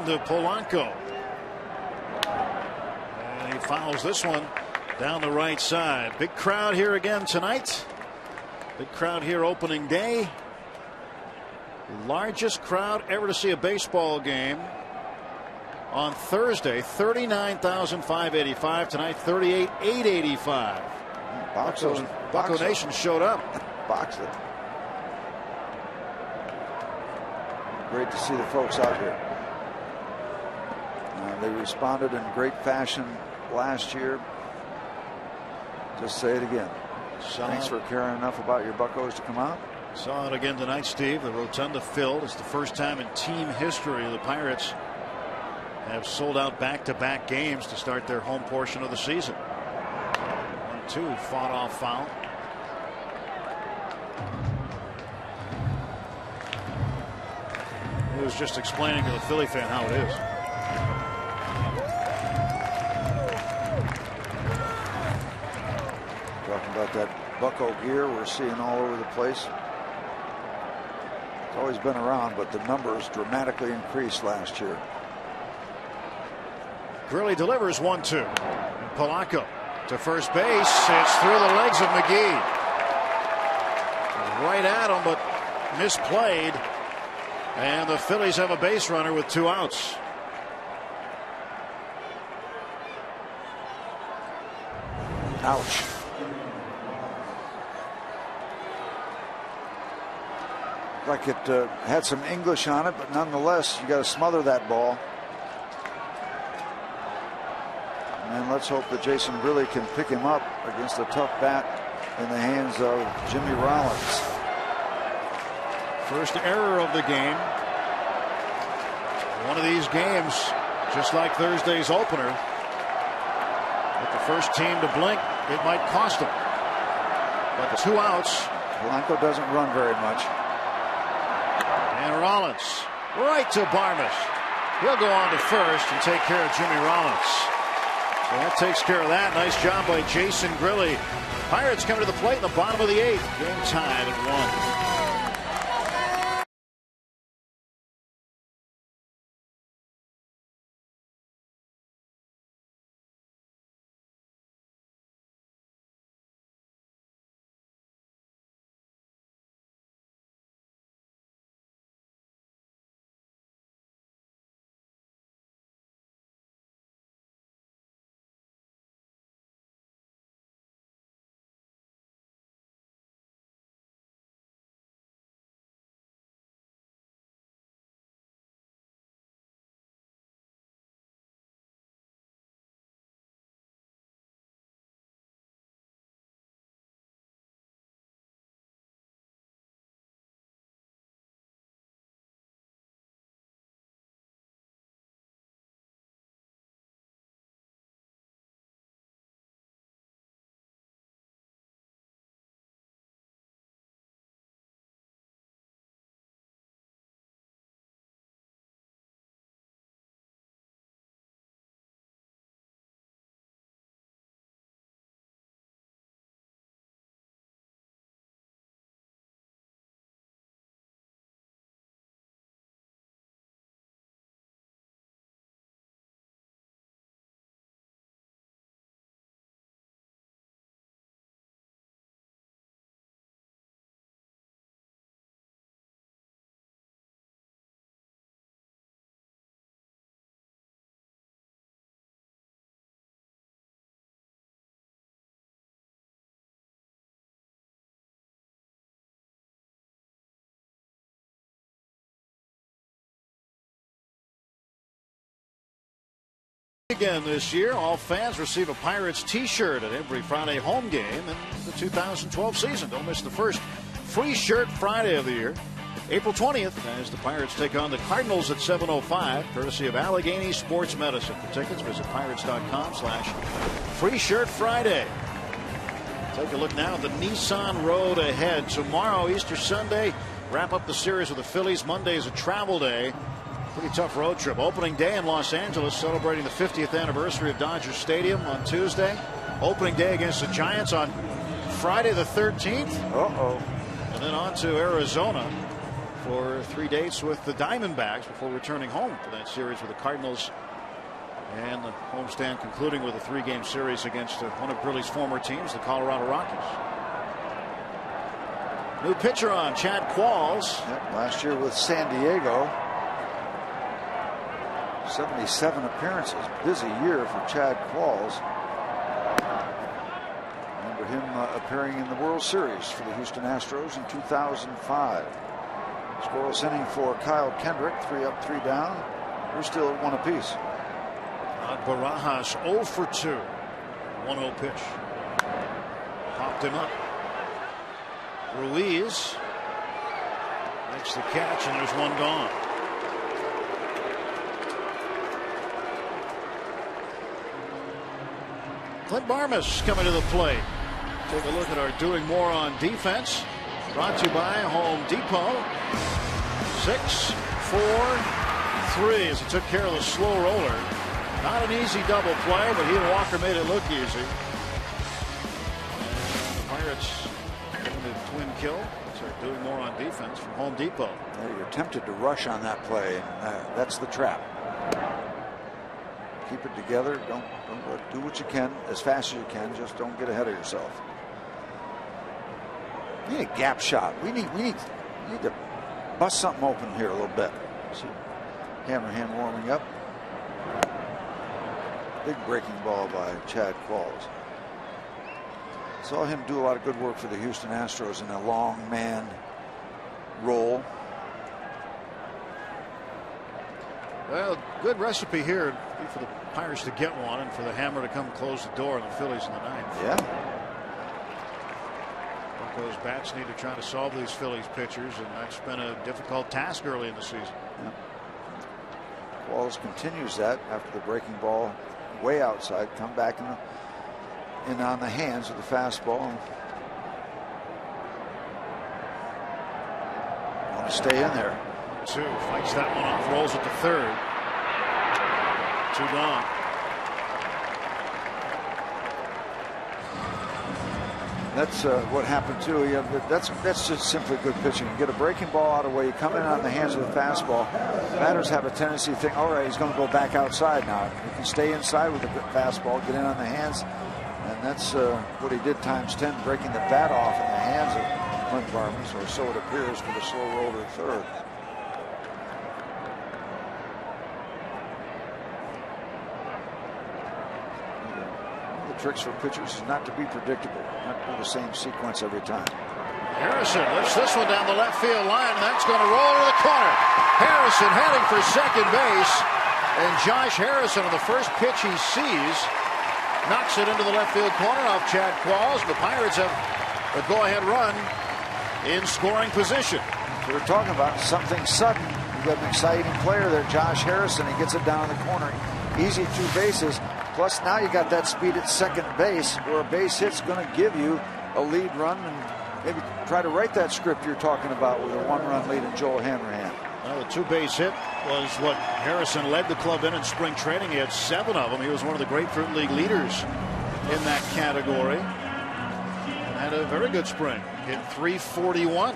To Polanco, and he fouls this one down the right side. Big crowd here again tonight. Big crowd here opening day. Largest crowd ever to see a baseball game on Thursday. 39,585 tonight. 38,885. Bucko Nation showed up. Box it. Great to see the folks out here. They responded in great fashion last year. Just say it again. Thanks for caring enough about your Buccos to come out. Saw it again tonight, Steve. The rotunda filled. It's the first time in team history the Pirates have sold out back-to-back games to start their home portion of the season. 1-2 fought off foul. He was just explaining to the Philly fan how it is. Talking about that Bucco gear we're seeing all over the place. It's always been around, but the numbers dramatically increased last year. Grilli delivers 1-2. Polanco to first base. It's through the legs of McGee. Right at him, but misplayed. And the Phillies have a base runner with 2 outs. Ouch. Like it had some English on it, but nonetheless, you got to smother that ball. And let's hope that Jason Grilli can pick him up against a tough bat in the hands of Jimmy Rollins. First error of the game. One of these games, just like Thursday's opener, with the first team to blink, it might cost them. But 2 outs. Polanco doesn't run very much. And Rollins right to Barmes. He'll go on to first and take care of Jimmy Rollins. So that takes care of that. Nice job by Jason Grilli. Pirates coming to the plate in the bottom of the 8th. Game tied at 1. Again this year, all fans receive a Pirates t-shirt at every Friday home game in the 2012 season. Don't miss the first free shirt Friday of the year, April 20th, as the Pirates take on the Cardinals at 7:05, courtesy of Allegheny Sports Medicine. For tickets, visit pirates.com/free shirt Friday. Take a look now at the Nissan road ahead. Tomorrow, Easter Sunday, wrap up the series with the Phillies. Monday is a travel day. Pretty tough road trip. Opening day in Los Angeles, celebrating the 50th anniversary of Dodger Stadium on Tuesday. Opening day against the Giants on Friday the 13th. And then on to Arizona for 3 dates with the Diamondbacks before returning home for that series with the Cardinals. And the homestand concluding with a 3-game series against one of Grilli's former teams, the Colorado Rockies. New pitcher on, Chad Qualls. Yep, last year with San Diego. 77 appearances. Busy year for Chad Qualls. Remember him appearing in the World Series for the Houston Astros in 2005. Scoreless inning for Kyle Kendrick. 3 up, 3 down. We're still at 1 apiece. Barajas 0 for 2. 1-0 pitch. Popped him up. Ruiz makes the catch, and there's one gone. Clint Barmes coming to the plate. Take a look at our doing more on defense. Brought to you by Home Depot. 6, 4, 3 as he took care of the slow roller. Not an easy double play, but he and Walker made it look easy. And the Pirates getting the twin kill. So they're doing more on defense from Home Depot. You're tempted to rush on that play. That's the trap. Keep it together. Don't do what you can as fast as you can. Just don't get ahead of yourself. We need a gap shot. We need to bust something open here a little bit. See Hammerhand warming up. Big breaking ball by Chad Qualls. Saw him do a lot of good work for the Houston Astros in a long man role. Well, good recipe here for the Pirates to get one and for the Hammer to come close the door on the Phillies in the ninth. Yeah. Those bats need to try to solve these Phillies pitchers, and that's been a difficult task early in the season. Yeah. Qualls continues that after the breaking ball way outside. Come back in on the hands of the fastball. Want to stay in there. 2 fights that one off, rolls it to third. 2 gone. That's what happened too. That's just simply good pitching. You get a breaking ball out of the way, you come in on the hands of the fastball. Batters have a tendency to think, all right, he's going to go back outside now. You can stay inside with the fastball, get in on the hands, and that's what he did ×10, breaking the bat off in the hands of Clint Varmus, or so it appears, for the slow roll to third. Tricks for pitchers is not to be predictable, not to do the same sequence every time. Harrison lifts this one down the left field line, and that's going to roll to the corner. Harrison heading for second base, and Josh Harrison, on the first pitch he sees, knocks it into the left field corner off Chad Qualls. The Pirates have a go-ahead run in scoring position. So we're talking about something sudden. You've got an exciting player there, Josh Harrison. He gets it down in the corner. Easy 2 bases. Plus, now you got that speed at second base, where a base hit's going to give you a lead run, and maybe try to write that script you're talking about with a 1-run lead in Joel Hammerhand. Well, the 2-base hit was what Harrison led the club in spring training. He had 7 of them. He was one of the Grapefruit League leaders in that category, and had a very good spring. Hit .341.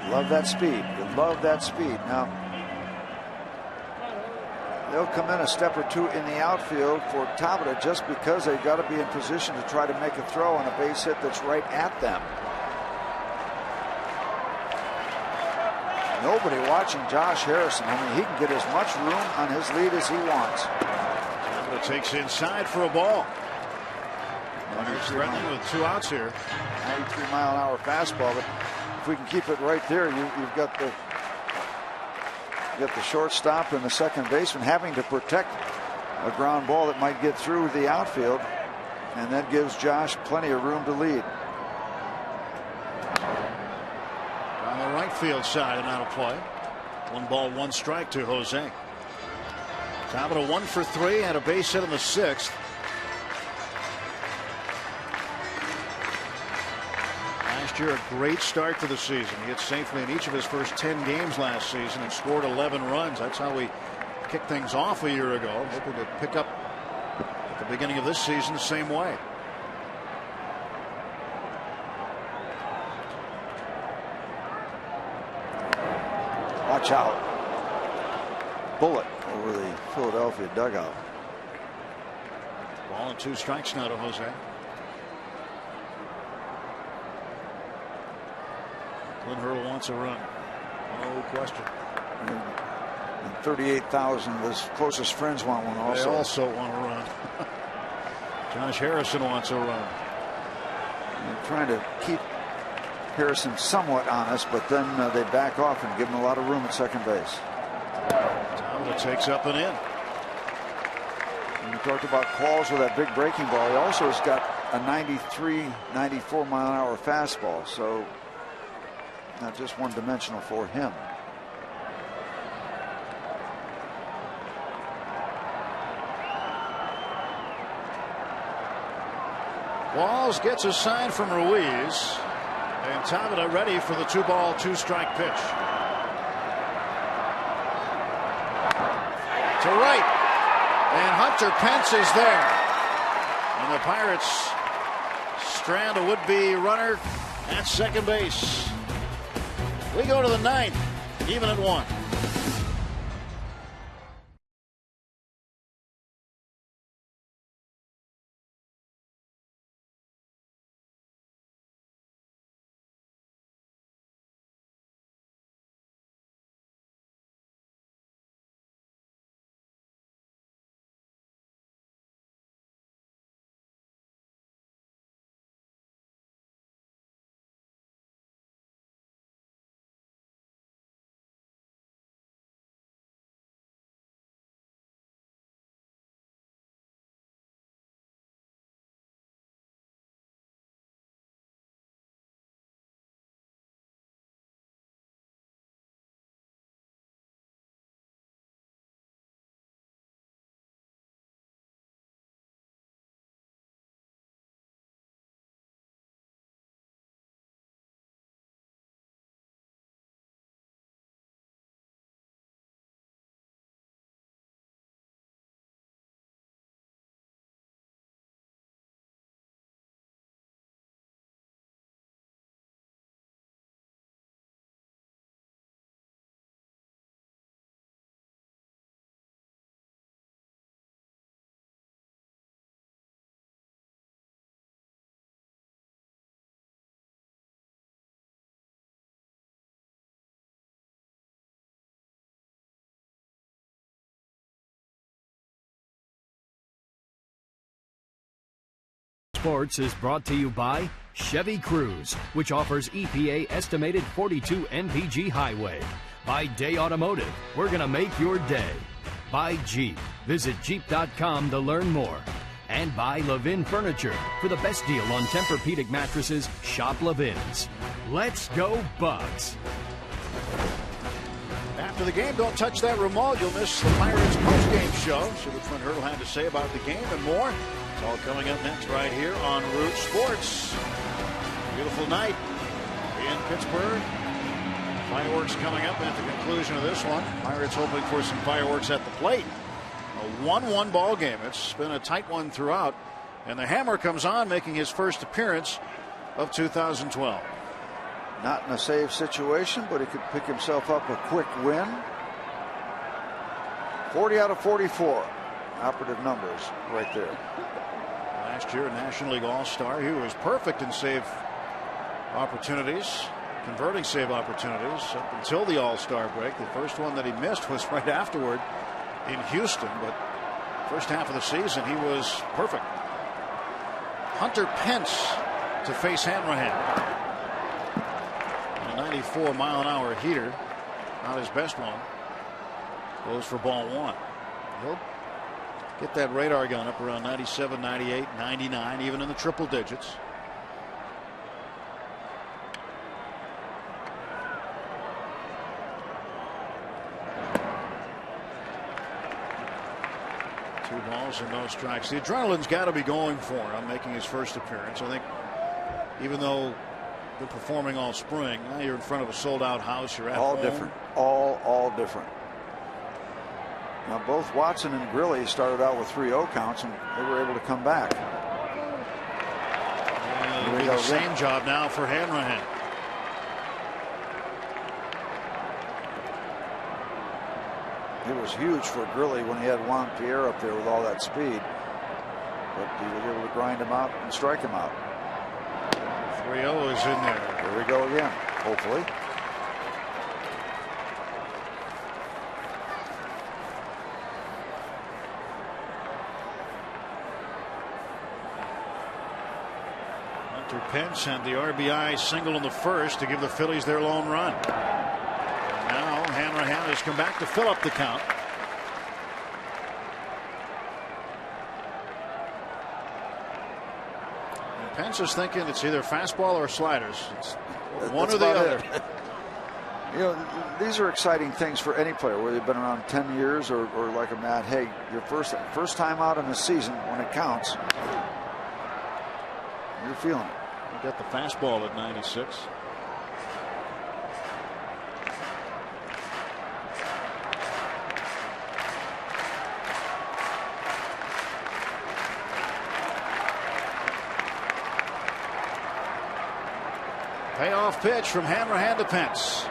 Love that speed. You love that speed. Now, they'll come in a step or 2 in the outfield for Tabata, just because they've got to be in position to try to make a throw on a base hit that's right at them. Nobody watching Josh Harrison. I mean, he can get as much room on his lead as he wants. Tabata takes inside for a ball. Runners threatening with 2 outs here. 93-mile-an-hour fastball, but if we can keep it right there, you've got the shortstop and the second baseman having to protect a ground ball that might get through the outfield, and that gives Josh plenty of room to lead. On the right field side and out of play. 1 ball, 1 strike to Jose. Tabata 1 for 3, had a base hit in the 6th. Last year, a great start to the season. He hit safely in each of his first 10 games last season and scored 11 runs. That's how we kicked things off a year ago. Hoping to pick up at the beginning of this season the same way. Watch out. Bullet over the Philadelphia dugout. Ball and 2 strikes now to Jose. Clint Hurdle wants a run. No question. And 38,000 of his closest friends want one also. They also want a run. Josh Harrison wants a run. They're trying to keep Harrison somewhat honest, but then they back off and give him a lot of room at second base. Tabata takes up and in. And we talked about Qualls with that big breaking ball. He also has got a 93, 94-mile-an-hour fastball, so not just one-dimensional for him. Walls gets a sign from Ruiz, and Tabata ready for the 2-ball, 2-strike pitch. To right, and Hunter Pence is there, and the Pirates strand a would-be runner at second base. We go to the 9th, even at 1. Sports is brought to you by Chevy Cruze, which offers EPA estimated 42 mpg highway. By Day Automotive, we're going to make your day. By Jeep, visit Jeep.com to learn more. And by Levin Furniture. For the best deal on Tempur-Pedic mattresses, shop Levin's. Let's go Bucks. After the game, don't touch that remote. You'll miss the Pirates post-game show. See what Clint Hurdle had to say about the game and more. It's all coming up next right here on Root Sports. Beautiful night in Pittsburgh. Fireworks coming up at the conclusion of this one. Pirates hoping for some fireworks at the plate. A 1-1 ball game. It's been a tight one throughout. And the hammer comes on, making his first appearance of 2012. Not in a save situation, but he could pick himself up a quick win. 40 out of 44. Operative numbers right there. Last year, a National League All-Star. He was perfect in save opportunities, converting save opportunities up until the All-Star break. The first one that he missed was right afterward in Houston, but first half of the season he was perfect. Hunter Pence to face Hanrahan. A 94-mile-an-hour heater, not his best one, goes for ball one. He'll get that radar gun up around 97, 98, 99, even in the triple digits. Two balls and no strikes. The adrenaline's got to be going for him making his first appearance. I think even though they're performing all spring, now you're in front of a sold-out house. You're at all home. Different. All different. Now both Watson and Grilly started out with 3-0 counts, and they were able to come back. It'll be the same job now for Hanrahan. It was huge for Grilly when he had Juan Pierre up there with all that speed, but he was able to grind him out and strike him out. 3-0 is in there. Here we go again, hopefully. Hunter Pence had the RBI single in the first to give the Phillies their lone run. Now Hanrahan has come back to fill up the count. Pence is thinking it's either fastball or sliders. It's one or the other. You know, these are exciting things for any player, whether they've been around 10 years or like a Matt Haig. Your first time out in the season, when it counts, you're feeling it. You got the fastball at 96. Payoff pitch from Hanrahan to Pence.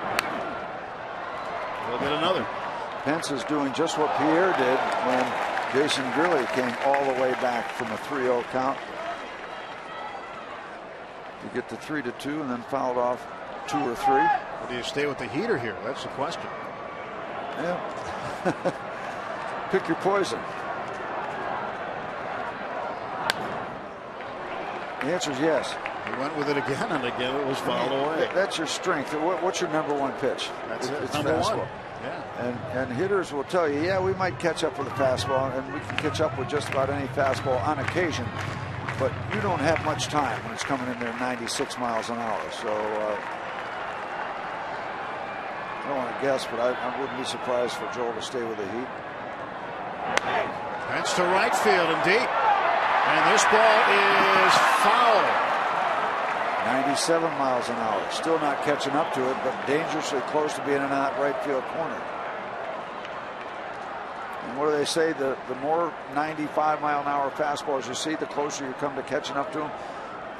We'll get another. Pence is doing just what Pierre did when Jason Grilly came all the way back from a 3-0 count to get to 3-2 and then fouled off 2 or 3. Or do you stay with the heater here? That's the question. Yeah. Pick your poison. The answer is yes. He went with it again, and again it was fouled away. That's your strength. What's your number one pitch? That's it. It's number fastball. one. Yeah. And hitters will tell you, yeah, we might catch up with a fastball, and we can catch up with just about any fastball on occasion. But you don't have much time when it's coming in there 96 miles an hour. So I don't want to guess, but I wouldn't be surprised for Joel to stay with the Heat. That's to right field and deep. And this ball is foul. 97 miles an hour. Still not catching up to it, but dangerously close to being in that right field corner. And what do they say? The more 95-mile-an-hour fastballs you see, the closer you come to catching up to them.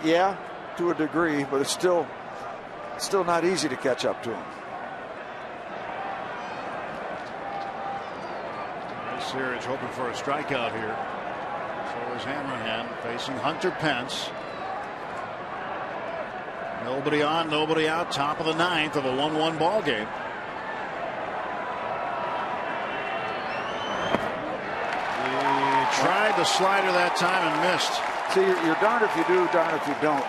Yeah, to a degree, but it's still not easy to catch up to them. Series hoping for a strikeout here. So is Hanrahan facing Hunter Pence. Nobody on, nobody out. Top of the ninth of a 1-1 ball game. He tried the slider that time and missed. See, you're darned if you do, darned if you don't.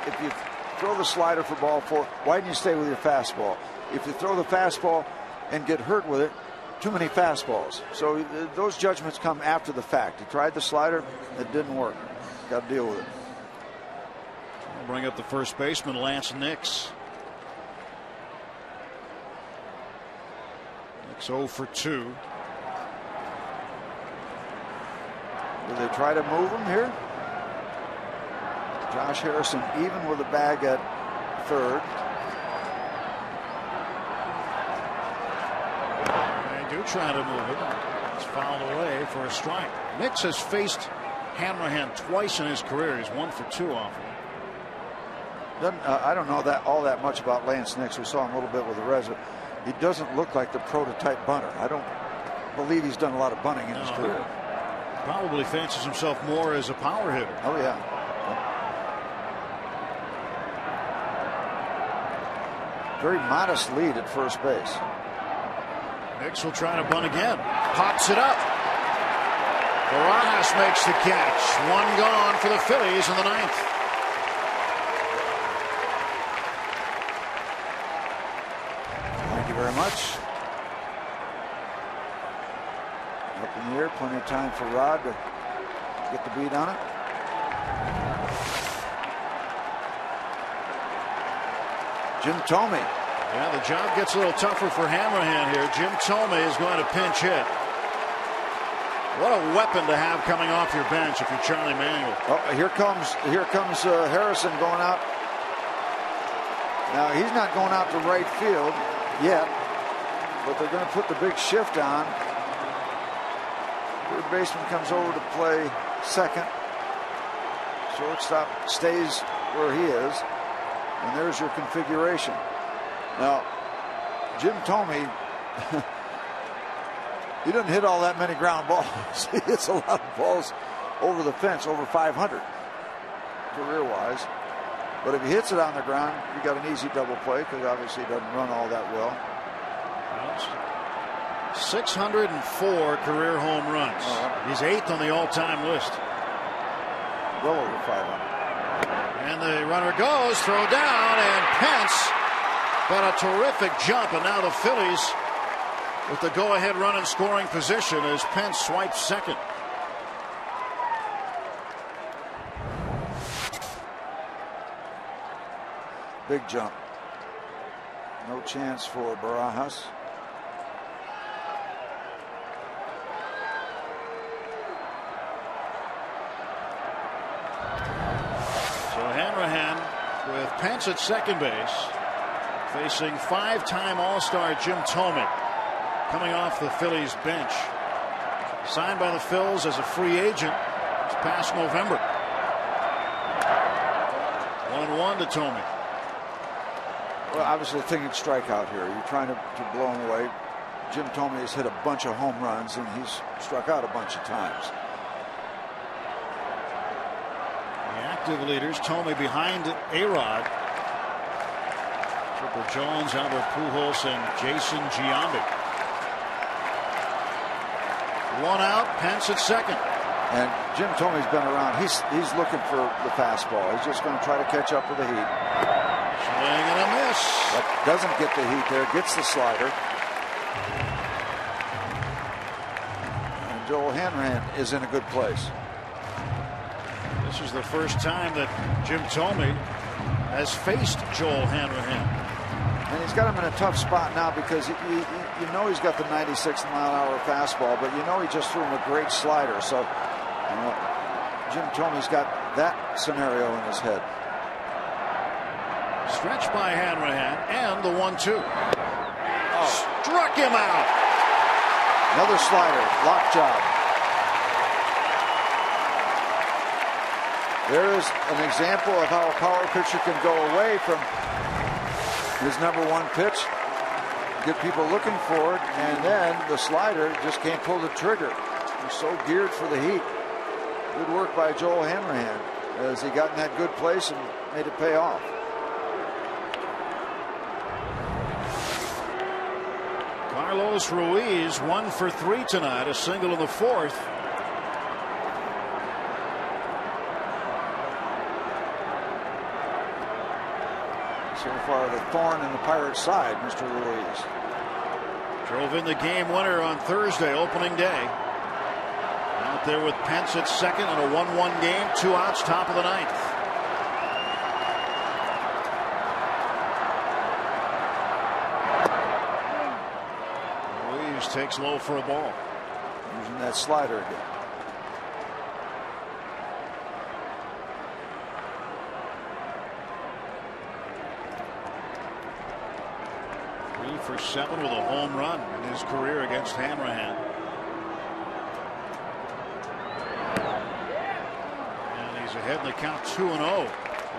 If you throw the slider for ball 4, why didn't you stay with your fastball? If you throw the fastball and get hurt with it, too many fastballs. So those judgments come after the fact. He tried the slider, it didn't work. Got to deal with it. We'll bring up the first baseman, Lance Nix. Nix 0 for 2. Will they try to move him here? Josh Harrison even with a bag at third. They do try to move it. It's fouled away for a strike. Nix has faced Hanrahan twice in his career. He's 1 for 2 off of it. I don't know all that much about Lance Nix. We saw him a little bit with the Reds. He doesn't look like the prototype bunter. I don't believe he's done a lot of bunting in his career. Probably fancies himself more as a power hitter. Oh, yeah. Very modest lead at first base. Nix will try to bunt again. Pops it up. Barajas makes the catch. 1 gone for the Phillies in the 9th. Thank you very much. Up in the air, plenty of time for Rod to get the beat on it. Jim Thome. Yeah, the job gets a little tougher for Hanrahan here. Jim Thome is going to pinch hit. What a weapon to have coming off your bench if you're Charlie Manuel. Oh, here comes Harrison going out. Now he's not going out to right field yet, but they're going to put the big shift on. Third baseman comes over to play second. Shortstop stays where he is, and there's your configuration. Now, Jim Thome, he doesn't hit all that many ground balls. He hits a lot of balls over the fence, over 500 career-wise. But if he hits it on the ground, you got an easy double play because obviously he doesn't run all that well. 604 career home runs. He's 8th on the all-time list. Well over 500. And the runner goes, throw down, and Pence got a terrific jump, and now the Phillies with the go-ahead run in scoring position as Pence swipes second. Big jump. No chance for Barajas. So Hanrahan with Pence at second base, facing 5-time All-Star Jim Thome, coming off the Phillies bench. Signed by the Phils as a free agent this past November. 1-1 to Thome. Well, obviously thinking strikeout here. You're trying to blow him away. Jim Thome has hit a bunch of home runs, and he's struck out a bunch of times. The active leaders, Thome behind A-Rod. Chipper Jones, Albert Pujols, and Jason Giambi. 1 out, Pence at second. And Jim Thome's been around. He's looking for the fastball. He's just going to try to catch up with the heat. Swing and a miss. But doesn't get the heat there. Gets the slider. And Joel Hanrahan is in a good place. This is the first time that Jim Thome has faced Joel Hanrahan. And he's got him in a tough spot now because you know he's got the 96-mile-an-hour fastball, but you know he just threw him a great slider. So Jim Thome's got that scenario in his head. Stretched by Hanrahan and the 1-2. Struck him out. Another slider, lock job. There is an example of how a power pitcher can go away from his number one pitch, get people looking for it, and then the slider just can't pull the trigger. He's so geared for the heat. Good work by Joel Hanrahan as he got in that good place and made it pay off. Carlos Ruiz 1 for 3 tonight, a single in the 4th. So far, the thorn in the Pirates' side, Mr. Ruiz. Drove in the game winner on Thursday, opening day. Out there with Pence at second in a 1-1 game, 2 outs, top of the ninth. Ruiz takes low for a ball. Using that slider again. For 7 with a home run in his career against Hanrahan. And he's ahead in the count 2-0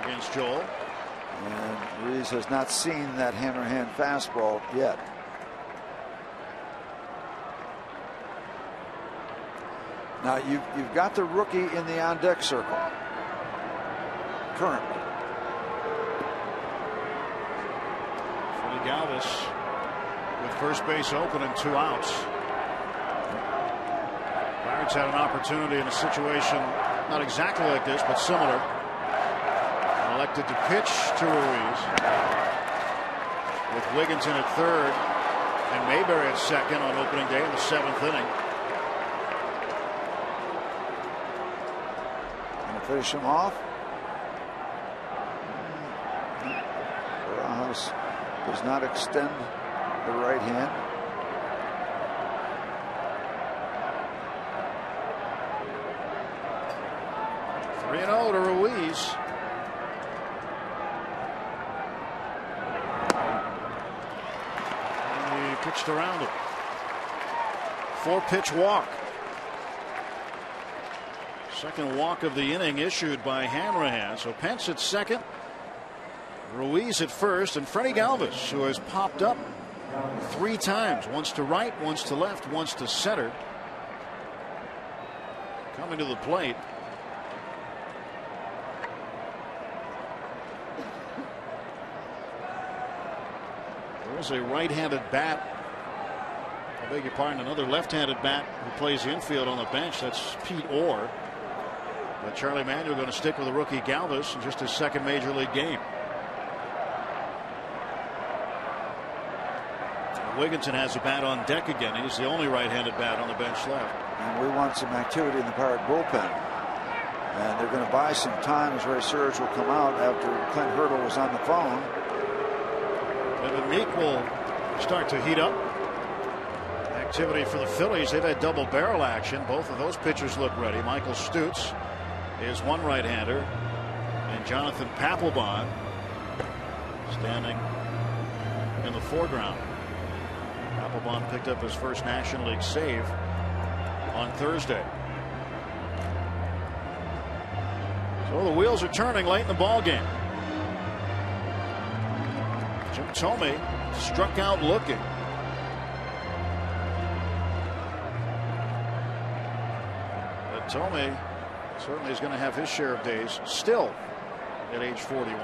against Joel. And Ruiz has not seen that Hanrahan fastball yet. Now you've got the rookie in the on-deck circle currently. Freddie Galvis with first base open and 2 outs. Pirates had an opportunity in a situation not exactly like this, but similar. Elected to pitch to Ruiz with Wigginton at third and Mayberry at second on opening day in the 7th inning. Going to finish him off. Barajas does not extend the right hand. Three 3-0 to Ruiz. And he pitched around him. 4-pitch walk. Second walk of the inning issued by Hanrahan. So Pence at second, Ruiz at first, and Freddie Galvis, who has popped up 3 times, once to right, once to left, once to center, coming to the plate. There's a right-handed bat. I beg your pardon, another left-handed bat who plays infield on the bench. That's Pete Orr. But Charlie Manuel going to stick with the rookie Galvis in just his second major league game. Wigginton has a bat on deck again. He's the only right-handed bat on the bench left. And we want some activity in the Pirate bullpen. And they're going to buy some time as Ray Surge will come out after Clint Hurdle was on the phone. And Meek will start to heat up. Activity for the Phillies. They've had double barrel action. Both of those pitchers look ready. Michael Stutz is one right-hander, and Jonathan Papelbon standing in the foreground. Papelbon picked up his first National League save on Thursday. So the wheels are turning late in the ball game. Jim Thome struck out looking. But Thome certainly is going to have his share of days still at age 41.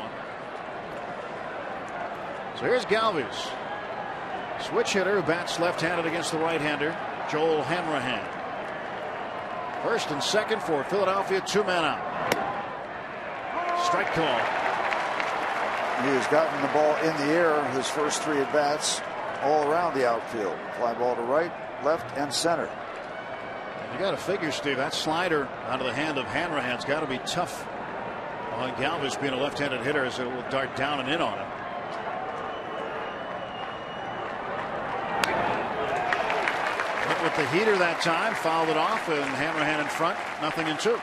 So here's Galvis. Switch hitter, bats left-handed against the right-hander, Joel Hanrahan. First and second for Philadelphia, 2-man out. Strike call. He has gotten the ball in the air his first 3 at-bats all around the outfield. Fly ball to right, left, and center. You got to figure, Steve, that slider out of the hand of Hanrahan's got to be tough on Galvis being a left-handed hitter, as it will dart down and in on him. Went with the heater that time, fouled it off, and Hanrahan in front, 0-2.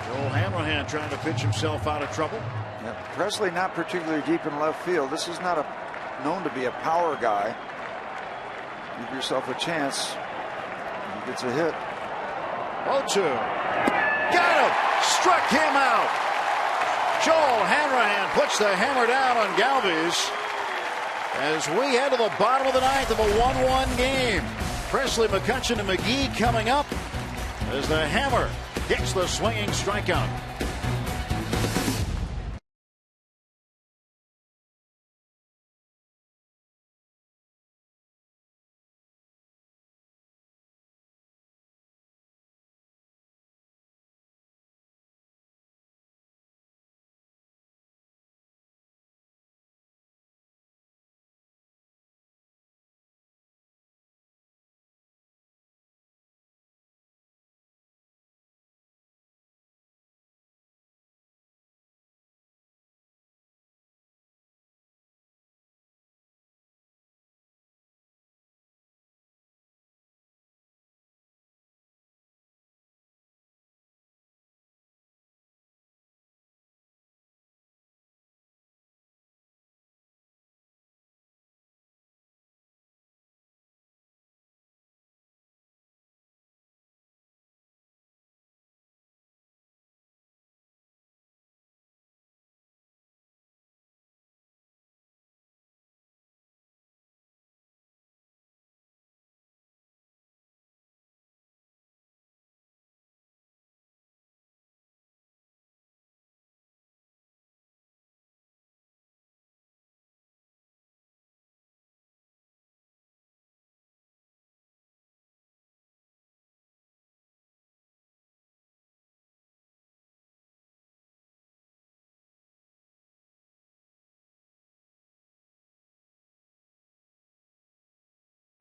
Joel Hanrahan trying to pitch himself out of trouble. Yeah, Presley not particularly deep in left field. This is not known to be a power guy. Give yourself a chance. He gets a hit. 0-2. Got him. Struck him out. Joel Hanrahan puts the hammer down on Galvis as we head to the bottom of the ninth of a 1-1 game. Presley, McCutcheon, and McGee coming up as the hammer hits the swinging strikeout.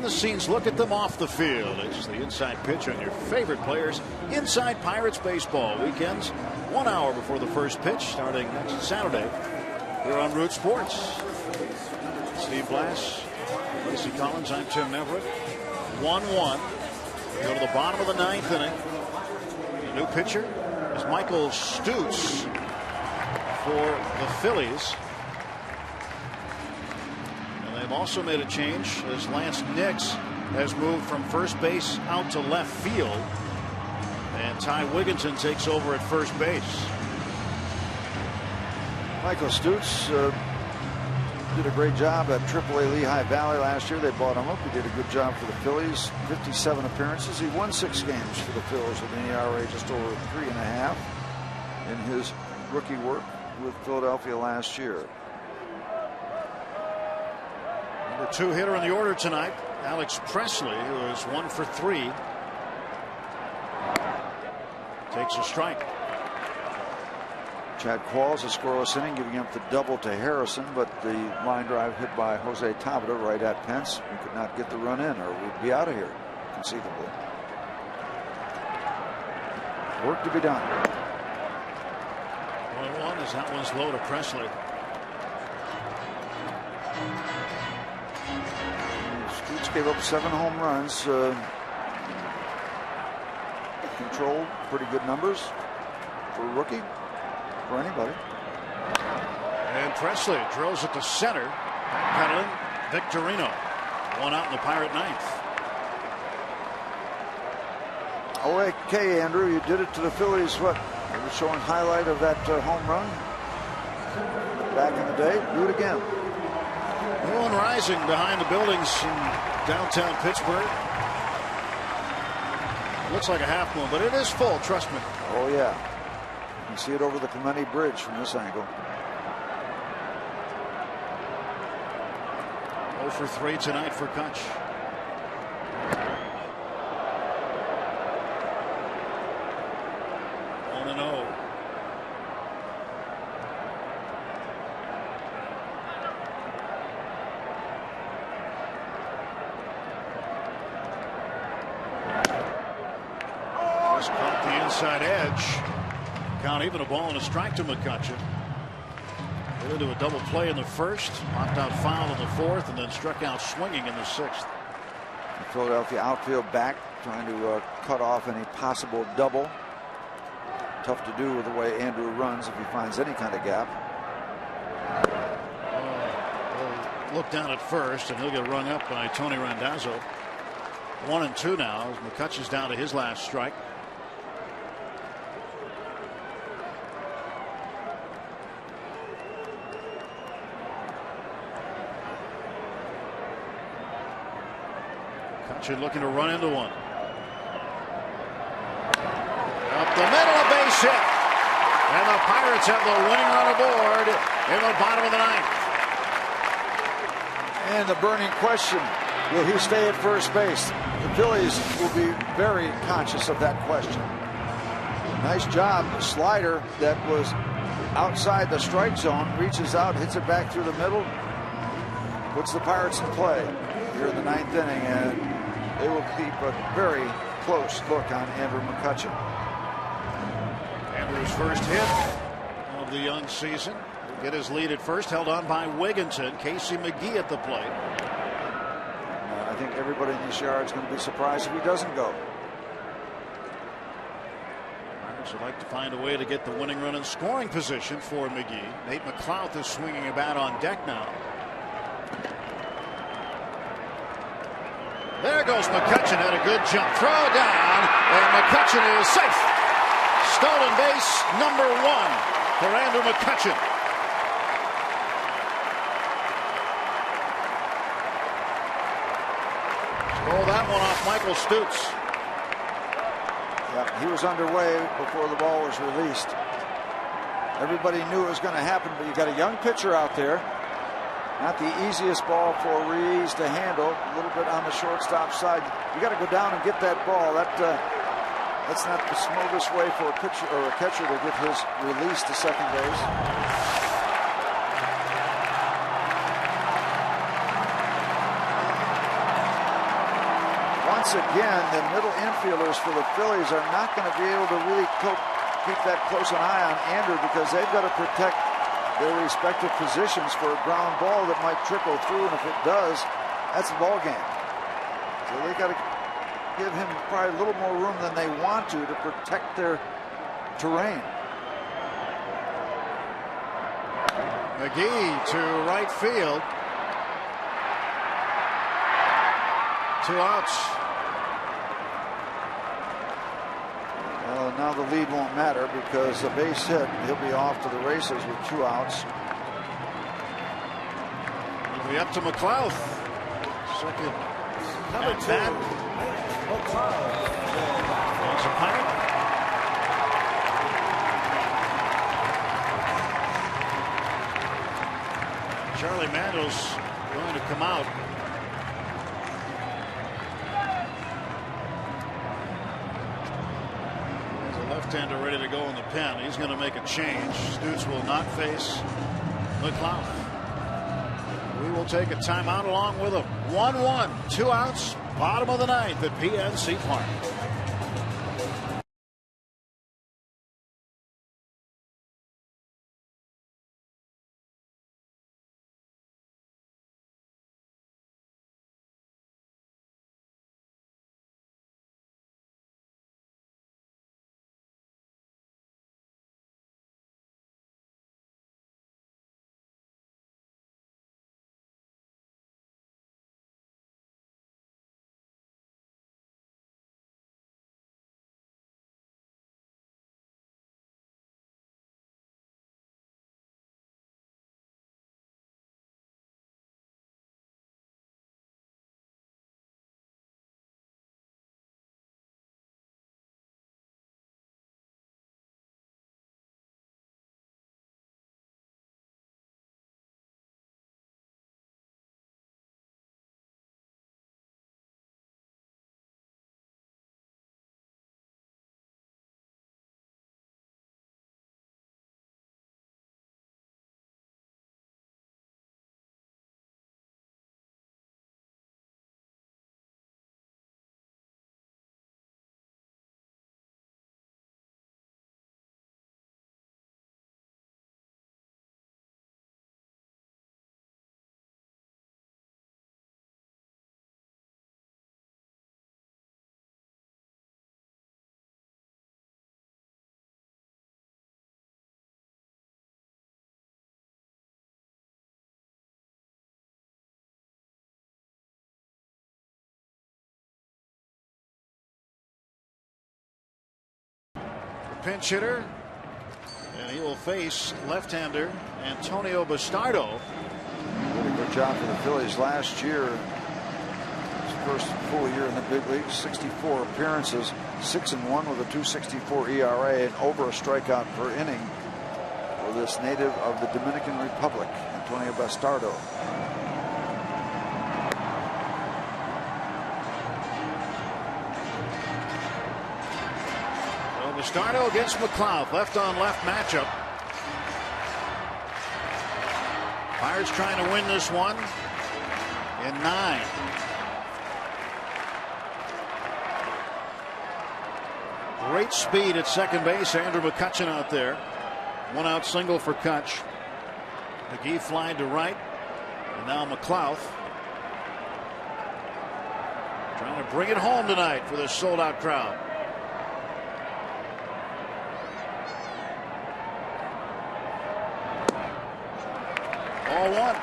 behind-the-scenes look at them off the field. It's the Inside Pitch on your favorite players. Inside Pirates baseball weekends, 1 hour before the first pitch, starting next Saturday here on Root Sports. Steve Blass, Lacey Collins, I'm Tim Everett. 1-1. We go to the bottom of the ninth inning. The new pitcher is Michael Stutz for the Phillies. And they've also made a change as Lance Nix has moved from first base out to left field. And Ty Wigginton takes over at first base. Michael Stutz did a great job at AAA Lehigh Valley last year. They bought him up. He did a good job for the Phillies. 57 appearances. He won 6 games for the Phillies with an ERA just over 3.5 in his rookie work with Philadelphia last year. Number 2 hitter in the order tonight, Alex Presley, who is 1 for 3. Takes a strike. Chad Qualls, a scoreless inning, giving up the double to Harrison, but the line drive hit by Jose Tabata right at Pence. We could not get the run in, or we'd be out of here, conceivably. Work to be done. 1-1 as that one's low to Presley. Stutz gave up 7 home runs. Controlled pretty good numbers for a rookie. For anybody. And Presley drills it to center. Peddling Victorino. 1 out in the Pirate ninth. Okay, Andrew, you did it to the Phillies. What? You were showing highlight of that home run back in the day. Do it again. Moon rising behind the buildings in downtown Pittsburgh. Looks like a half moon, but it is full, trust me. Oh, yeah. You can see it over the Clemente Bridge from this angle. 0 for 3 tonight for Kutch. On and 0. Just caught the inside edge. Count even, a ball and a strike to McCutcheon. They into a double play in the first, knocked out foul in the fourth, and then struck out swinging in the sixth. The Philadelphia outfield back trying to cut off any possible double. Tough to do with the way Andrew runs if he finds any kind of gap. He'll look down at first, and he'll get rung up by Tony Randazzo. 1-2 now as McCutcheon's down to his last strike. Looking to run into one. Up the middle, a base hit. And the Pirates have the winning run aboard in the bottom of the ninth. And the burning question, will he stay at first base? The Phillies will be very conscious of that question. Nice job. The slider that was outside the strike zone reaches out, hits it back through the middle, puts the Pirates in play here in the ninth inning, and they will keep a very close look on Andrew McCutcheon. Andrew's first hit of the young season. He'll get his lead at first, held on by Wigginton. Casey McGee at the plate. I think everybody in this yard is going to be surprised if he doesn't go. Pirates would like to find a way to get the winning run in scoring position for McGee. Nate McLouth is swinging a bat on deck now. There goes McCutcheon, had a good jump. Throw down, and McCutcheon is safe. Stolen base number 1 for Andrew McCutcheon. Stole that one off Michael Stutz. Yeah, he was underway before the ball was released. Everybody knew it was going to happen, but you got a young pitcher out there. Not the easiest ball for Ruiz to handle. A little bit on the shortstop side. You got to go down and get that ball. That's not the smoothest way for a pitcher or a catcher to get his release to second base. once again, the middle infielders for the Phillies are not going to be able to really keep that close an eye on Andrew, because they've got to protect their respective positions for a ground ball that might trickle through, and if it does, that's the ball game. So they got to give him probably a little more room than they want to protect their terrain. McGee to right field. 2 outs. Now the lead won't matter, because a base hit, he'll be off to the races with 2 outs. It'll be up to McLeod. Second. Number 2, McLeod. It's a Pirate. Charlie Mandel's going to come out. Left-hander ready to go in the pen. He's going to make a change. Stutz will not face McLeod. We will take a timeout along with him. 1-1, 2 outs, bottom of the ninth at PNC Park. Pinch hitter, and he will face left-hander Antonio Bastardo. Did a good job for the Phillies last year. His first full year in the big leagues, 64 appearances, 6-1 with a 2.64 ERA and over a strikeout per inning for this native of the Dominican Republic, Antonio Bastardo. Bastardo against McLeod, left on left matchup. Pirates trying to win this one in 9. Great speed at second base. Andrew McCutchen out there. 1 out single for Kutch. McGee flying to right, and now McLeod trying to bring it home tonight for this sold-out crowd. All 1.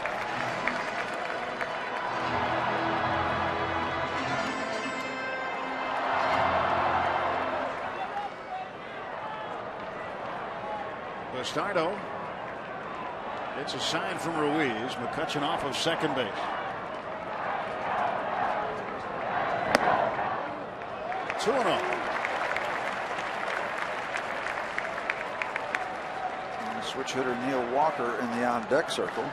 Bastardo gets a sign from Ruiz. McCutchen off of second base. 2-0. Switch hitter Neil Walker in the on-deck circle.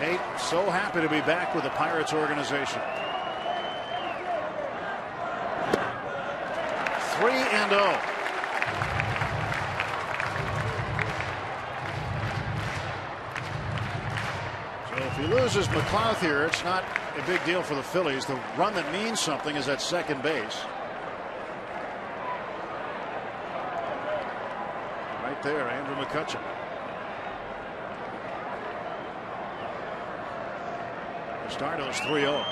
Nate, so happy to be back with the Pirates organization. 3-0. If he loses McLeod here, it's not a big deal for the Phillies. The run that means something is at second base. Right there, Andrew McCutchen. Stardo's 3-0.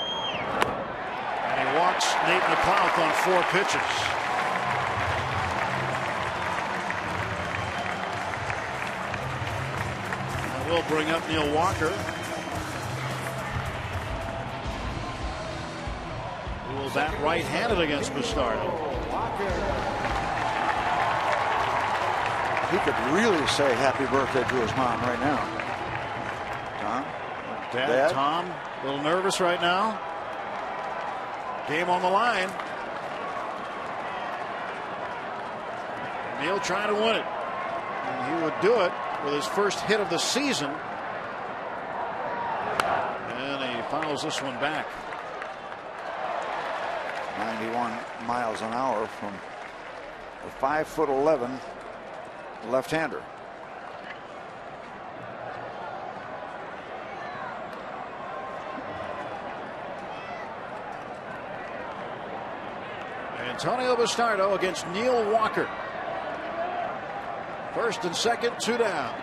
And he walks Nate McLeod on 4 pitches. And we'll bring up Neil Walker, who will bat right-handed against Bastardo. He could really say happy birthday to his mom right now. Tom? Dad, Tom, a little nervous right now. Game on the line. Neil trying to win it. And he would do it with his first hit of the season. And he fouls this one back. 91 miles an hour from a 5'11" left-hander. Antonio Bastardo against Neil Walker. First and second, 2 down.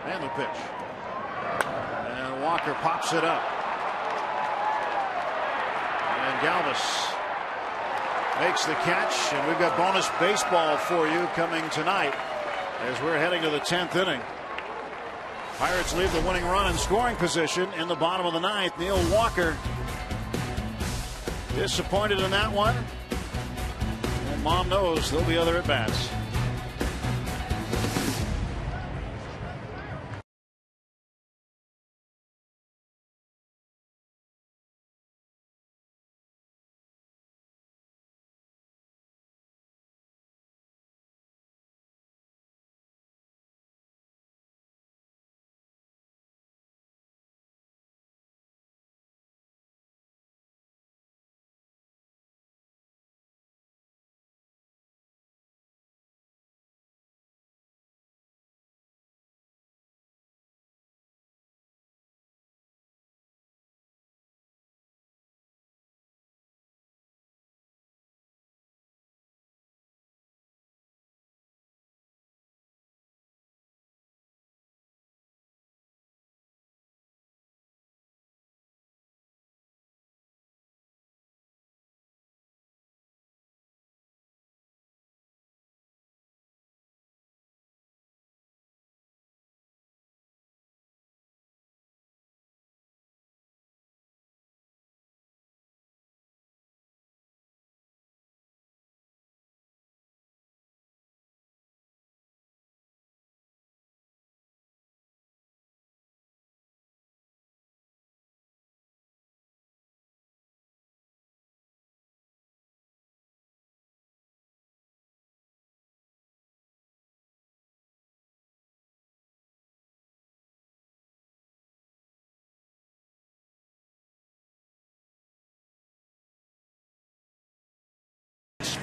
And the pitch. And Walker pops it up. And Galvis makes the catch. And we've got bonus baseball for you coming tonight as we're heading to the 10th inning. Pirates leave the winning run in scoring position in the bottom of the 9th. Neil Walker disappointed in that one. Mom knows there'll be other at-bats.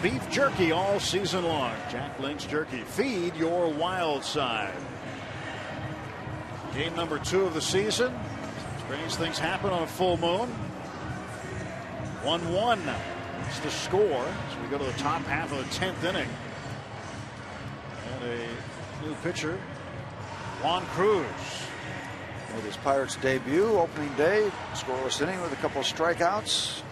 Beef jerky all season long. Jack Link's Jerky. Feed your wild side. Game number 2 of the season. Strange things happen on a full moon. 1-1 is the score as we go to the top half of the 10th inning. And a new pitcher, Juan Cruz. Made his Pirates debut opening day. Scoreless inning with a couple of strikeouts.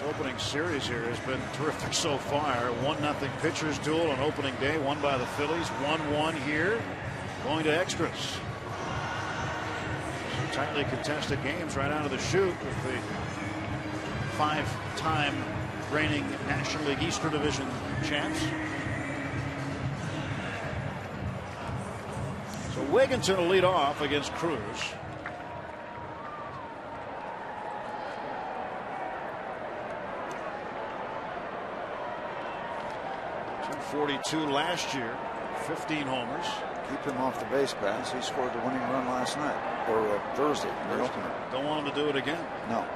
Opening series here has been terrific so far. 1-0 pitchers duel on opening day, won by the Phillies. 1-1 here, going to extras. Some tightly contested games right out of the chute with the 5-time reigning National League Eastern Division champs. So Wigginton will lead off against Cruz. 42 last year, 15 homers. Keep him off the base paths. He scored the winning run last night, or Thursday in the opener. Don't want him to do it again. No.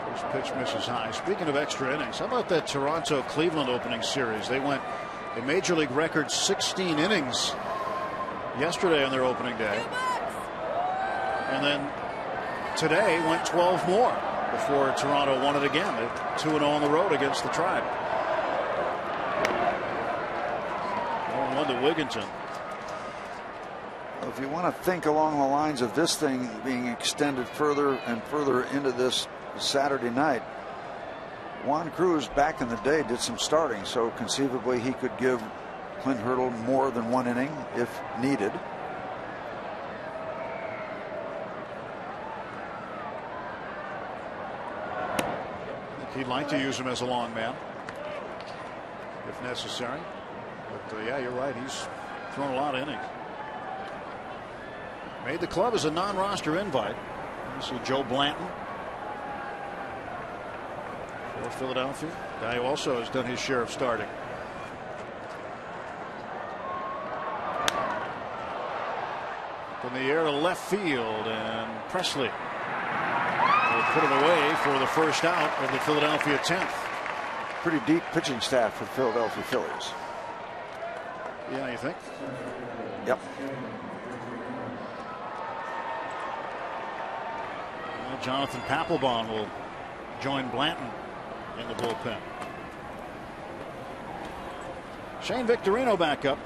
First pitch misses high. Speaking of extra innings, how about that Toronto-Cleveland opening series? They went A major league record 16 innings yesterday on their opening day. And then today went 12 more before Toronto won it again. They're 2-0 on the road against the Tribe. 1-1 to Wigginton. If you want to think along the lines of this thing being extended further and further into this Saturday night, Juan Cruz back in the day did some starting, so conceivably he could give Clint Hurdle more than one inning if needed. He'd like to use him as a long man if necessary. But yeah, you're right. He's thrown a lot of innings. Made the club as a non-roster invite. You see Joe Blanton for Philadelphia. Guy who also has done his share of starting. In the air to left field, and Presley will put it away for the first out of the Philadelphia 10th. Pretty deep pitching staff for the Philadelphia Phillies. Yeah, you think? Yep. Well, Jonathan Papelbon will join Blanton in the bullpen. Shane Victorino back up.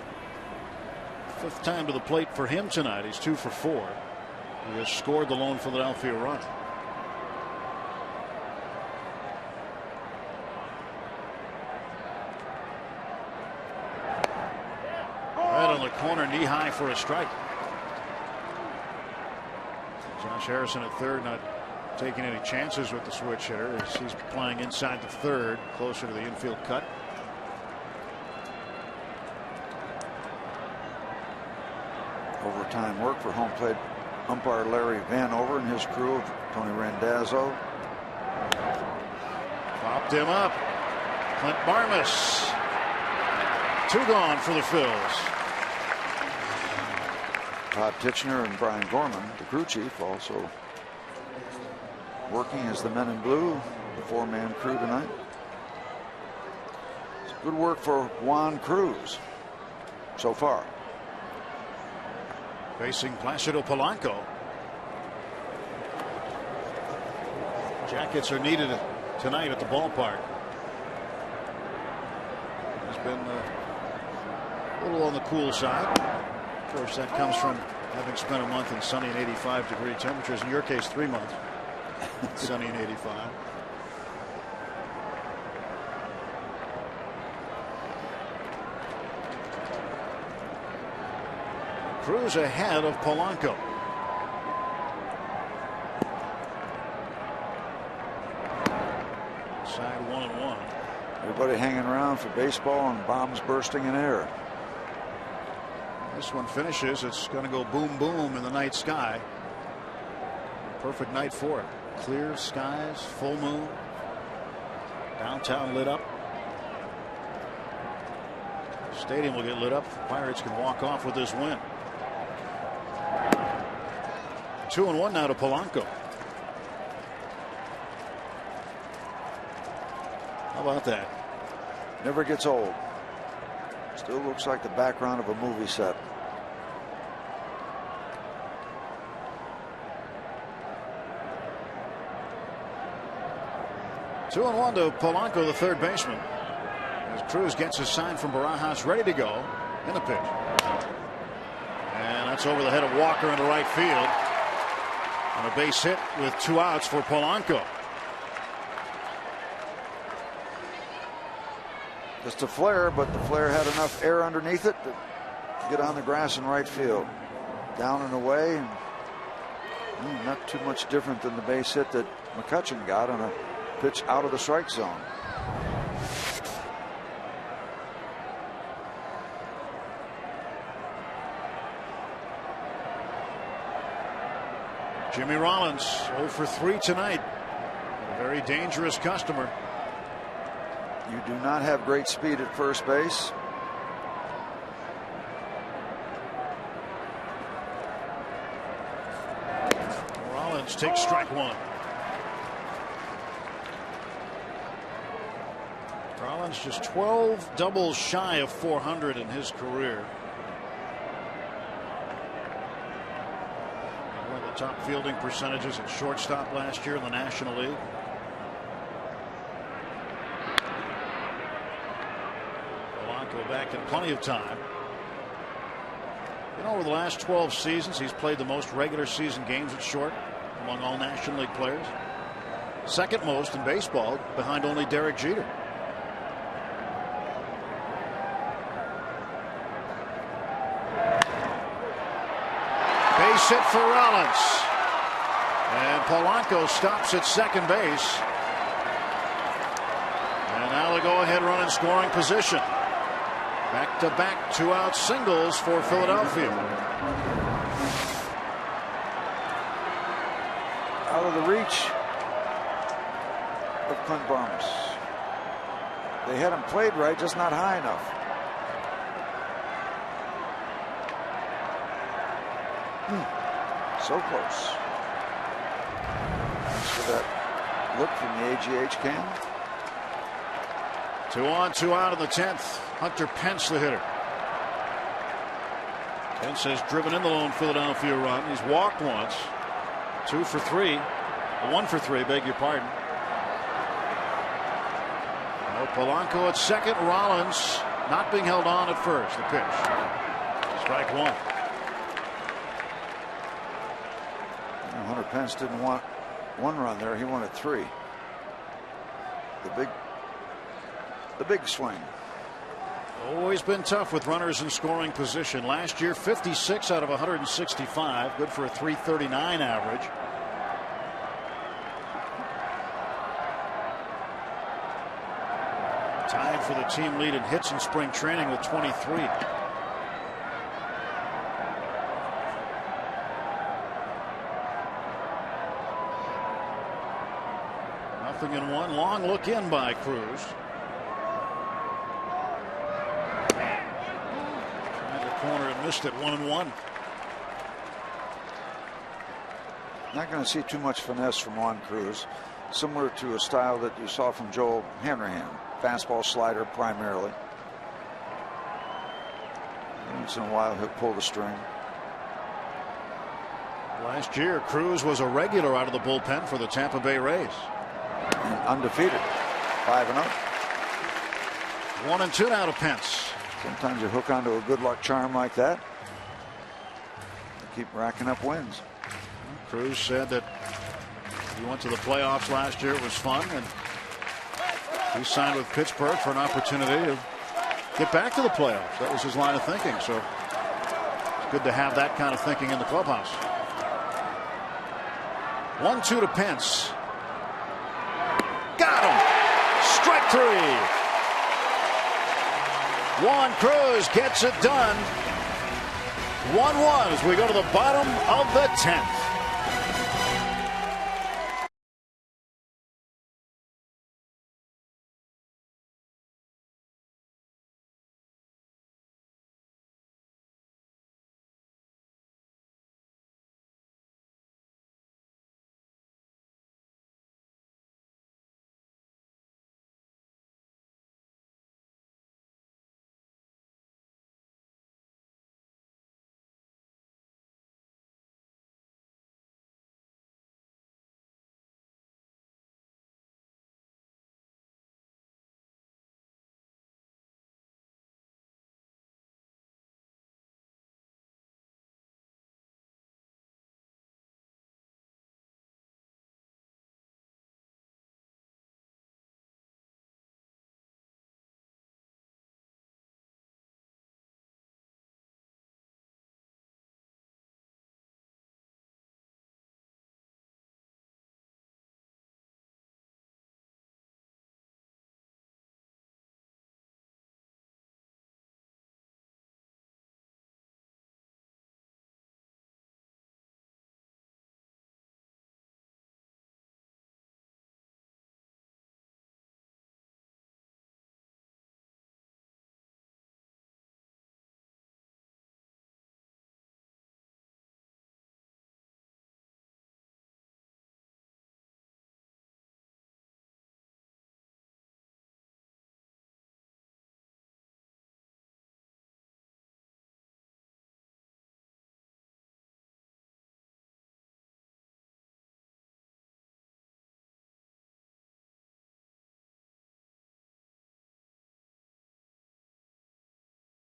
5th time to the plate for him tonight. He's 2 for 4. He has scored the lone Philadelphia run. Right on the corner, knee high for a strike. Josh Harrison at third, not taking any chances with the switch hitter as he's playing inside the third, closer to the infield cut. Overtime work for home plate umpire Larry Vanover and his crew of Tony Randazzo. Popped him up. Clint Barmas. 2 gone for the Phils. Todd Titchener and Brian Gorman, the crew chief, also working as the men in blue, the 4-man crew tonight. It's good work for Juan Cruz so far. Facing Placido Polanco. Jackets are needed tonight at the ballpark. It's been a little on the cool side. Of course, that comes from having spent a month in sunny and 85-degree temperatures. In your case, 3 months. Sunny and 85. Cruz ahead of Polanco. Side 1-1. Everybody hanging around for baseball and bombs bursting in air. This one finishes. It's going to go boom boom in the night sky. Perfect night for it. Clear skies, full moon. Downtown lit up. Stadium will get lit up. The Pirates can walk off with this win. 2-1 now to Polanco. How about that? Never gets old. Still looks like the background of a movie set. Two and one to Polanco, the third baseman. As Cruz gets his sign from Barajas, ready to go in the pitch. And that's over the head of Walker into right field. On a base hit with 2 outs for Polanco. Just a flare, but the flare had enough air underneath it to get on the grass in right field. Down and away. And not too much different than the base hit that McCutchen got on a pitch out of the strike zone. Jimmy Rollins 0 for 3 tonight. A very dangerous customer. You do not have great speed at first base. Rollins takes strike 1. Rollins just 12 doubles shy of 400 in his career. One of the top fielding percentages at shortstop last year in the National League. Polanco back in plenty of time. You know, over the last 12 seasons, he's played the most regular season games at short among all National League players. Second most in baseball, behind only Derek Jeter. Base hit for Rollins. And Polanco stops at second base. And now the go-ahead run in scoring position. Back-to-back two-out singles for Philadelphia. Out of the reach of Clint Barnes. They had him played right, just not high enough. So close. Thanks for that look from the AGH cam. 2 on, 2 out in the 10th. Hunter Pence, the hitter. Pence has driven in the lone Philadelphia run. He's walked once. 2 for 3. 1 for 3, beg your pardon. Now Polanco at second. Rollins not being held on at first. The pitch. Strike one. Hunter Pence didn't want 1 run there. He wanted 3. The big swing. Always been tough with runners in scoring position. Last year, 56 out of 165. Good for a 339 average. Tied for the team lead in hits in spring training with 23. Nothing in one. Long look in by Cruz. Tried the corner and missed it. 1-1. Not going to see too much finesse from Juan Cruz. Similar to a style that you saw from Joel Hanrahan. Fastball, slider primarily. Once in a while he'll pull the string. Last year, Cruz was a regular out of the bullpen for the Tampa Bay Rays. And undefeated. 5-0. 1-2 now to Pence. Sometimes you hook onto a good luck charm like that. You keep racking up wins. Cruz said that he went to the playoffs last year. It was fun, and he signed with Pittsburgh for an opportunity to get back to the playoffs. That was his line of thinking. So it's good to have that kind of thinking in the clubhouse. 1-2 to Pence. Got him. Strike 3. Juan Cruz gets it done. 1-1 as we go to the bottom of the 10th.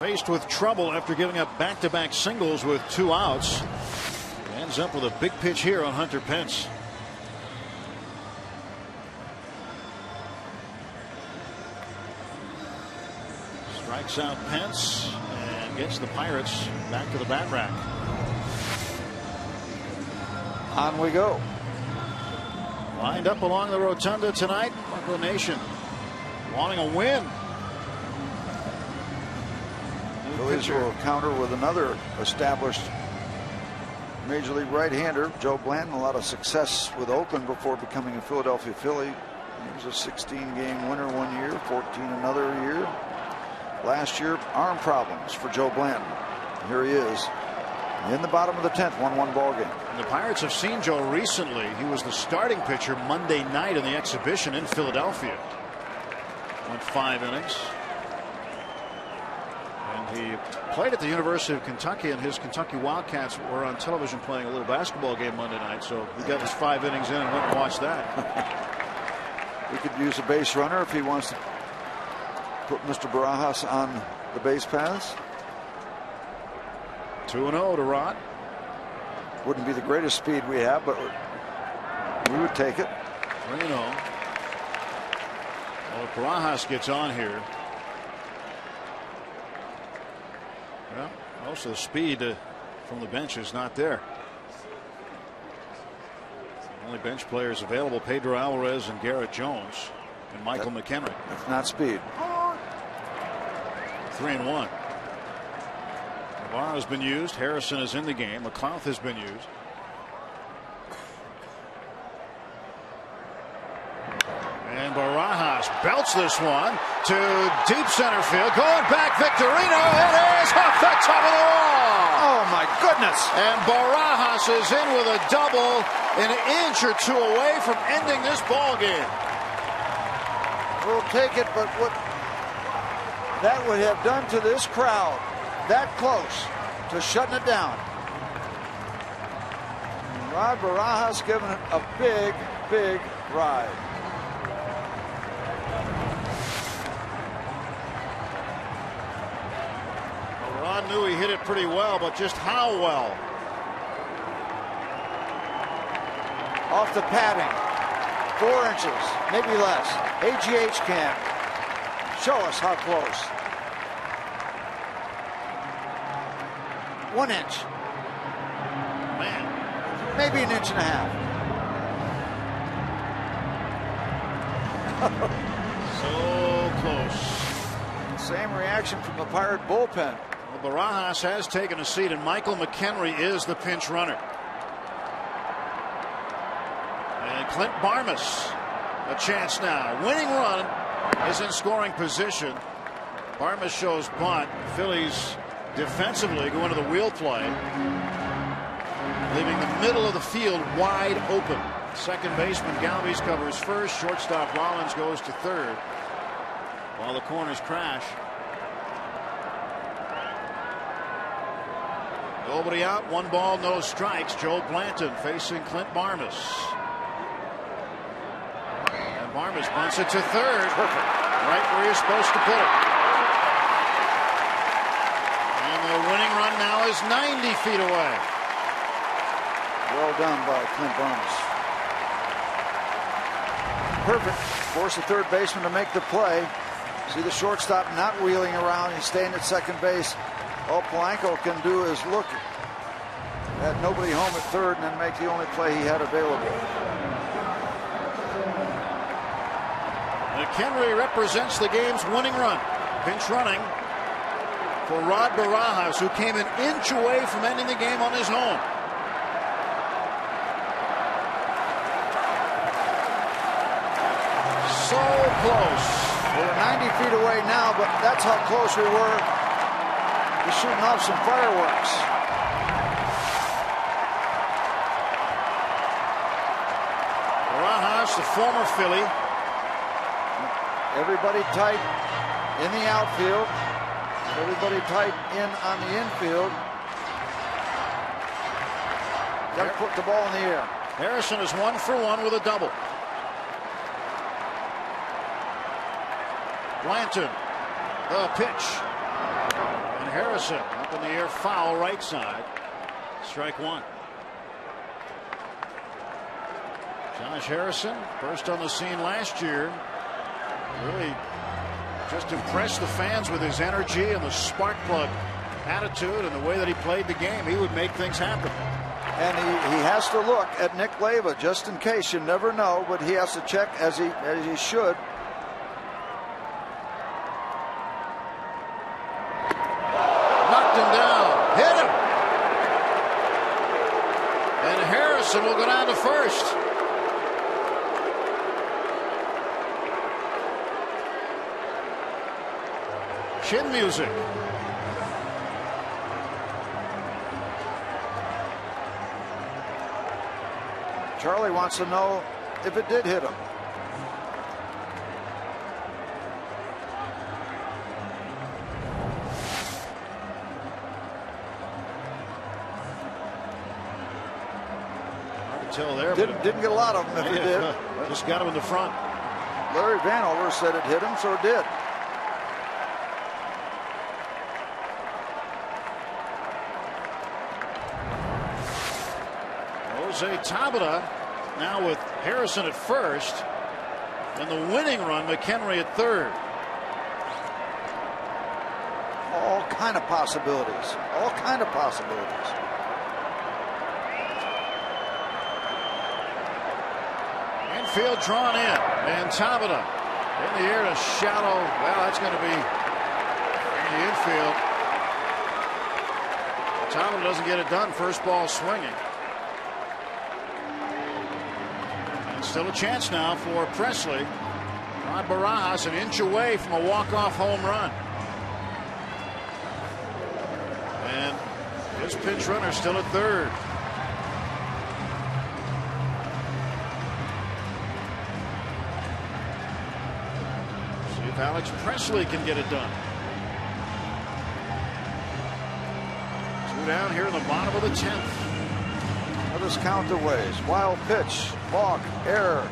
Faced with trouble after giving up back-to-back singles with 2 outs. Ends up with a big pitch here on Hunter Pence. Strikes out Pence and gets the Pirates back to the bat rack. On we go. Lined up along the rotunda tonight. Buffalo Nation wanting a win. Phillies will counter with another established Major League right-hander, Joe Blanton. A lot of success with Oakland before becoming a Philadelphia Philly. He was a 16-game winner one year, 14 another year. Last year, arm problems for Joe Blanton. Here he is in the bottom of the 10th, 1-1 ball game. And the Pirates have seen Joe recently. He was the starting pitcher Monday night in the exhibition in Philadelphia. Went 5 innings. And he played at the University of Kentucky, and his Kentucky Wildcats were on television playing a little basketball game Monday night. So he got his 5 innings in and went and watched that. We could use a base runner if he wants to put Mr. Barajas on the base paths. 2-0 to Rod. Wouldn't be the greatest speed we have, but we would take it. 3-0. Well, Barajas gets on here. Well, most of the speed from the bench is not there. The only bench players available: Pedro Alvarez and Garrett Jones and Michael McHenry. That's not speed. 3-1. Navarro has been used. Harrison is in the game. McLeod has been used. And Barajas belts this one to deep center field. Going back, Victorino. It is off the top of the wall. Oh, my goodness. And Barajas is in with a double, an inch or two away from ending this ball game. We'll take it, but what that would have done to this crowd, that close to shutting it down. Rod Barajas giving it a big, big ride. Rod knew he hit it pretty well, but just how well? Off the padding, 4 inches, maybe less. AGH cam. Show us how close. 1 inch. Man. Maybe an inch and a half. So close. Same reaction from the Pirate bullpen. Well, Barajas has taken a seat, and Michael McHenry is the pinch runner. And Clint Barmas, a chance now. Winning run is in scoring position. Barmas shows bunt. Phillies defensively go into the wheel play, leaving the middle of the field wide open. Second baseman Galvis covers first. Shortstop Rollins goes to third while the corners crash. Nobody out, 1 ball, no strikes. Joe Blanton facing Clint Barmas. And Barmas bunts it to third. Perfect. Right where you're supposed to put it. And the winning run now is 90 feet away. Well done by Clint Barmas. Perfect. Force the third baseman to make the play. See the shortstop not wheeling around. He's staying at second base. All Polanco can do is look at nobody home at third and then make the only play he had available. McHenry represents the game's winning run. Pinch running for Rod Barajas, who came an inch away from ending the game on his own. So close. We're 90 feet away now, but that's how close we were to shooting off some fireworks. Barajas, the former Philly. Everybody tight in the outfield. Everybody tight in on the infield. Got to put the ball in the air. Harrison is 1 for 1 with a double. Blanton, the pitch. And Harrison up in the air, foul right side. Strike one. Josh Harrison, first on the scene last year, really just impressed the fans with his energy and the spark plug attitude and the way that he played the game. He would make things happen. And he has to look at Nick Leyva just in case. You never know, but he has to check as he should. Knocked him down, hit him, and Harrison will go down to first. Chin music. Charlie wants to know if it did hit him. Hard to tell there. Didn't get a lot of them if it did. Just got him in the front. Larry Vanover said it hit him, so it did. Jose Tabata now with Harrison at first, and the winning run McHenry at third. All kind of possibilities. All kind of possibilities. Infield drawn in, and Tabata in the air to shallow. Well, that's going to be in the infield. Tabata doesn't get it done. First ball swinging. Still a chance now for Presley. Rod Barajas an inch away from a walk-off home run. And his pinch runner still at third. See if Alex Presley can get it done. Two down here in the bottom of the 10th. Let us count the ways. Wild pitch, balk, error,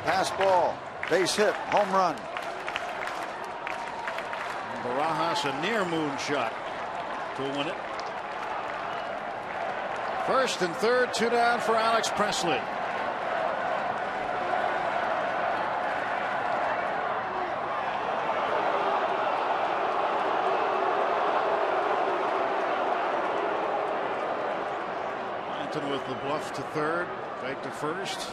pass ball, base hit, home run. Barajas a near moon shot to win it. First and third, two down for Alex Presley. With the bluff to third, fake to first.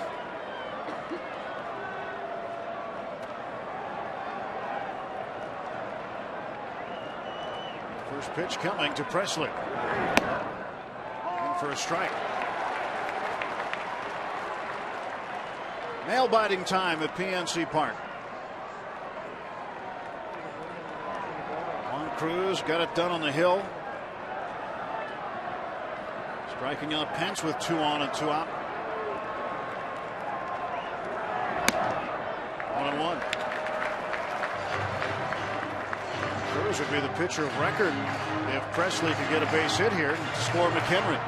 First pitch coming to Presley. In for a strike. Nail biting time at PNC Park. Juan Cruz got it done on the hill. Striking out Pence with 2 on and 2 out. 1-1. Cruz would be the pitcher of record if Presley could get a base hit here and score McHenry.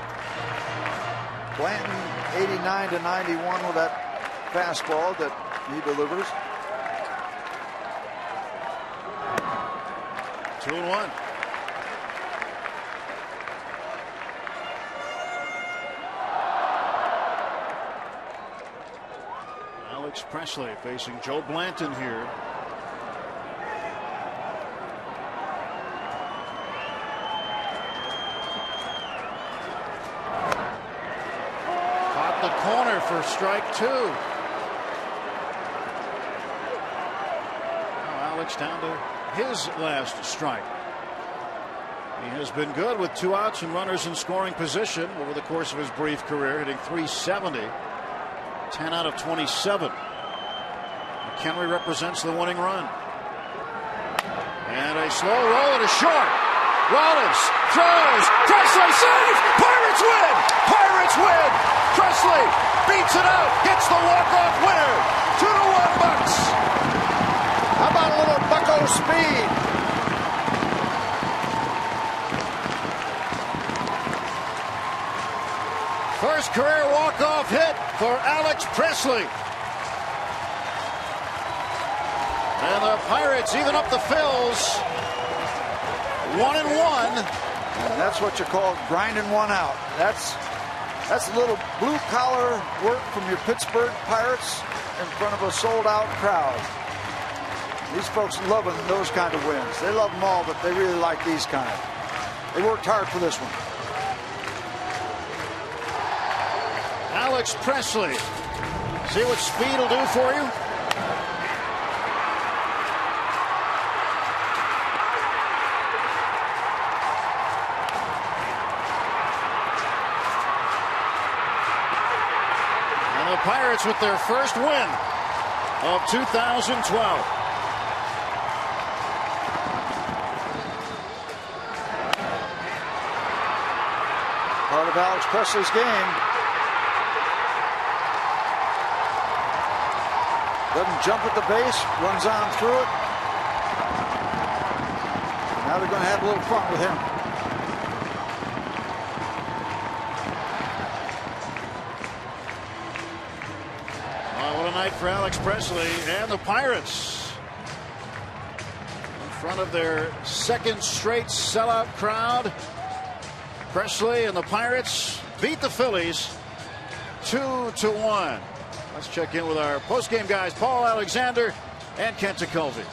Blanton 89-91 with that fastball that he delivers. 2-1. Alex Presley facing Joe Blanton here. Caught the corner for strike 2. Now Alex down to his last strike. He has been good with 2 outs and runners in scoring position over the course of his brief career, hitting .370. 10 out of 27. McHenry represents the winning run. And a slow roll and a short. Rollins throws. Presley saves. Pirates win. Pirates win. Presley beats it out. Gets the walk-off winner. 2-1 Bucks. How about a little Bucko speed? First career walk-off hit for Alex Presley. And the Pirates even up the Phils 1-1. And that's what you call grinding one out. That's a little blue-collar work from your Pittsburgh Pirates in front of a sold-out crowd. These folks loving those kind of wins. They love them all, but they really like these kind. They worked hard for this one. Alex Presley. See what speed will do for you? And the Pirates with their first win of 2012. Part of Alex Presley's game. Doesn't jump at the base, runs on through it. Now they're going to have a little fun with him. Oh, what a night for Alex Presley and the Pirates. In front of their second straight sellout crowd. Presley and the Pirates beat the Phillies 2-1. Let's check in with our postgame guys, Paul Alexander and Kent Tekulve.